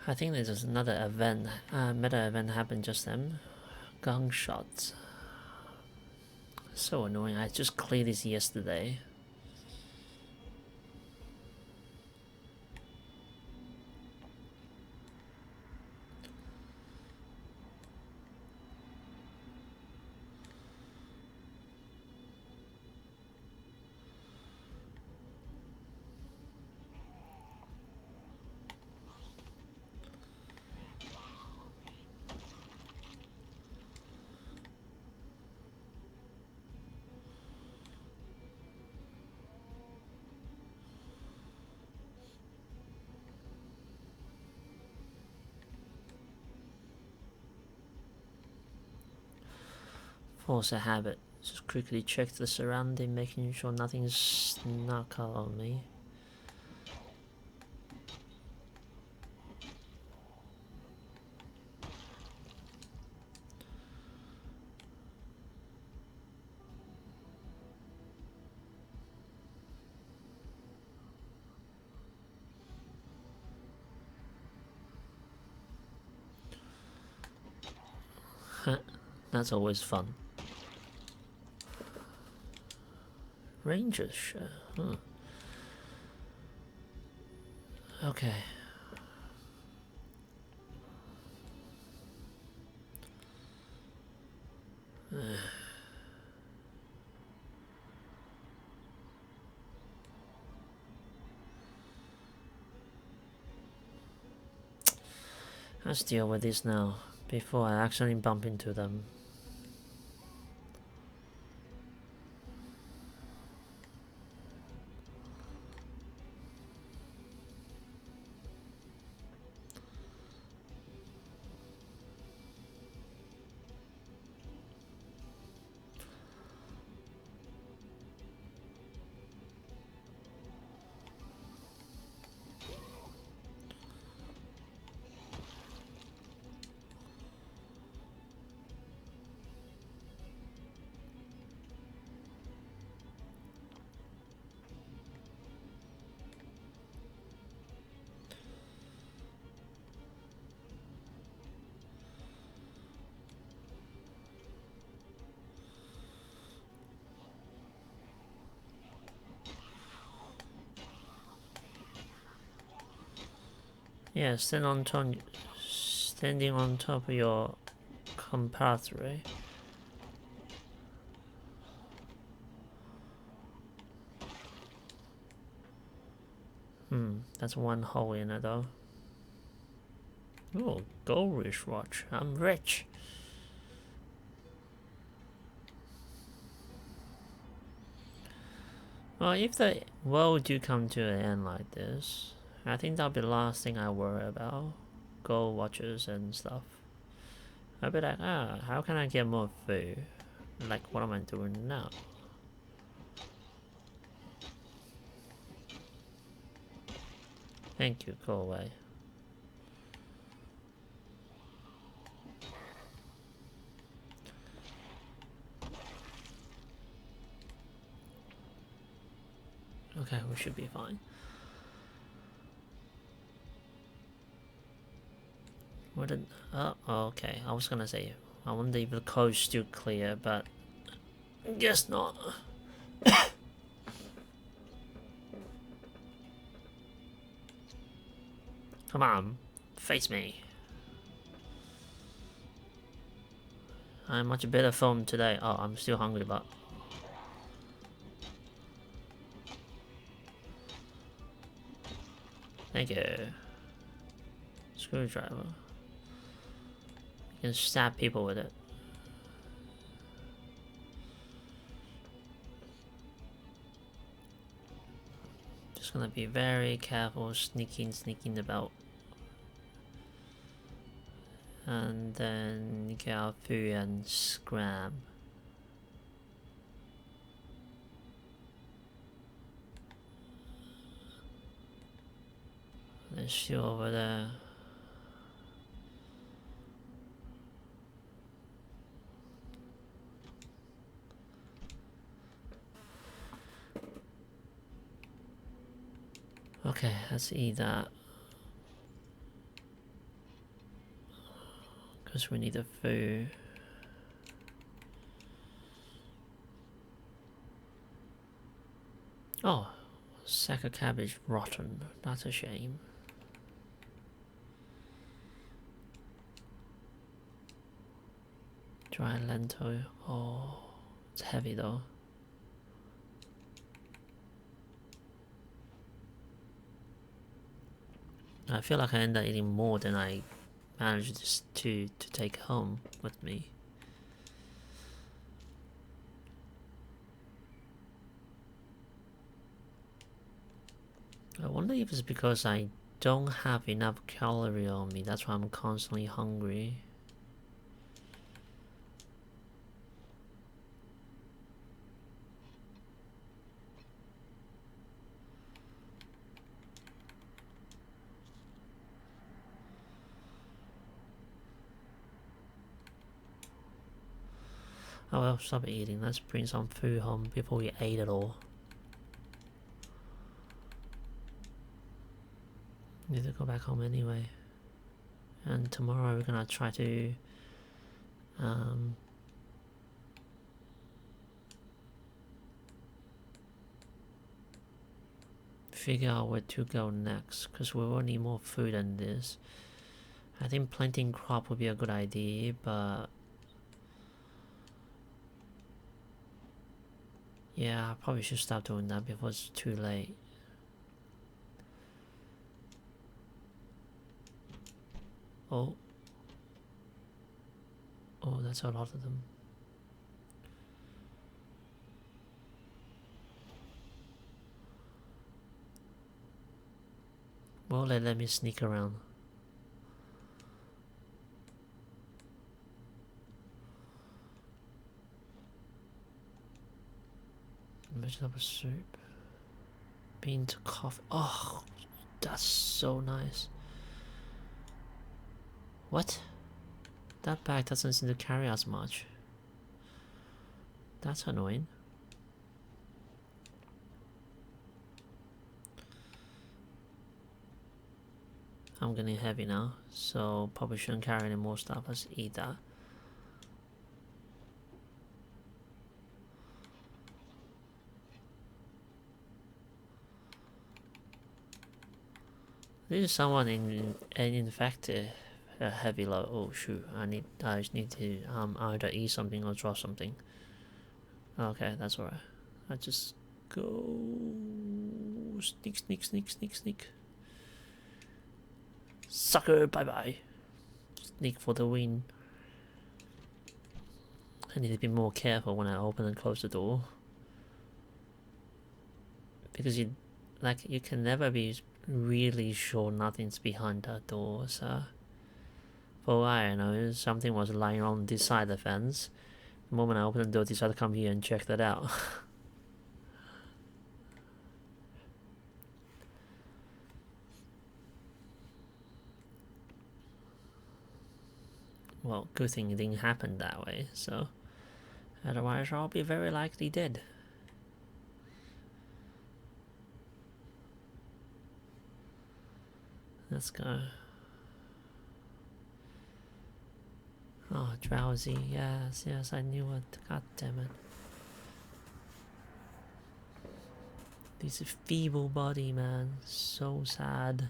I think there's another event, meta event happened just then. Gunshots. So annoying. I just cleared this yesterday. Force a habit. Just quickly check the surrounding, making sure nothing's snuck up on me. That's always fun. Rangers share. Huh. Okay. Let's deal with this now before I actually bump into them. Yeah, standing on top of your compadre. That's one hole in it though. Oh, gold wristwatch. I'm rich. Well, if the world do come to an end like this, I think that'll be the last thing I worry about. Gold watches and stuff. I'll be like, how can I get more food? Like, what am I doing now? Thank you, go away. Okay, we should be fine. What did... Oh, okay. I was gonna say, I wonder if the coast's still clear, but... guess not. Come on, face me. I'm much better phone today. Oh, I'm still hungry, but... Thank you. Screwdriver. You can stab people with it. Just gonna be very careful sneaking about. And then get our food and scram. There's still over there. Okay, let's eat that. Because we need the food. Oh, sack of cabbage rotten. That's a shame. Dry lentil. Oh, it's heavy though. I feel like I end up eating more than I managed to take home with me. I wonder if it's because I don't have enough calorie on me. That's why I'm constantly hungry. Oh well, stop eating. Let's bring some food home before we ate it all. Need to go back home anyway. And tomorrow we're gonna try to figure out where to go next, because we will need more food than this. I think planting crop would be a good idea, but yeah, I probably should stop doing that before it's too late. Oh. Oh, that's a lot of them. Well, let me sneak around. Vegetable soup. Bean to coffee. Oh, that's so nice. What? That bag doesn't seem to carry as much. That's annoying. I'm getting heavy now, so probably shouldn't carry any more stuff. Let's eat that. This is someone infected. A heavy load. Oh shoot! I just need to either eat something or drop something. Okay, that's alright. I just go sneak. Sucker, bye bye. Sneak for the win. I need to be more careful when I open and close the door, because you can never be really sure nothing's behind that door. So for all I know, something was lying on this side of the fence. The moment I opened the door, decided to come here and check that out. Well, good thing it didn't happen that way, so otherwise I'll be very likely dead. Let's go. Oh, drowsy. Yes, I knew it. God damn it. This feeble body, man. So sad.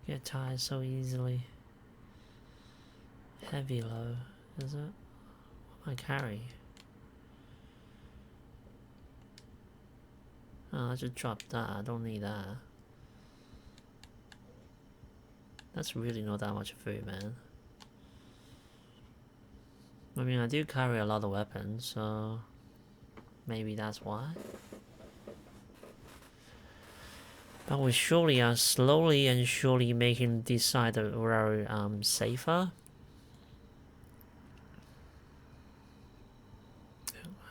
Get tired so easily. Heavy low, is it? What am I carrying? Oh, I just dropped that. I don't need that. That's really not that much food, man. I mean, I do carry a lot of weapons, so maybe that's why. But we surely are slowly and surely making this side of the road safer.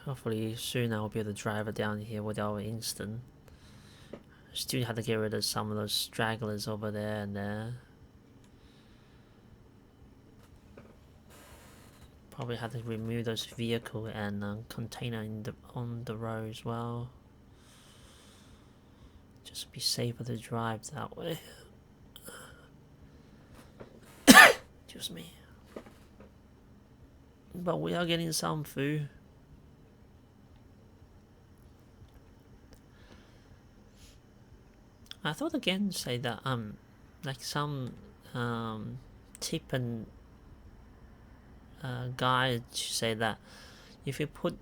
Hopefully soon I'll be able to drive it down here without instant. Still have to get rid of some of those stragglers over there and there. Probably have to remove those vehicle and container on the road as well. Just be safer to drive that way. Just me. But we are getting some food. I thought again say that like some tip and guide say that if you put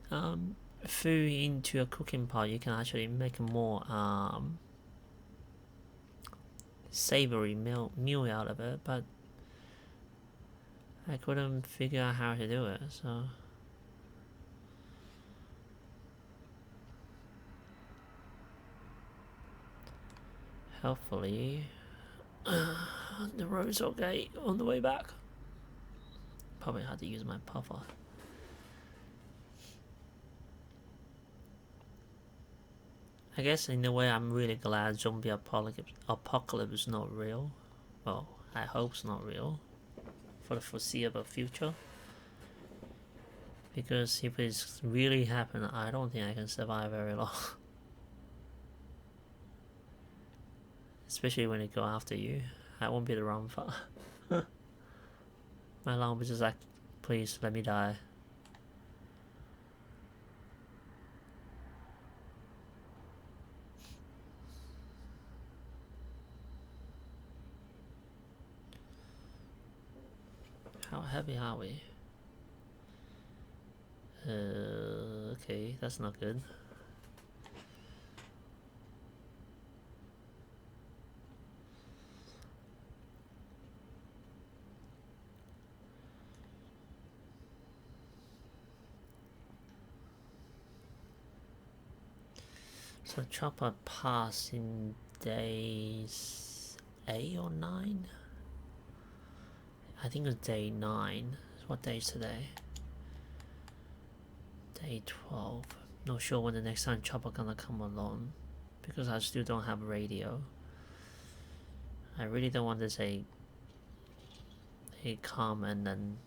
food into a cooking pot, you can actually make a more savory meal out of it, but I couldn't figure out how to do it, so hopefully the road's okay on the way back. Probably had to use my puffer. I guess in a way I'm really glad zombie apocalypse is not real. Well, I hope it's not real for the foreseeable future. Because if it's really happened, I don't think I can survive very long. Especially when they go after you. I won't be able to run far. My alarm was just like, please let me die. heavy are we? Okay, that's not good. So chopper pass in days 8 or 9? I think it's day 9. What day is today? Day 12. Not sure when the next time chopper gonna come along, because I still don't have radio. I really don't want to say he come and then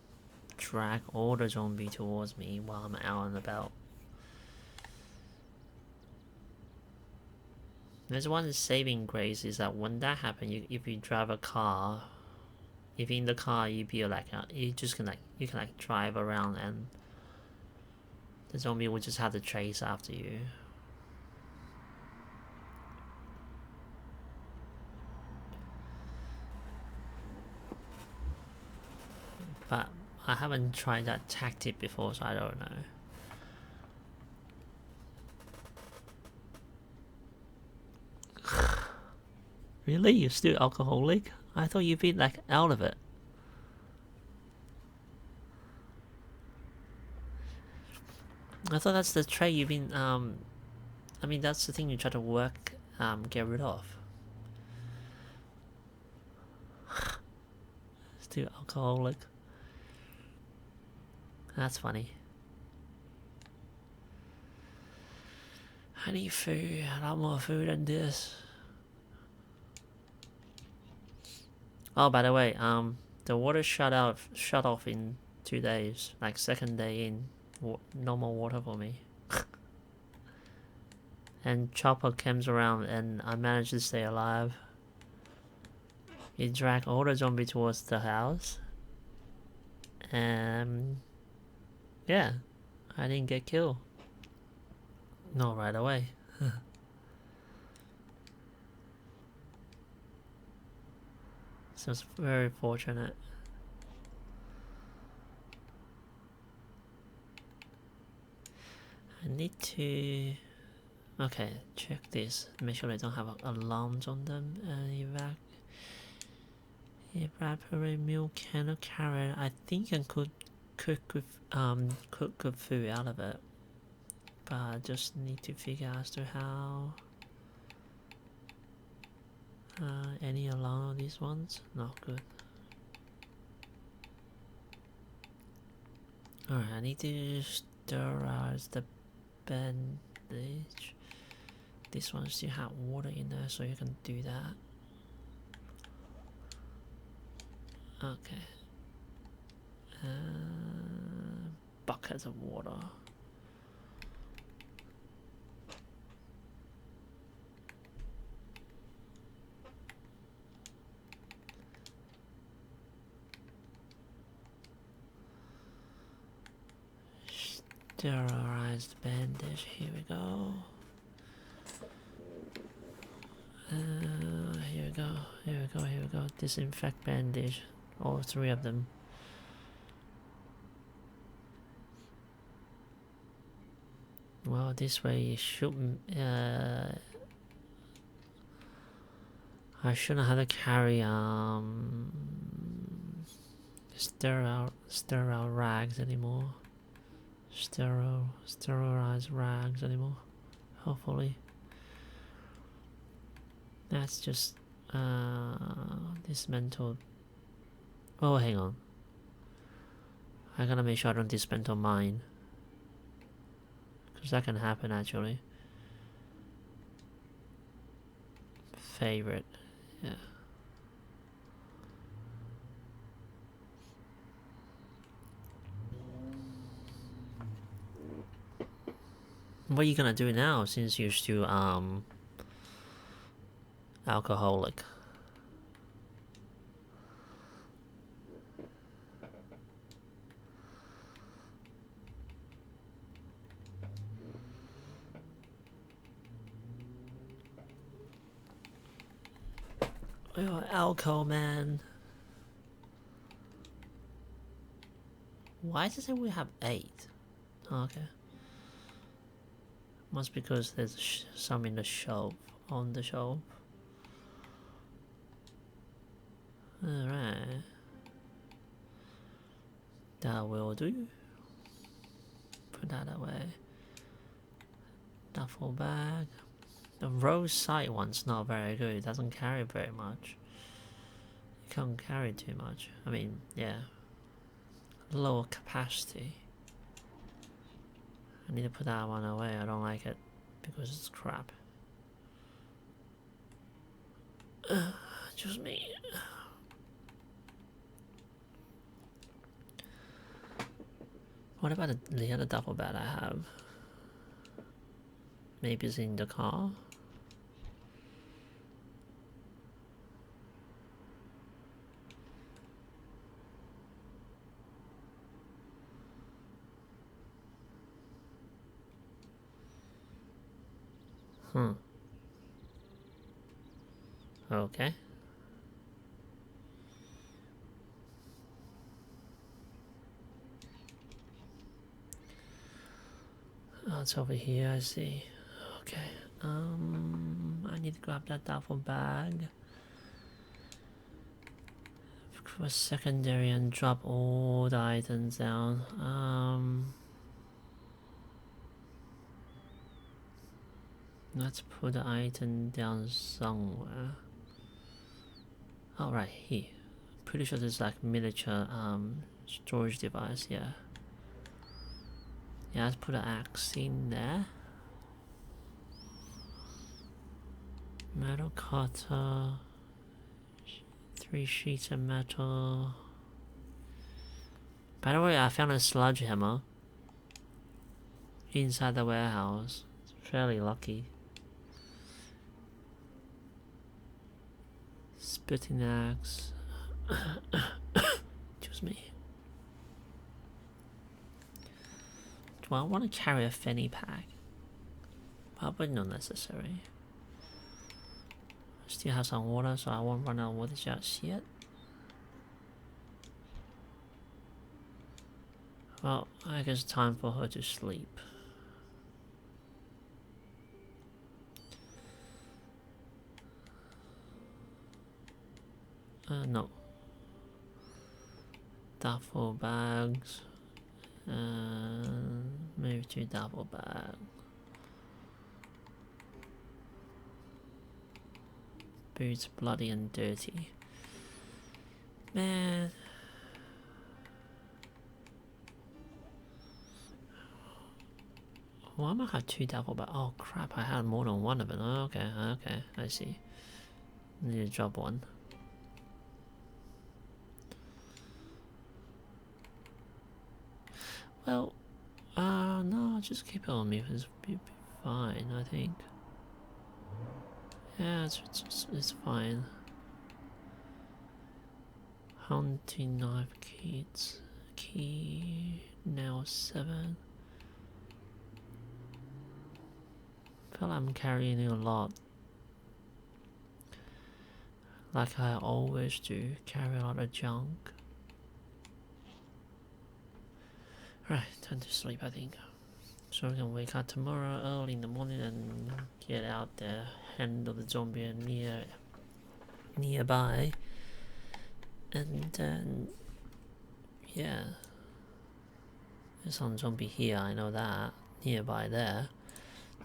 drag all the zombie towards me while I'm out and about. There's one saving grace is that when that happens, if you drive a car, if in the car you be like you just can like drive around and the zombie will just have to chase after you. But I haven't tried that tactic before, so I don't know. Really? You're still alcoholic? I thought you'd been like out of it. I thought that's the trait you've been I mean that's the thing you try to work get rid of. Still alcoholic. That's funny. I need food, a lot more food than this. Oh, by the way, the water shut off in 2 days. Like second day in, no more water for me. And Chopper comes around, and I managed to stay alive. He dragged all the zombies towards the house, and yeah, I didn't get killed. Not right away. So it's very fortunate. I need to... Okay, check this. Make sure they don't have alarms on them. Evaporate milk cannot carry. I think I could cook good food out of it. But I just need to figure out as to how. Any alarm on these ones? Not good. Alright, I need to sterilize the bandage. This one still has water in there, so you can do that. Okay. Buckets of water. Sterilized bandage, here we go. Here we go, here we go, here we go. Disinfect bandage, all 3 of them. Well, this way you shouldn't, I shouldn't have to carry sterile rags anymore. Sterilized rags anymore. Hopefully. That's just dismantled. Oh, hang on. I gotta make sure I don't dismantle mine, because that can happen actually. Favorite, yeah. What are you gonna do now since you're still alcoholic? Oh, alcohol man. Why does it say we have 8? Oh, okay. Must because there's some in the shelf, on the shelf. Alright. That will do. Put that away. Duffel bag. The roadside one's not very good. It doesn't carry very much. It can't carry too much. I mean, yeah. Lower capacity. I need to put that one away. I don't like it because it's crap. Just me. What about the other duffel bag I have? Maybe it's in the car. Okay. Oh, it's over here, I see. Okay. I need to grab that duffel bag for secondary and drop all the items down. Let's put the item down somewhere. Oh, right here. Pretty sure there's like miniature storage device. Yeah. Yeah, let's put an axe in there. Metal cutter. 3 sheets of metal. By the way, I found a sludge hammer inside the warehouse. It's fairly lucky. Spitting axe. Excuse me. Do I want to carry a fanny pack? Probably not necessary. I still have some water, so I won't run out of water just yet. Well, I guess it's time for her to sleep. No. Duffel bags. Move to duffel bag. Boots bloody and dirty. Man. Why am I have 2 duffel bags? Oh crap, I had more than one of them. Oh, okay, I see. Need to drop one. Well, no, just keep it on me. It's be fine, I think. Yeah, it's fine. Hunting knife kits. Key now 7. Feel I'm carrying a lot. Like I always do, carry a lot of junk. Right, time to sleep, I think. So we can wake up tomorrow early in the morning and get out there, handle the zombie nearby. And then, yeah. There's some zombie here, I know that. Nearby there.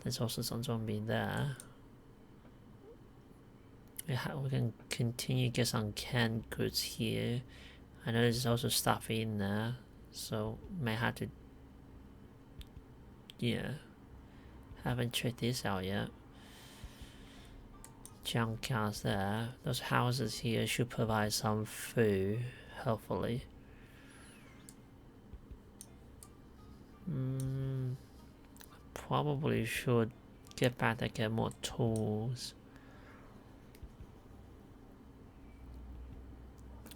There's also some zombie there. We can continue to get some canned goods here. I know there's also stuff in there. So, may have to... Yeah. Haven't checked this out yet. Junk cars there. Those houses here should provide some food, hopefully. Probably should get back and get more tools.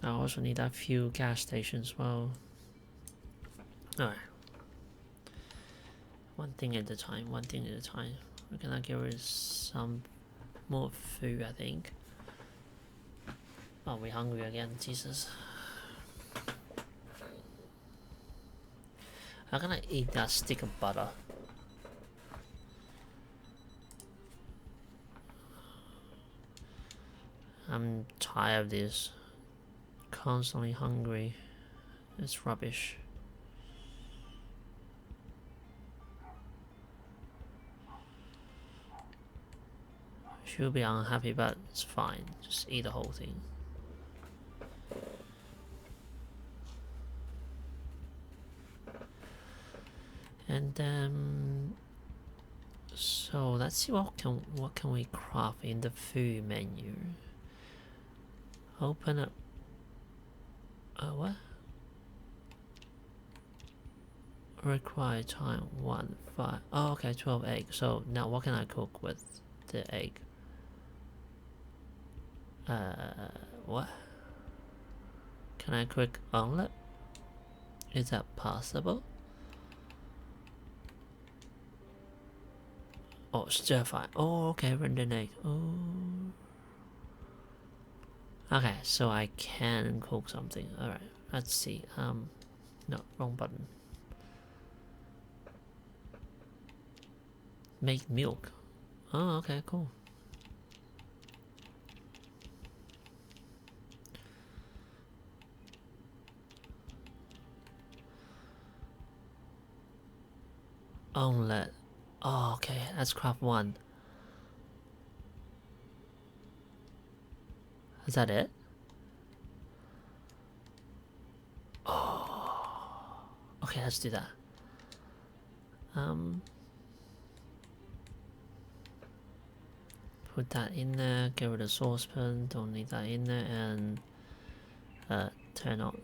I also need a few gas stations as well. Alright. One thing at a time, one thing at a time. We're gonna give her some more food, I think. Oh, we're hungry again, Jesus. I'm gonna eat that stick of butter. I'm tired of this. Constantly hungry. It's rubbish. She'll be unhappy, but it's fine. Just eat the whole thing. And then, so let's see what can we craft in the food menu. Open up. What? Require time 1 5. Oh, okay, 12 eggs. So now what can I cook with the egg? What? Can I cook omelet? Is that possible? Oh, stir fry. Oh, okay, rendered egg. Oh. Okay, so I can cook something. Alright, let's see. No, wrong button. Make milk. Oh, okay, cool. Omelet. Oh, okay, let's craft one. Is that it? Oh. Okay, let's do that. Put that in there, get rid of saucepan, don't need that in there, and turn on.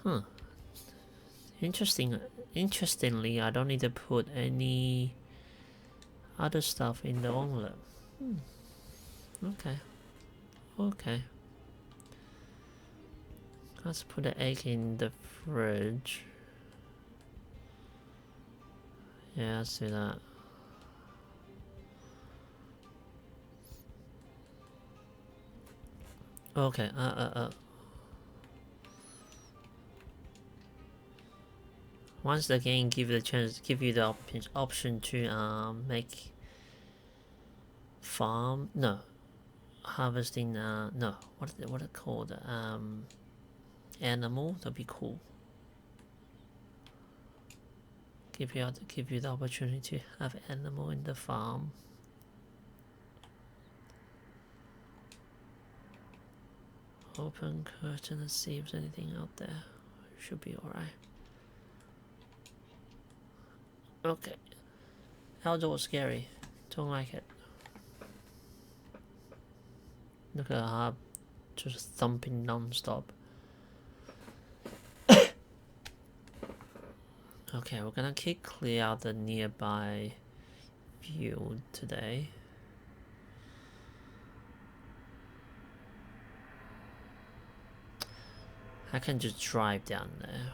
Huh. Interestingly, I don't need to put any other stuff in the omelet. Okay. Okay. Let's put the egg in the fridge. Yeah, let's do that. Okay, once the game give you the option to make farm, no, harvesting, no, what it called, animal, that'd be cool. Give you the opportunity to have animal in the farm. Open curtain and see if there's anything out there. Should be alright. Okay. Outdoor scary. Don't like it. Look at her just thumping non-stop. Okay, we're gonna clear out the nearby field today. I can just drive down there.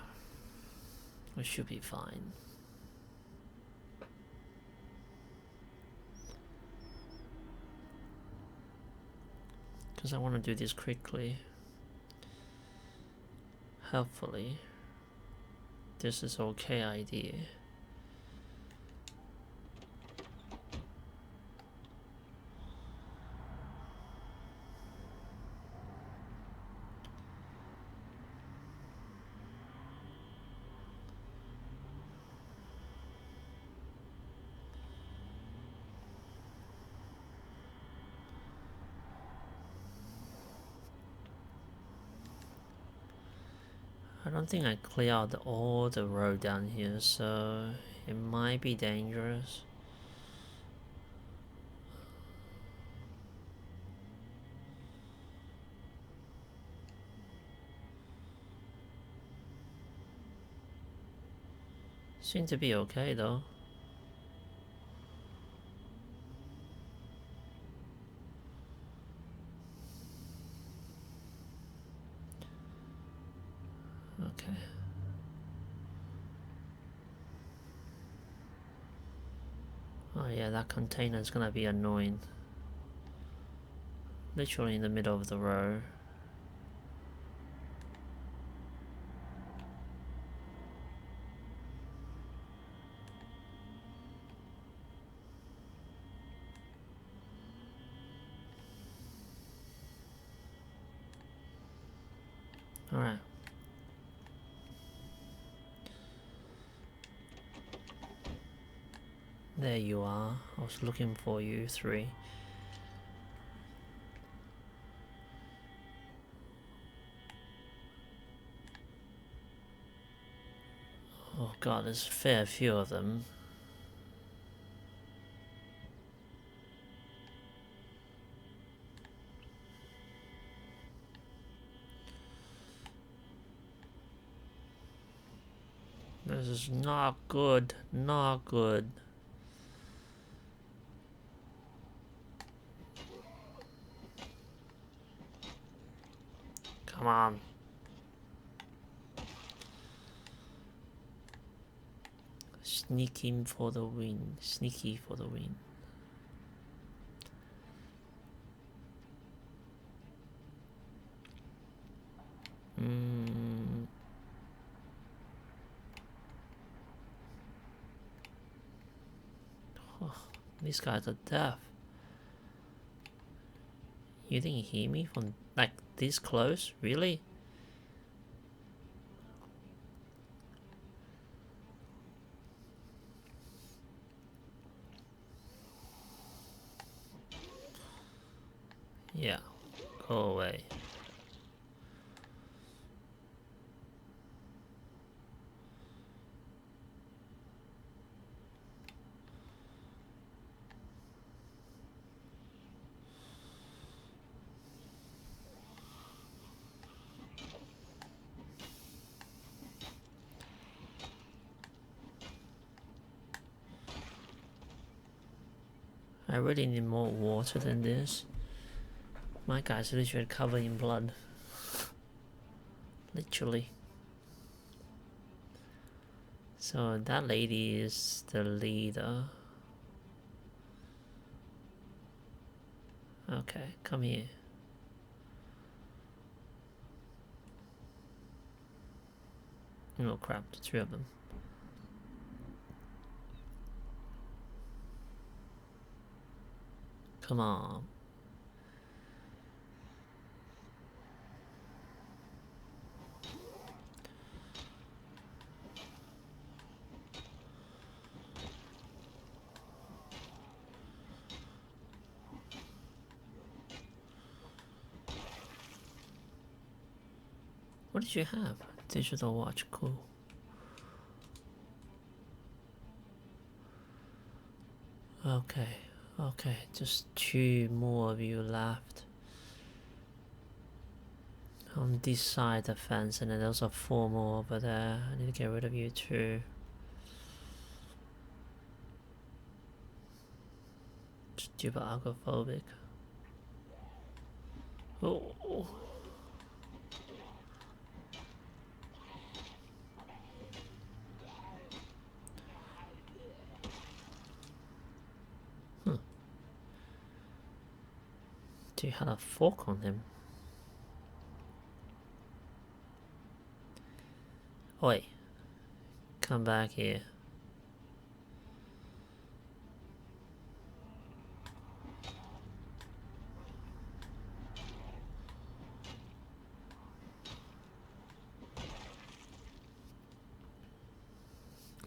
We should be fine. Because I want to do this quickly. Hopefully, this is okay idea. I don't think I clear out all the road down here, so it might be dangerous. Seem to be okay though. Okay. Oh yeah, that container is gonna be annoying. Literally in the middle of the road. Alright. There you are. I was looking for you three. Oh god, there's a fair few of them. This is not good. Not good. Come on. Sneaking for the win. Sneaky for the win. Oh, these guys are deaf. You didn't hear me from like this close? Really? Yeah. Go away. I really need more water than this. My guy's literally covered in blood. Literally. So that lady is the leader. Okay, come here. Oh crap, the three of them. Come on. What did you have? Digital watch, cool. Okay, okay, just two more of you left. On this side of the fence, and then there's a four more over there. I need to get rid of you too. Stupid agoraphobic. Oh. Do you have a fork on him? Oi. Come back here.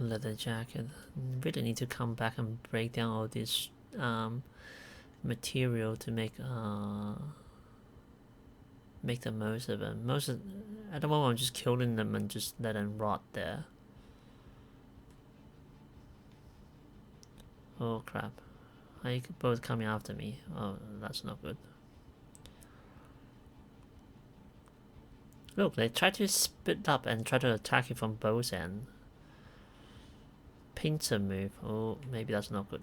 Leather jacket. Really need to come back and break down all this material to make the most of them. At the moment I'm just killing them and just let them rot there. Oh crap. Are you both coming after me? Oh, that's not good. Look, they try to split up and try to attack you from both ends. Pincer move. Oh, maybe that's not good.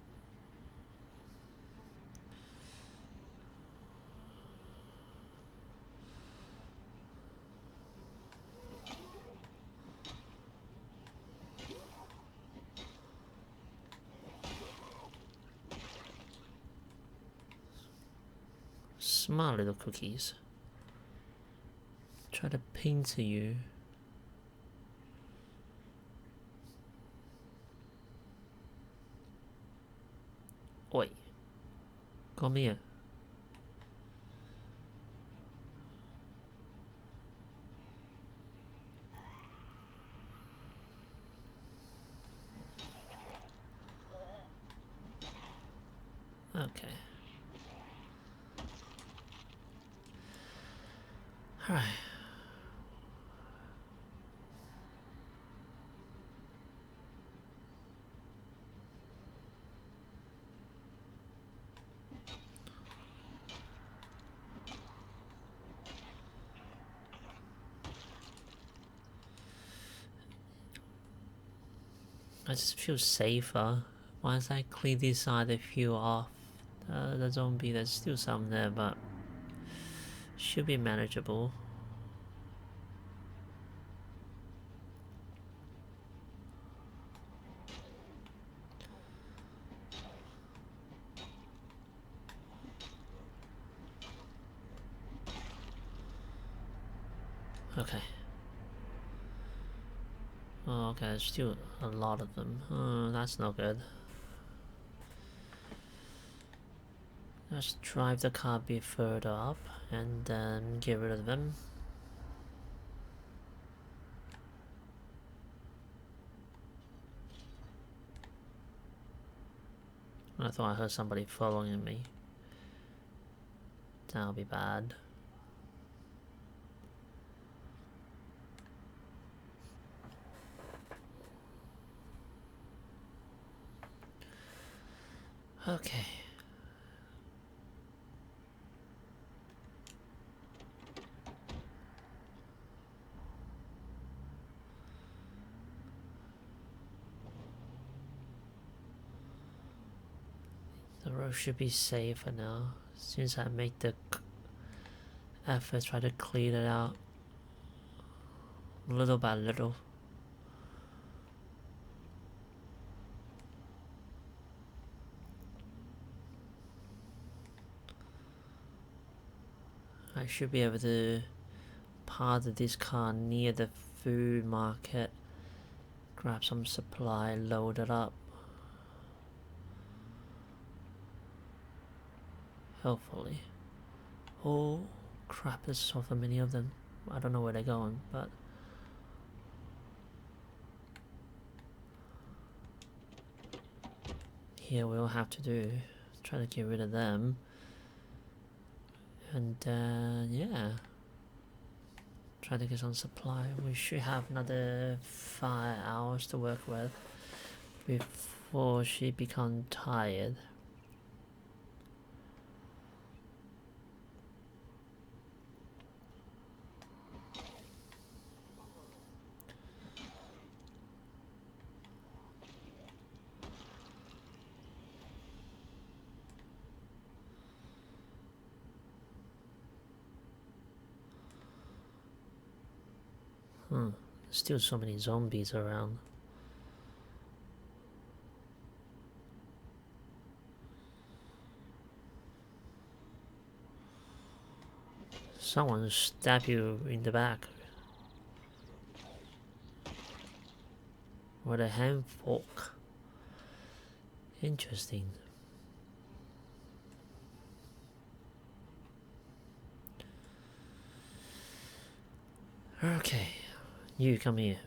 Smart little cookies. Try to pincer you. Oi. Come here. Okay. Alright. I just feel safer once I clean this other few off. The zombie, there's still some there, but should be manageable. Okay. Oh, okay, there's still a lot of them. That's not good. Let's drive the car a bit further up and then get rid of them. I thought I heard somebody following me. That'll be bad. Okay. The road should be safer now, since I made the effort try to clean it out little by little. I should be able to park this car near the food market, grab some supply, load it up. Hopefully. Oh crap, there's so many of them. I don't know where they're going, but here we'll have to do. Try to get rid of them. And yeah. Try to get some supply. We should have another 5 hours to work with before she becomes tired. Still so many zombies around. Someone stab you in the back with a hand fork. Interesting. Okay, you come here.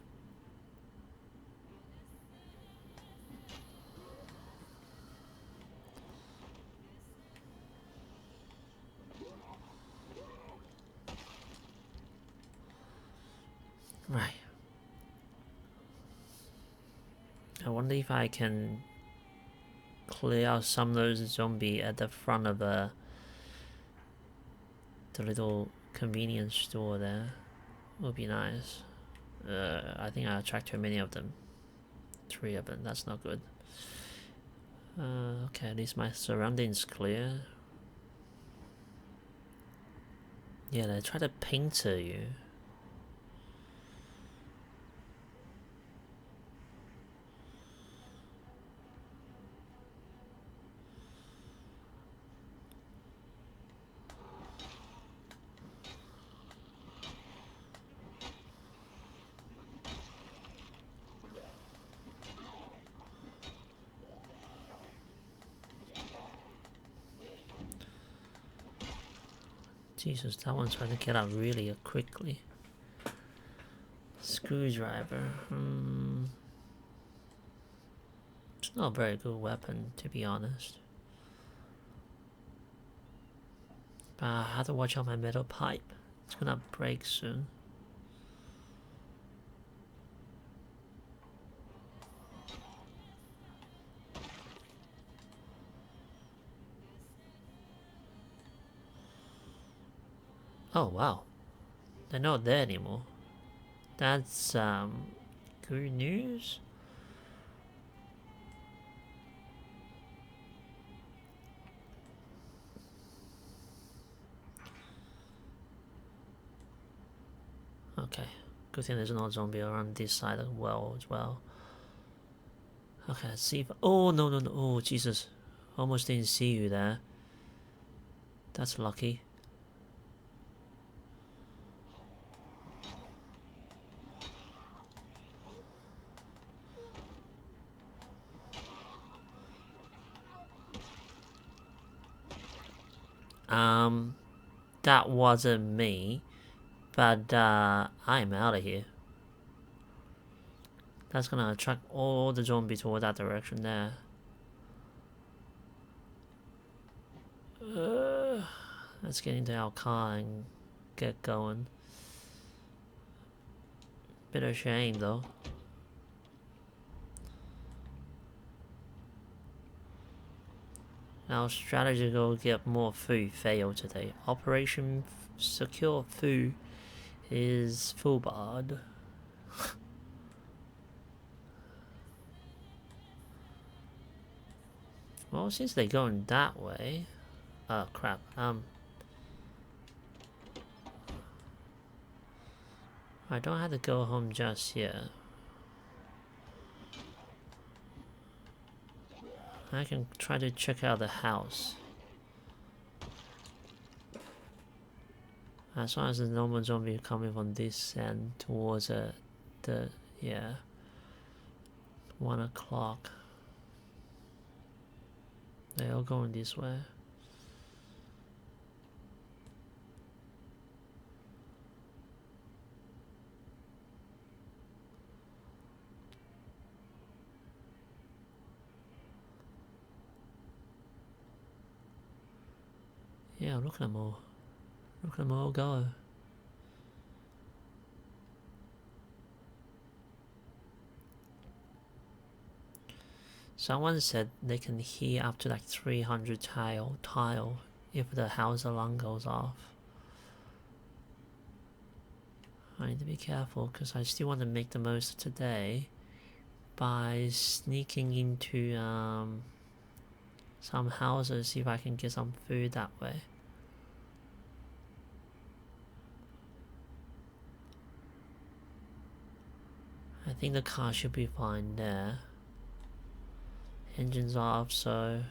Right. I wonder if I can clear out some of those zombies at the front of the little convenience store there. Would be nice. I think I attract too many of them. 3 of them, that's not good. Okay, at least my surroundings clear. Yeah, they try to pincer you. Jesus, that one's trying to get out really quickly. Screwdriver. It's not a very good weapon, to be honest. I have to watch out my metal pipe. It's gonna break soon. Oh wow, they're not there anymore. That's good news. Okay, good thing there's no zombie around this side of the well as well. Okay, let's see if... Oh, no, no, no. Oh, Jesus. Almost didn't see you there. That's lucky. That wasn't me. But, I'm out of here. That's gonna attract all the zombies toward that direction there. Let's get into our car and get going. Bit of a shame though. Our strategy to go get more food failed today. Operation Secure Food is full barred. Well, since they're going that way... Oh, crap. I don't have to go home just yet. I can try to check out the house. As long as the normal zombie coming from this end towards yeah, 1 o'clock. They're all going this way. Yeah, look at them all. Look at them all go. Someone said they can hear up to like 300 tile if the house alarm goes off. I need to be careful because I still want to make the most of today by sneaking into some houses, see if I can get some food that way. I think the car should be fine there. Engine's off, so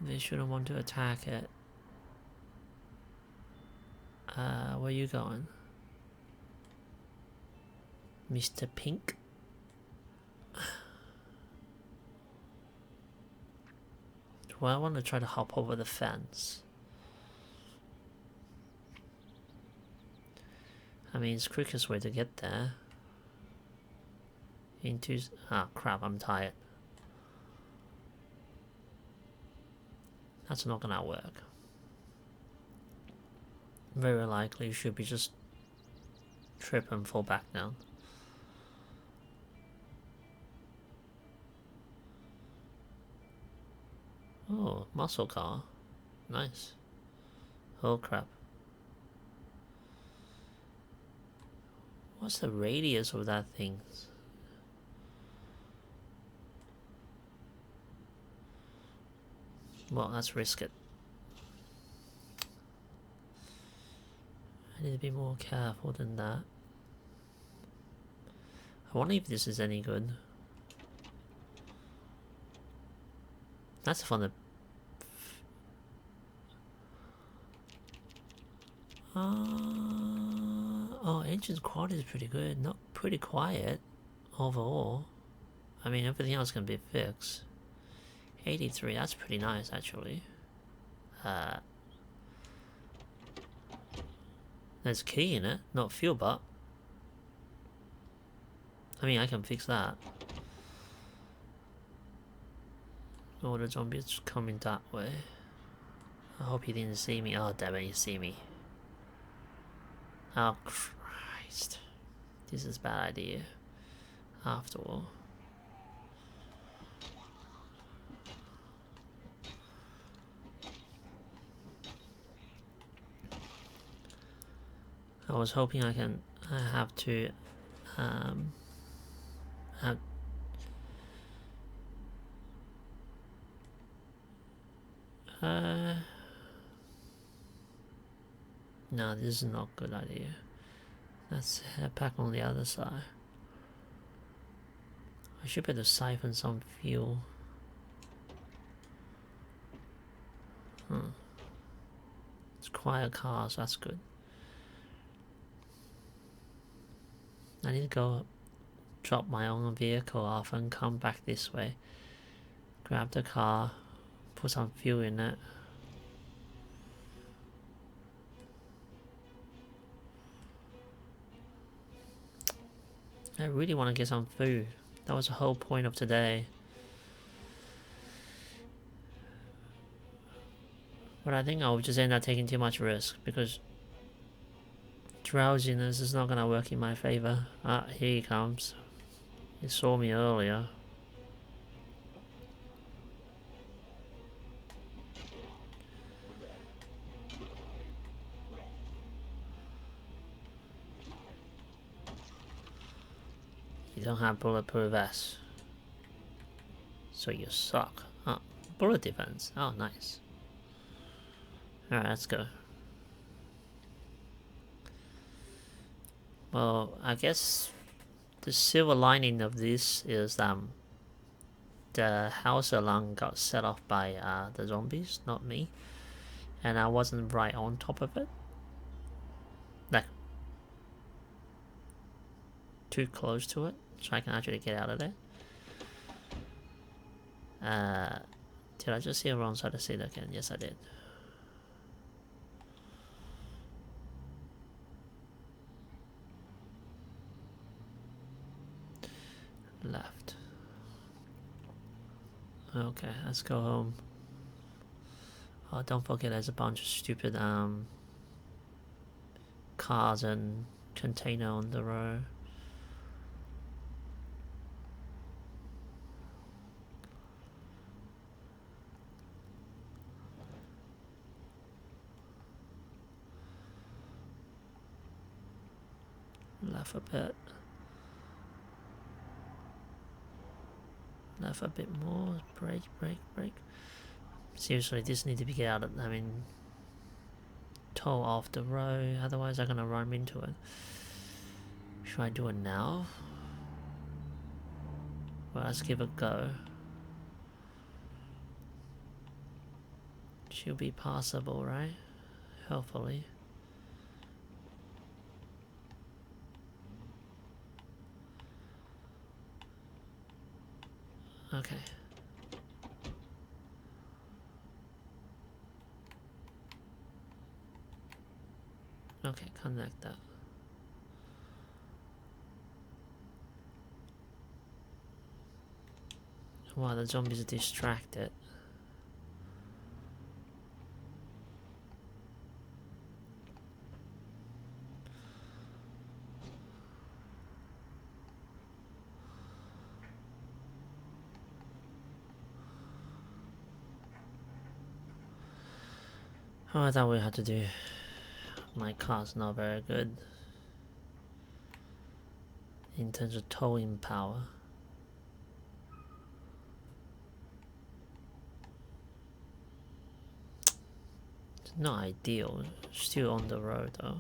they shouldn't want to attack it. Where you going? Mr. Pink? Well, I want to try to hop over the fence. I mean, it's the quickest way to get there. Into... Ah, crap, I'm tired. That's not gonna work. Very likely should be just trip and fall back down. Oh, muscle car. Nice. Oh crap. What's the radius of that thing? Well, let's risk it. I need to be more careful than that. I wonder if this is any good. That's fun to... Oh, engine quality is pretty good. Not pretty quiet overall. I mean, everything else can be fixed. 83, that's pretty nice actually. There's key in it, not fuel butt. I mean, I can fix that. Oh, the zombie's coming that way. I hope he didn't see me. Oh, damn it, he see me. Oh, Christ. This is a bad idea. After all. I was hoping I have to, have, no, this is not a good idea. Let's head back on the other side. I should be able to siphon some fuel. It's quiet cars, that's good. I need to go drop my own vehicle off and come back this way. Grab the car, put some fuel in it. I really want to get some food. That was the whole point of today. But I think I'll just end up taking too much risk because drowsiness is not gonna work in my favor. Ah, here he comes. He saw me earlier. You don't have bulletproof vests, so you suck. Ah, bullet defense. Oh, nice. Alright, let's go. Well, I guess the silver lining of this is the house alarm got set off by the zombies, not me. And I wasn't right on top of it. Like, too close to it, so I can actually get out of there. Did I just see a wrong side of the seat again? Yes, I did. Left. Okay, let's go home. Oh, don't forget there's a bunch of stupid cars and container on the road. Left a bit. Left a bit more. Brake, brake, brake. Seriously, this needs to be get out of, tow off the road, otherwise I'm gonna run into it. Should I do it now? Well, let's give it a go. Should be possible, right? Hopefully. Okay. Okay, connect that. Wow, the zombies are distracted. Oh, I thought we had to do. My car's not very good in terms of towing power. It's not ideal. Still on the road though.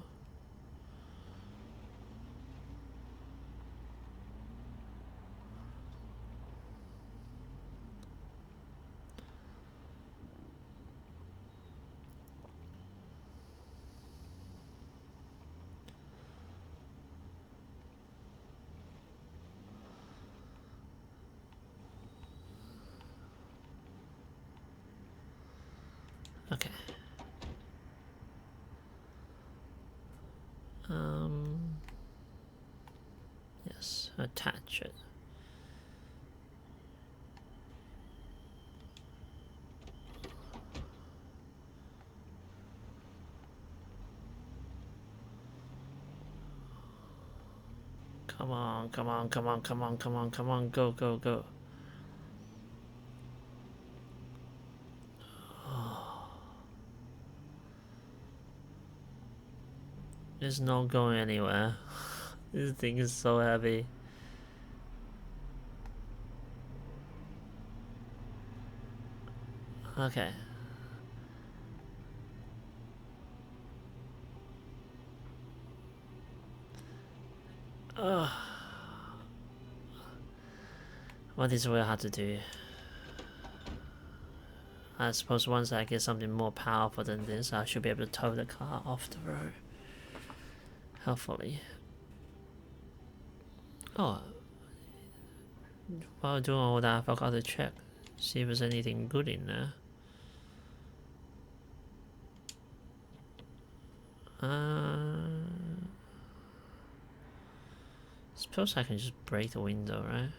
Okay. Yes, attach it. Come on, come on, come on, come on, come on, come on, go, go, go. It's not going anywhere. This thing is so heavy. Okay. Ugh. Well, this is what I have to do. I suppose once I get something more powerful than this, I should be able to tow the car off the road. Hopefully. Oh. While doing all that, I forgot to check. See if there's anything good in there. Suppose I can just break the window, right?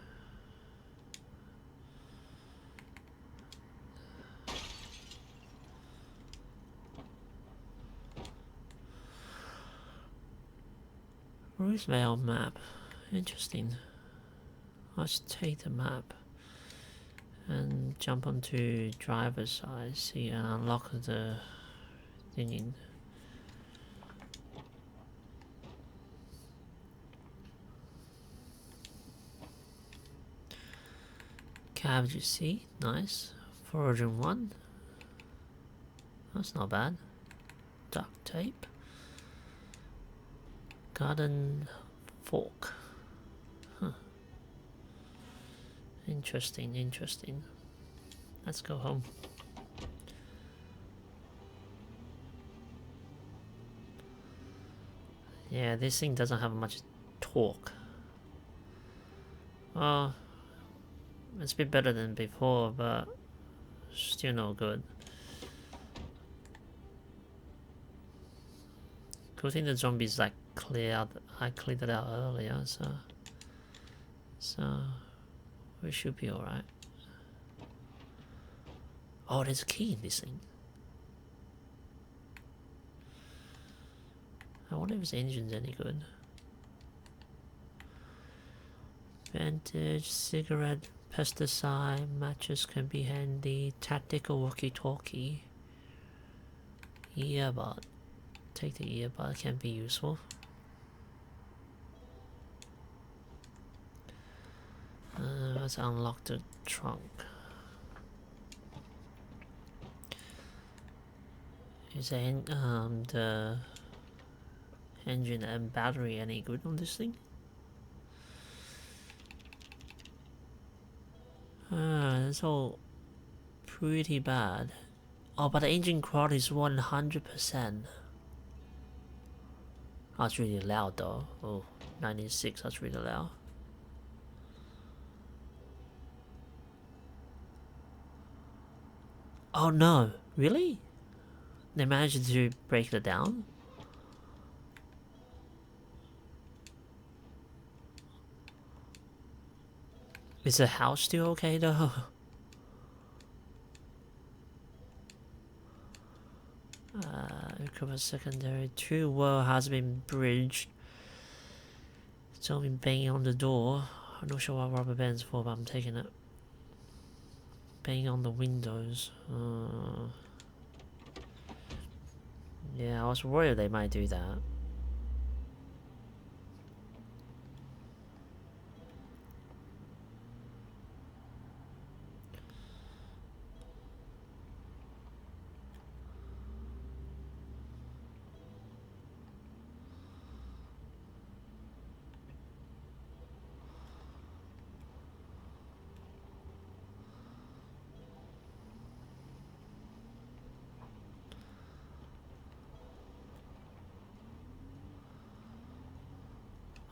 Where is my old map? Interesting. Let's take the map and jump onto driver's side, see and unlock the thingy. Cabbage seed, nice. Foraging 1. That's not bad. Duct tape. Garden fork. Huh. Interesting, interesting. Let's go home. Yeah, this thing doesn't have much torque. Well, it's a bit better than before, but still no good. Good thing the zombies like clear out. I cleared it out earlier, so we should be all right. Oh, there's a key in this thing. I wonder if this engine's any good. Vantage, cigarette, pesticide, matches can be handy. Tactical walkie-talkie. Earbud. Take the earbud, can be useful. Let's unlock the trunk. Is the engine and battery any good on this thing? It's all pretty bad. Oh, but the engine quality is 100%. That's really loud though. Oh, 96, that's really loud. Oh no, really? They managed to break it down? Is the house still okay though? Recover secondary. 2 well has been bridged. It's only banging on the door. I'm not sure what rubber band's for, but I'm taking it. Banging on the windows. Yeah, I was worried they might do that.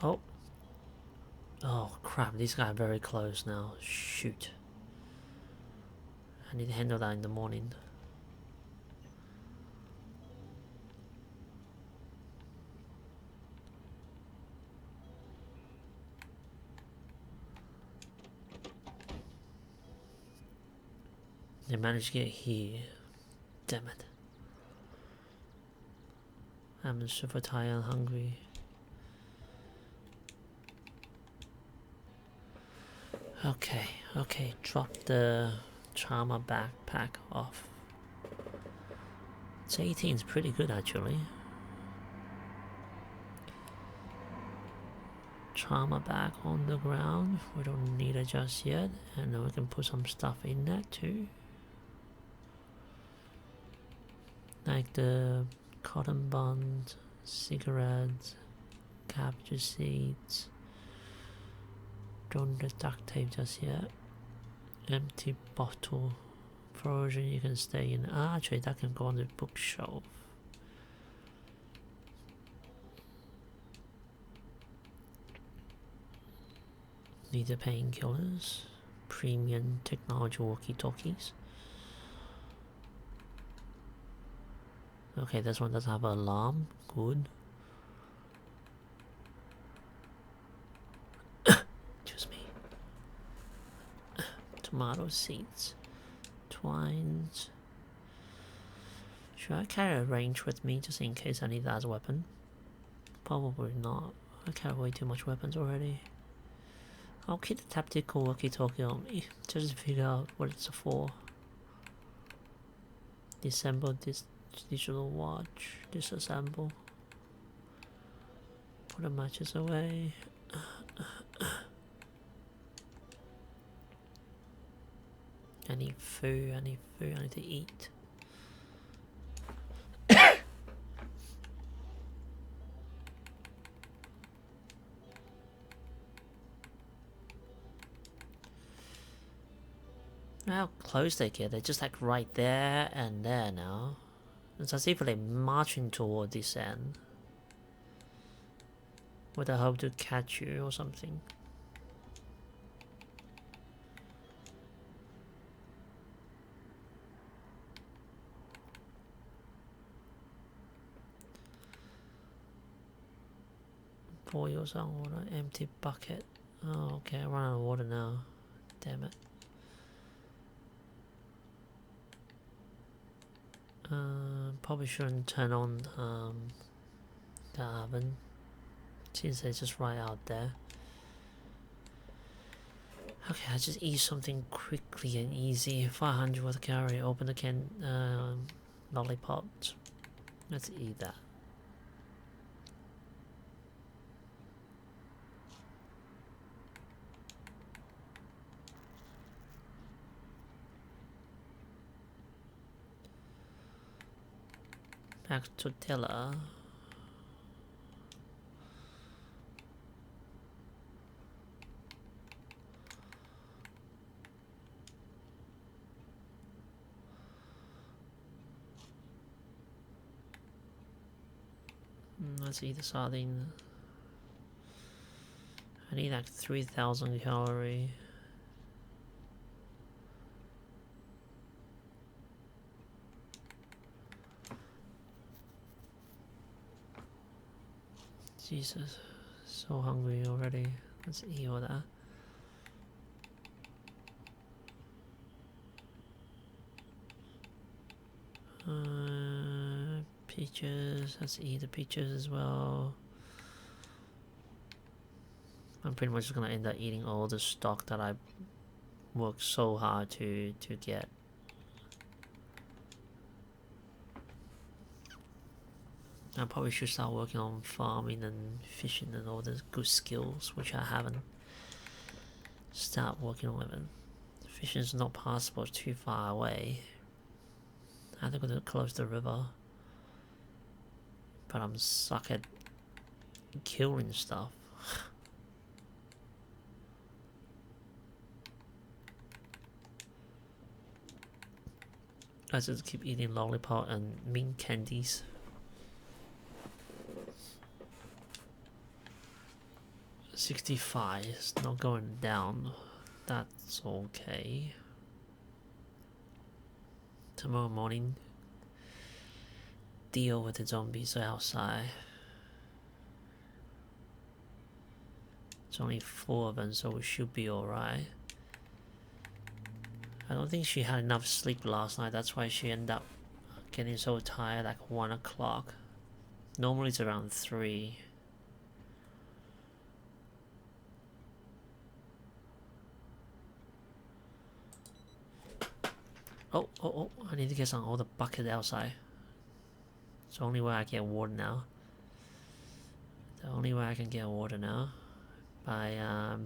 Oh. Oh crap, these guys are very close now. Shoot. I need to handle that in the morning. They managed to get here. Damn it. I'm super tired and hungry. Okay, okay, drop the Charmer backpack off. It's 18, it's pretty good actually. Charmer back on the ground, we don't need it just yet, and then we can put some stuff in that too. Like the cotton buds, cigarettes, capture seeds. Don't need duct tape just yet. Empty bottle. Frozen, you can stay in. Actually, that can go on the bookshelf. Need the painkillers. Premium technology walkie-talkies. Okay, this one doesn't have an alarm. Good. Excuse me. Tomato seeds. Twines. Should I carry a range with me just in case I need that as a weapon? Probably not. I carry way too much weapons already. I'll keep the tactical walkie-talkie on me, just to figure out what it's for. Disassemble this digital watch. Disassemble. Put the matches away. I need food, I need to eat. How close they get, they're just like right there and there now. It's as if they're marching toward this end. With the hope to catch you or something. Pour yourself water, empty bucket. Oh, okay, I run out of water now. Damn it. Probably shouldn't turn on the oven since it's just right out there. Okay, I just eat something quickly and easy. 500 worth of calorie. Open the can lollipops. Let's eat that. Back to Dilla. Let's eat the sardine. I need like 3,000 calorie. Jesus, so hungry already. Let's eat all that. Peaches, let's eat the peaches as well. I'm pretty much just gonna end up eating all the stock that I worked so hard to get. I probably should start working on farming and fishing and all the good skills, which I haven't. Start working on it. Fishing is not possible, it's too far away. I have to go close to the river. But I'm suck at killing stuff. I just keep eating lollipop and mint candies. $65 is not going down. That's okay. Tomorrow morning, deal with the zombies outside. It's only 4 of them, so we should be alright. I don't think she had enough sleep last night, that's why she ended up getting so tired, like 1 o'clock. Normally it's around 3. Oh, oh, oh, I need to get some other bucket outside. It's the only way I get water now. The only way I can get water now. By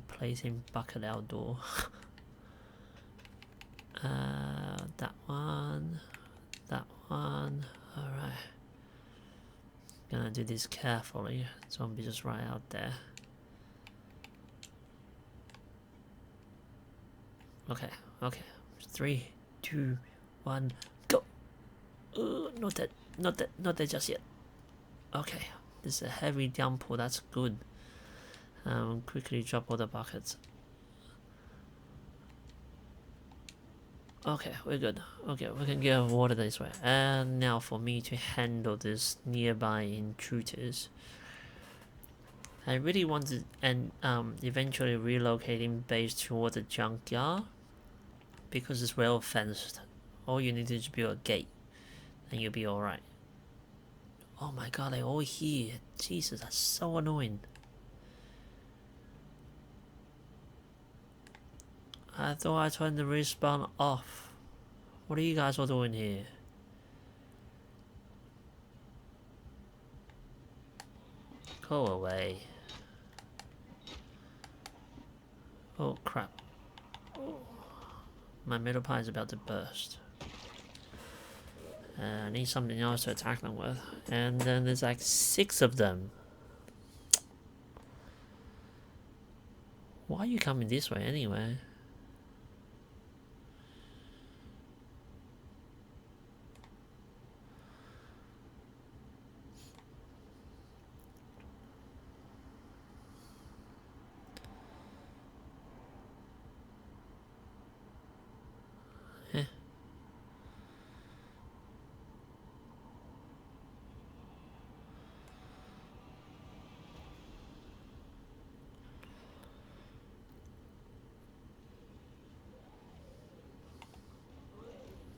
placing bucket outdoor. That one. That one. Alright. Gonna do this carefully. Zombie just right out there. Okay, okay. 3, 2, 1, go! Not that, not that, not that just yet. Okay, this is a heavy downpour, that's good. Quickly drop all the buckets. Okay, we're good. Okay, we can get water this way. And now for me to handle this nearby intruders. I really want to eventually relocating base toward the junkyard because it's well fenced. All you need to do is build a gate and you'll be alright. Oh my god, they're all here. Jesus, that's so annoying. I thought I turned the respawn off. What are you guys all doing here? Go away. Oh crap. Oh. My middle pie is about to burst. I need something else to attack them with. And then there's like 6 of them. Why are you coming this way anyway?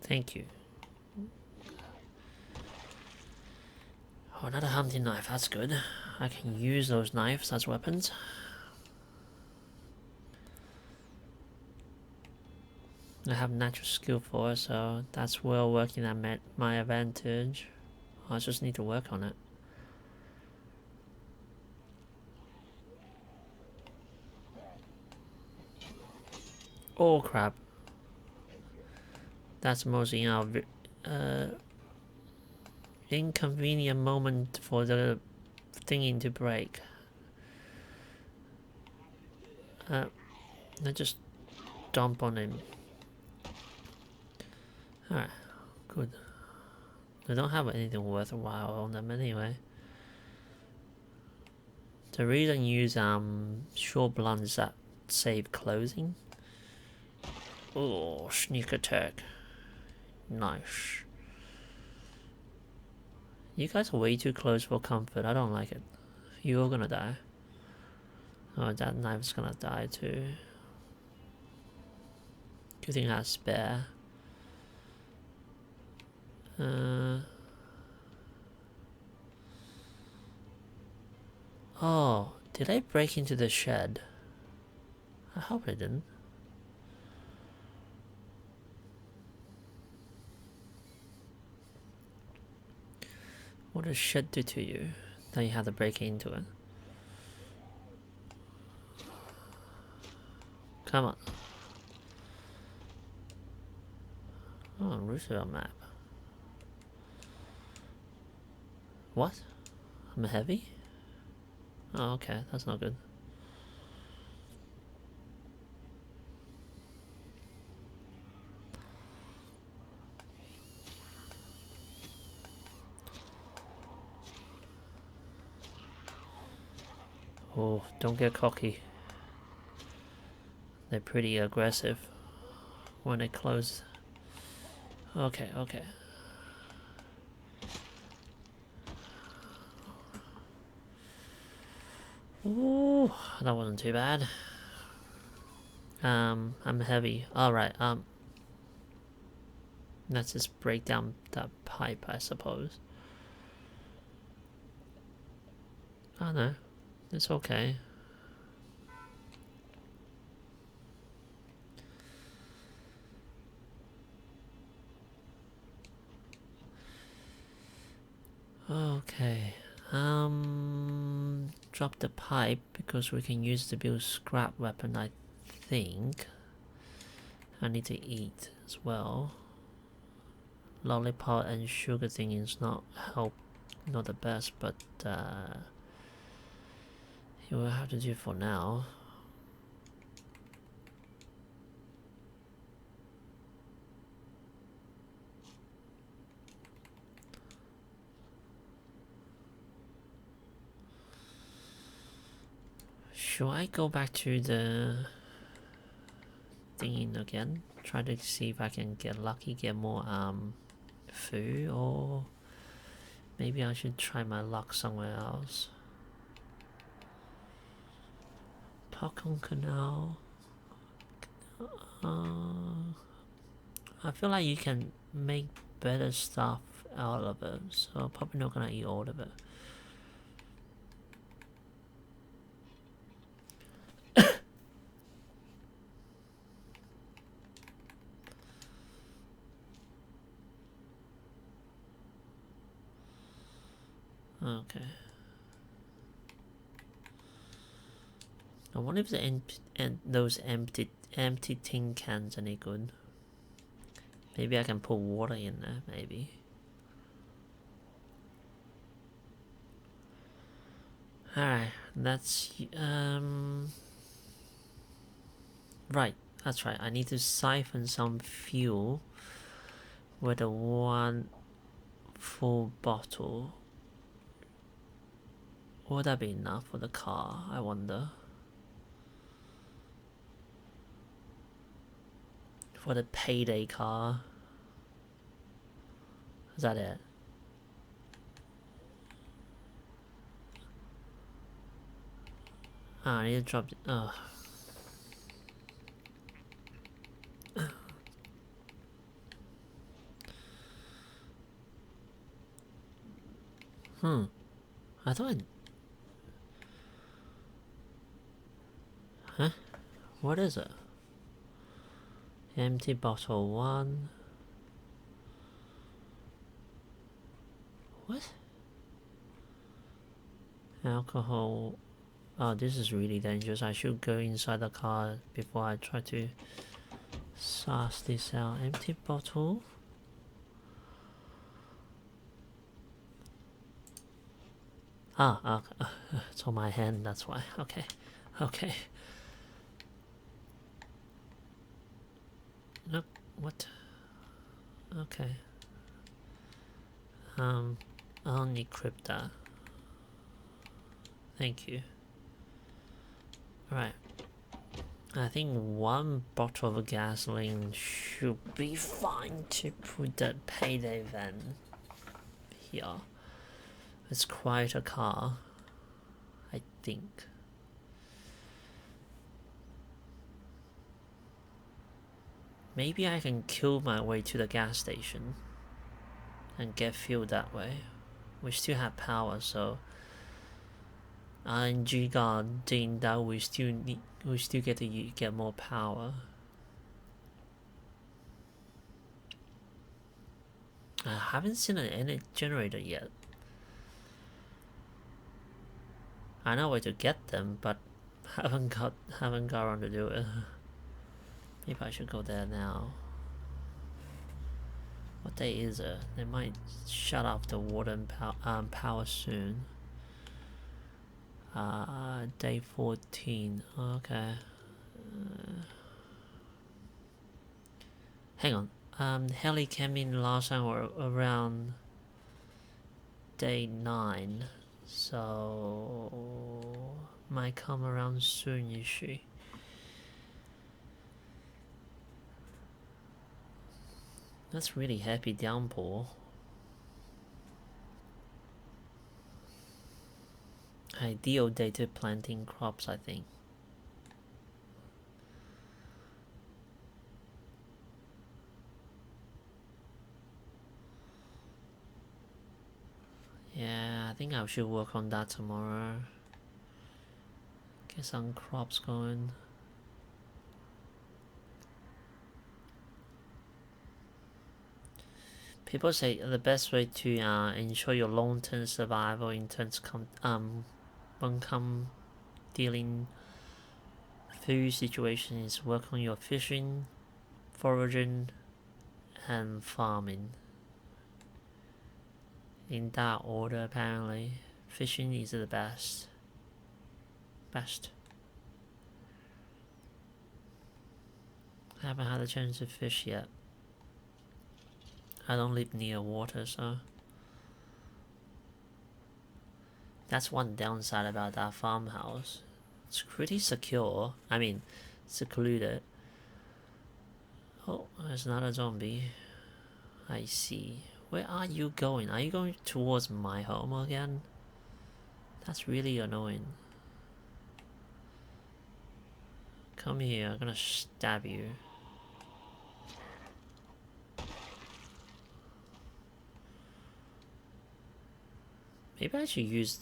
Thank you. Oh, another hunting knife, that's good. I can use those knives as weapons. I have natural skill for it, so that's well working at my advantage. I just need to work on it. Oh crap. That's mostly inconvenient moment for the thingy to break. I just dump on him. Alright, good. They don't have anything worthwhile on them anyway. The reason you use short blunts that save closing. Oh, sneak attack. Nice. You guys are way too close for comfort. I don't like it. You're gonna die. Oh, that knife's gonna die too. Good thing I have spare. Oh, did I break into the shed? I hope I didn't. What does shed do to you that you have to break into it? Come on. Oh, Roosevelt map. What? I'm heavy? Oh, okay, that's not good. Oh, don't get cocky. They're pretty aggressive when they close. Okay, okay. Ooh, that wasn't too bad. I'm heavy. Alright, let's just break down that pipe, I suppose. Oh no, it's okay. Okay. Drop the pipe because we can use to build scrap weapon, I think. I need to eat as well. Lollipop and sugar thing is not the best, but you will have to do for now. Should I go back to the thing again? Try to see if I can get lucky, get more food, or maybe I should try my luck somewhere else. Popcorn Canal. I feel like you can make better stuff out of it, so probably not gonna eat all of it. Okay. I wonder if those empty tin cans are any good. Maybe I can put water in there, maybe. Alright, that's right, that's right. I need to siphon some fuel with a one full bottle. Would that be enough for the car, I wonder? For the payday car. Is that it? Oh, I need to drop it. Oh. I thought Huh? What is it? Empty bottle 1. What? Alcohol. Oh, this is really dangerous. I should go inside the car before I try to suss this out. Empty bottle. It's on my hand, that's why. Okay. Okay. Nope. What? Okay. I'll decrypt that. Thank you. Right. I think 1 bottle of gasoline should be fine to put that payday van here. It's quite a car, I think. Maybe I can kill my way to the gas station and get fuel that way. We still have power, so RNG guard thing that we still get to get more power. I haven't seen an energy generator yet. I know where to get them, but haven't got around to do it. Maybe I should go there now. What day is it? They might shut off the water and power soon. Day 14. Okay. Hang on. Heli came in last time or around day 9. So might come around soon, is she? That's really heavy downpour. Ideal day to planting crops, I think. Yeah, I think I should work on that tomorrow. Get some crops going. People say the best way to ensure your long-term survival in terms when come dealing food situation is work on your fishing, foraging, and farming. In that order, apparently. Fishing is the best. I haven't had a chance to fish yet. I don't live near water, so that's one downside about that farmhouse. It's pretty secure. I mean, secluded. Oh, there's another zombie. I see. Where are you going? Are you going towards my home again? That's really annoying. Come here, I'm gonna stab you. Maybe I should use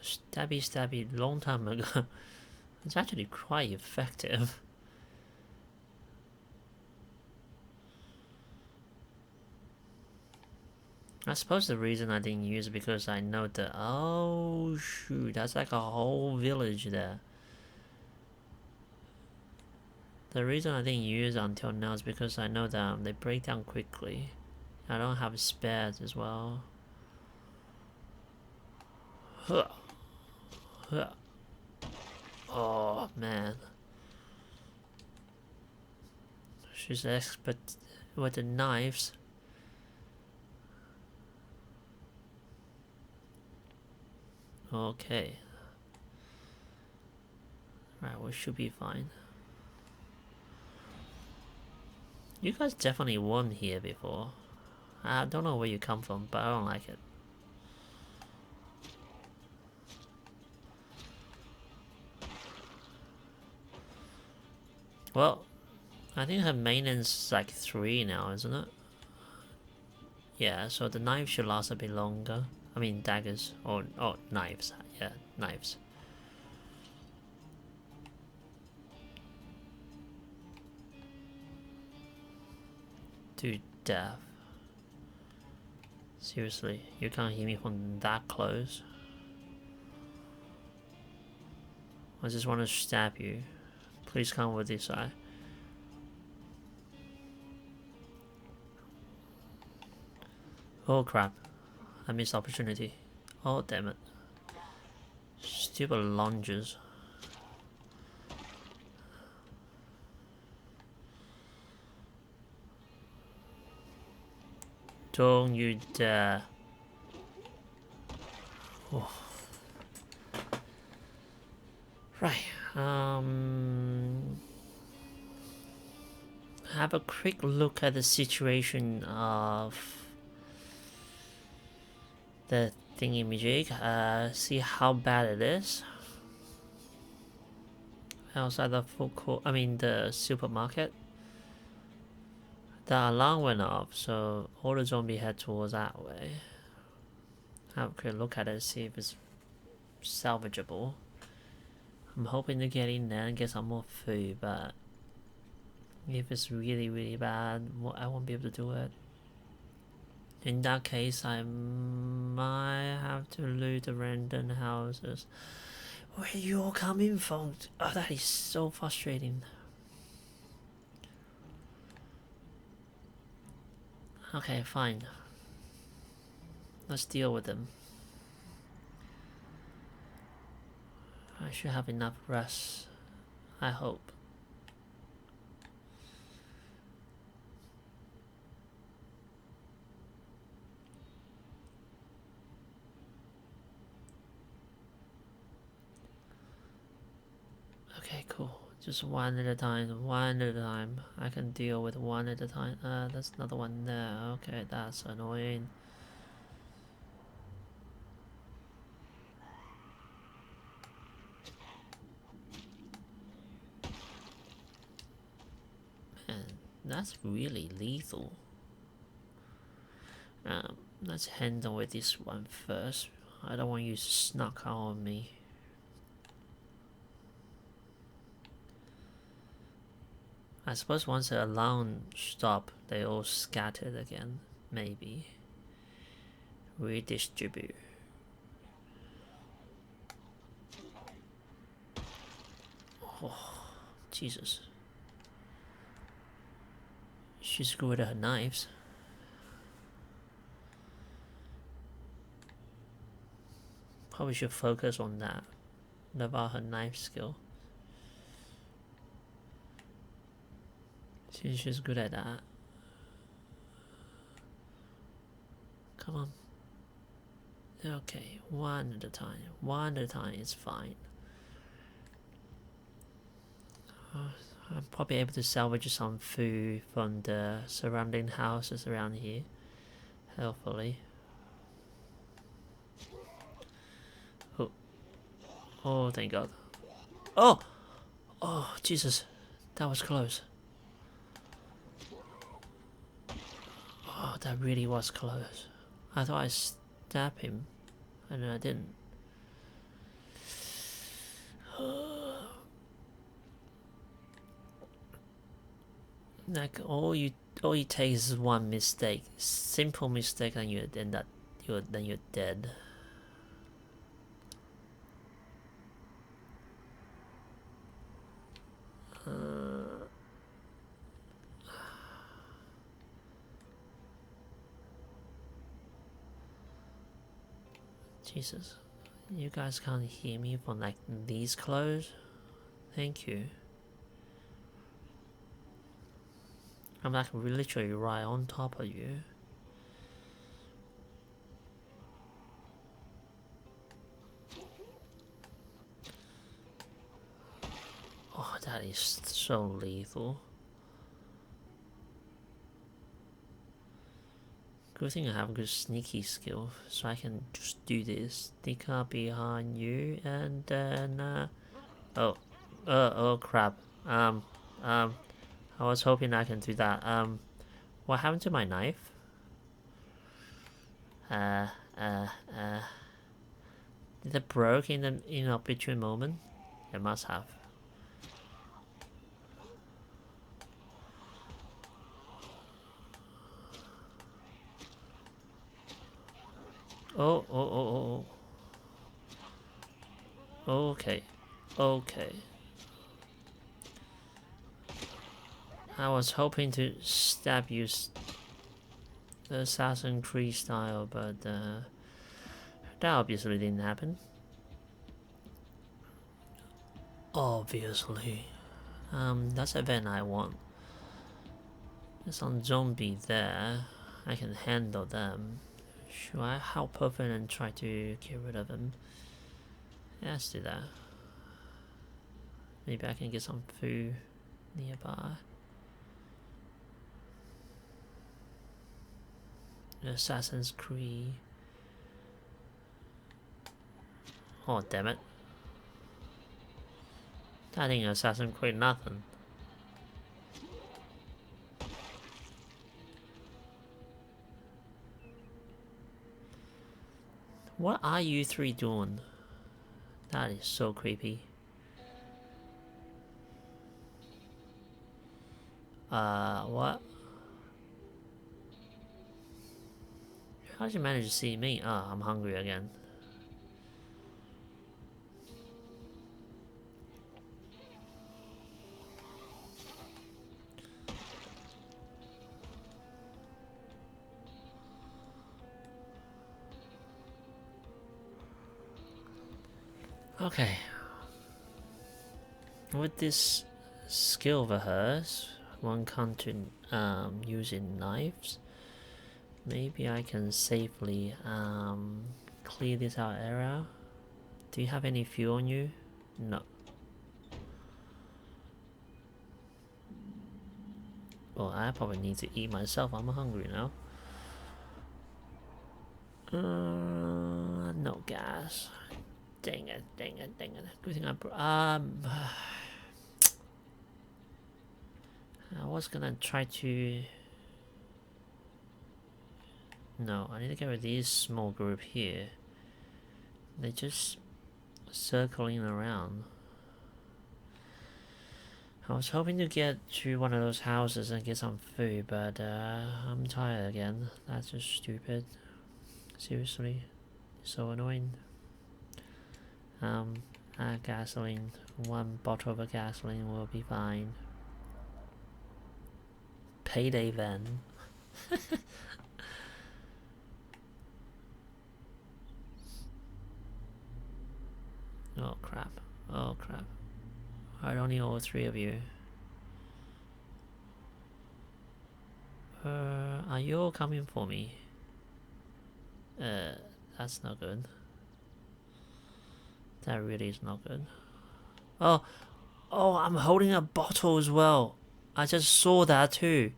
stabby long time ago. It's actually quite effective. I suppose the reason I didn't use it because I know that, oh shoot, that's like a whole village there. The reason I didn't use it until now is because I know that they break down quickly. I don't have spares as well. Oh man. She's an expert with the knives. Okay. Right, we should be fine. You guys definitely won here before. I don't know where you come from, but I don't like it. Well, I think her maintenance is like 3 now, isn't it? Yeah, so the knife should last a bit longer. I mean daggers, or knives, yeah, knives. To death. Seriously, you can't hear me from that close. I just want to stab you. Please come with this side. Oh crap. I missed opportunity. Oh damn it. Stupid lunges. Don't you dare. Oh. Right. Have a quick look at the situation of the thingy-majig. See how bad it is. Outside the food court, I mean the supermarket. The alarm went off, so all the zombies head towards that way. Have a quick look at it, see if it's salvageable. I'm hoping to get in there and get some more food, but if it's really bad, I won't be able to do it. In that case, I might have to loot the random houses. Where are you all coming from? Oh, that is so frustrating. Okay, fine. Let's deal with them. I should have enough rest. I hope. Okay, cool. Just one at a time, I can deal with one at a time. There's another one there. Okay, that's annoying. Man, that's really lethal. Let's handle with this one first. I don't want you to snuck out on me. I suppose once the alarm stop, they all scattered again. Maybe. Redistribute. Oh, Jesus. She's good at her knives. Probably should focus on that. About her knife skill. She's good at that. Come on. Okay, one at a time. One at a time is fine. I'm probably able to salvage some food from the surrounding houses around here. Hopefully. Oh, oh, thank God. Oh, oh, Jesus, that was close. Oh, that really was close. I thought I stabbed him, and I didn't. Like all you take is one mistake, simple mistake, and you're dead. Jesus, you guys can't hear me from like these close. Thank you. I'm like literally right on top of you. Oh, that is so lethal. Good thing I have a good sneaky skill, so I can just do this. Sneak up behind you, and then oh crap. I was hoping I can do that. What happened to my knife? Did it broke in the opportune moment? It must have. Oh. Okay. Okay. I was hoping to stab you the Assassin's Creed style, but that obviously didn't happen. Obviously. That's the event I want. There's some zombie there. I can handle them. Should I help over and try to get rid of them? Yeah, let's do that. Maybe I can get some food nearby. Assassin's Creed. Oh, damn it. That ain't Assassin's Creed nothing. What are you three doing? That is so creepy. What? How did you manage to see me? Ah, I'm hungry again. Okay. With this skill of hers, one can't using knives. Maybe I can safely clear this out area. Do you have any fuel on you? No. Well, I probably need to eat myself. I'm hungry now. No gas. Dang it. Good thing I was gonna try to... No, I need to get rid of this small group here. They're just circling around. I was hoping to get to one of those houses and get some food, but I'm tired again. That's just stupid. Seriously, so annoying. Gasoline. One bottle of gasoline will be fine. Payday then. Oh crap. Oh crap. I don't need all three of you. Are you all coming for me? That's not good. That really is not good. Oh, I'm holding a bottle as well. I just saw that too.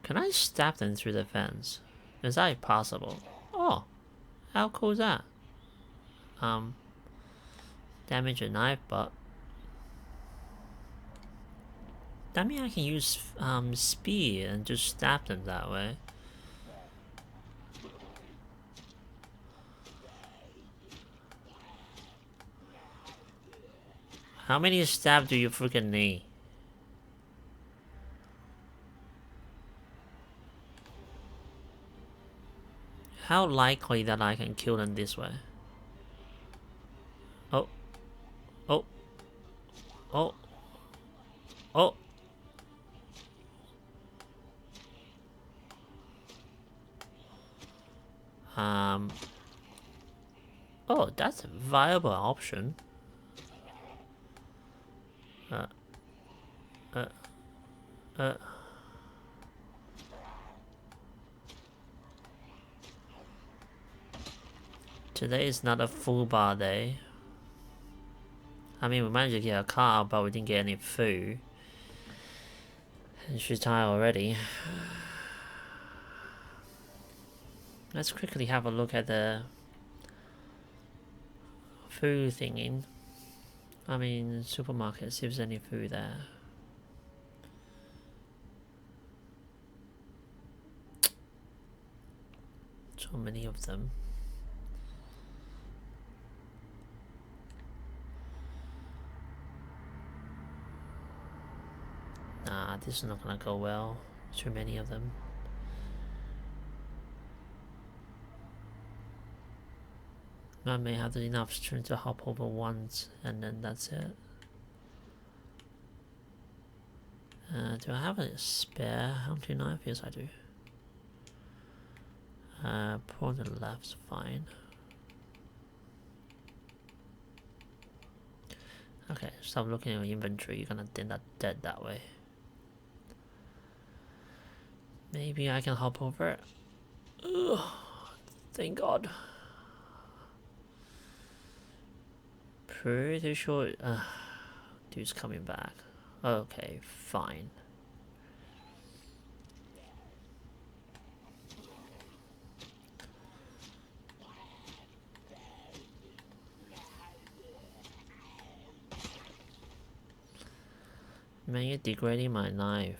Can I stab them through the fence? Is that possible? Oh, how cool is that? Damage a knife, but that means I can use speed and just stab them that way. How many stab do you freaking need? How likely that I can kill them this way? Oh. Oh. Oh. Oh. Oh, that's a viable option. Today is not a full bar day. I mean, we managed to get a car, but we didn't get any food. And she's tired already. Let's quickly have a look at the food thingy. I mean, supermarket, see if there's any food there. So many of them. Nah, this is not gonna go well. Too many of them. I may have enough strength to hop over once, and then that's it. Do I have a spare hunting knife? Yes, I do. Pull on the left's fine. Okay, stop looking at your inventory. You're gonna end up dead that way. Maybe I can hop over it. Ugh, thank God. Pretty sure. Dude's coming back. Okay, fine. Man, you're degrading my knife.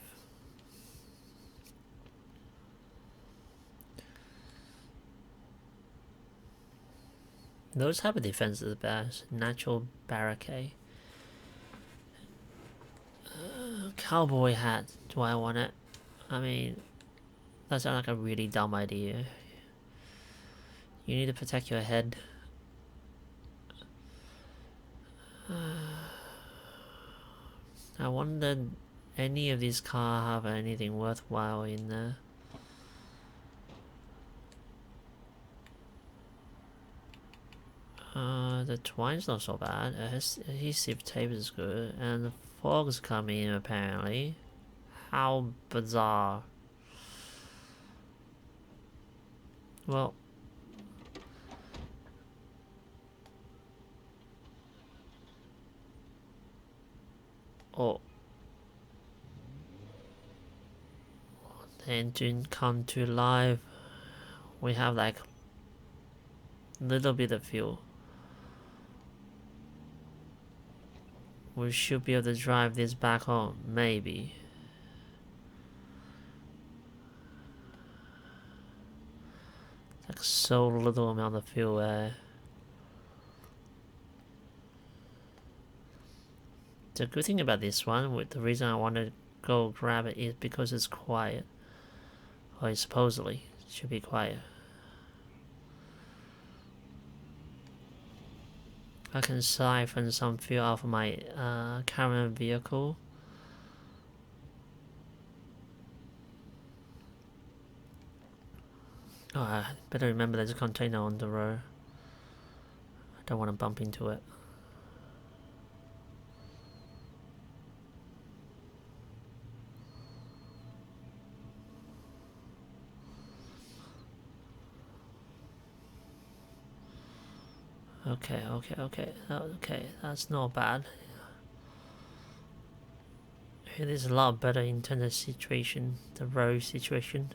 Those type of defense is the best. Natural barricade. Cowboy hat. Do I want it? I mean, that sounds like a really dumb idea. You need to protect your head. I wonder any of these cars have anything worthwhile in there. The twine's not so bad. Adhesive tape is good, and the fog's coming in apparently. How bizarre. Well, oh, the engine come to life. We have like little bit of fuel. We should be able to drive this back home, maybe. Like so little amount of fuel there. The good thing about this one, with the reason I want to go grab it, is because it's quiet. Or supposedly it should be quiet. I can siphon some fuel off of my current vehicle. Oh, I better remember there's a container on the road. I don't want to bump into it. Okay, that's not bad. It is a lot better in terms of situation, the road situation.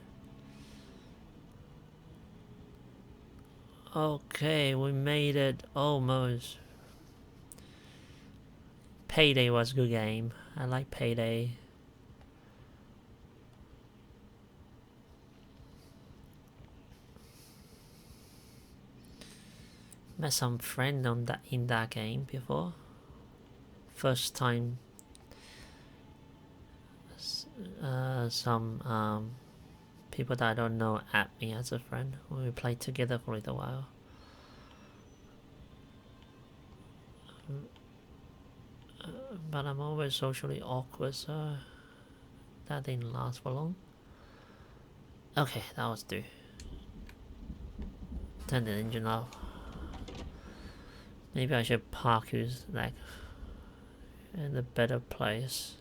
Okay, we made it almost. Payday was a good game. I like Payday. Met some friend in that game before. First time some people that I don't know add me as a friend. We played together for a little while. But I'm always socially awkward, so that didn't last for long. Okay, that was due. Turn the engine off. Maybe I should park you like in a better place.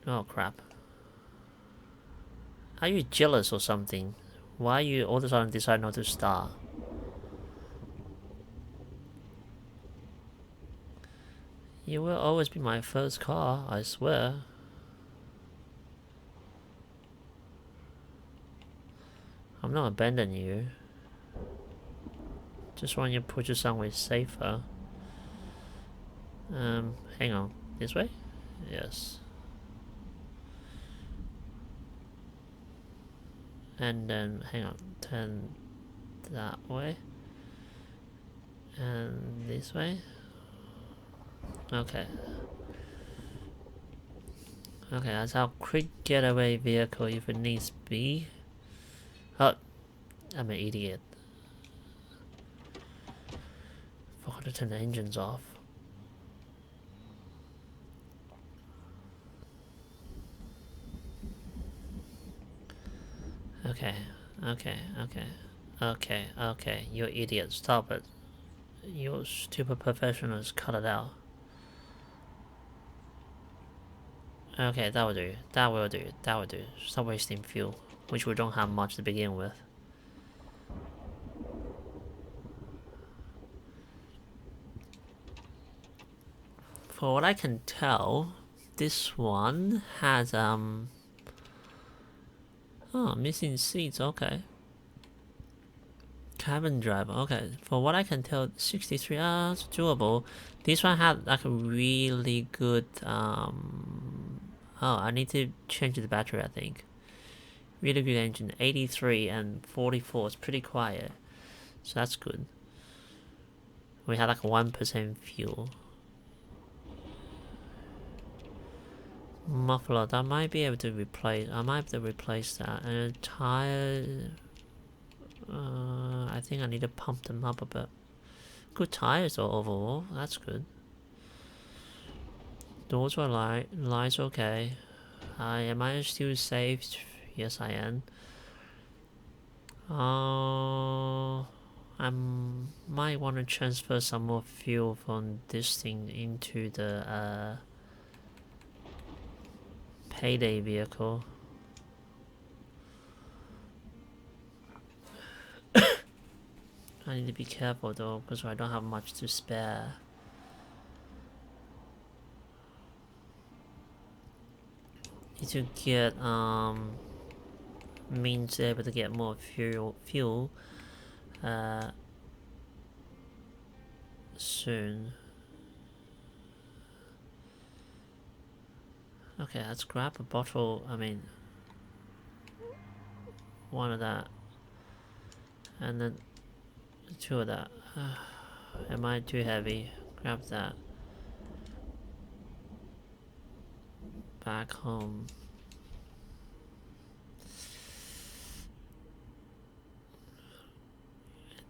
Oh crap. Are you jealous or something? Why you all of a sudden decide not to start? You will always be my first car, I swear. I'm not abandoning you. Just want you to put you somewhere safer. Hang on. This way? Yes. And then, hang on. Turn that way. And this way. Okay. Okay, that's our quick getaway vehicle if it needs to be. Oh, I'm an idiot. Forgot to turn the engines off. Okay, you idiot, stop it. You stupid professionals, cut it out. Okay, that will do. That will do. Stop wasting fuel, which we don't have much to begin with. For what I can tell, this one has oh, missing seats, okay. Cabin driver, okay. For what I can tell, 63 it's doable. This one had like a really good oh, I need to change the battery, I think. Really good engine, 83 and 44. It's pretty quiet, so that's good. We had like 1% fuel. Muffler, that might be able to replace. I might have to replace that. And tire, I think I need to pump them up a bit. Good tires though overall. That's good. Doors are lights okay. Am I still safe? Yes, I am. I might want to transfer some more fuel from this thing into the Payday vehicle. I need to be careful though, because I don't have much to spare. Need to get means able to get more fuel soon. Okay, let's grab a bottle. I mean, one of that. And then 2 of that. Am I too heavy? Grab that. Back home.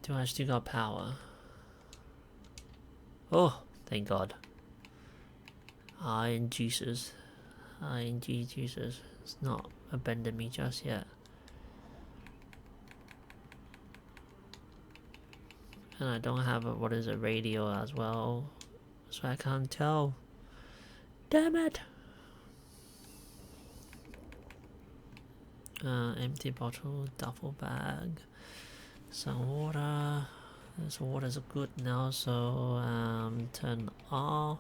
Do I still got power? Oh, thank God. In Jesus. In Jesus. It's not abandoned me just yet. And I don't have a, what is a radio as well. So I can't tell. Damn it! Empty bottle, duffel bag, some water. So water's good now, so turn off.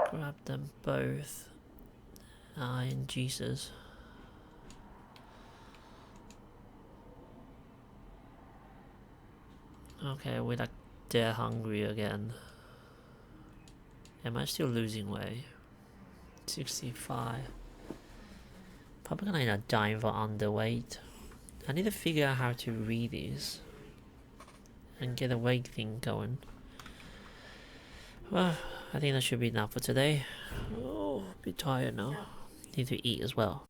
Grab them both. In Jesus. Okay, we're like they're hungry again. Am I still losing weight? 65. Probably gonna end up dying for underweight. I need to figure out how to read these and get a weight thing going. Well, I think that should be enough for today. Oh, a bit tired now. Need to eat as well.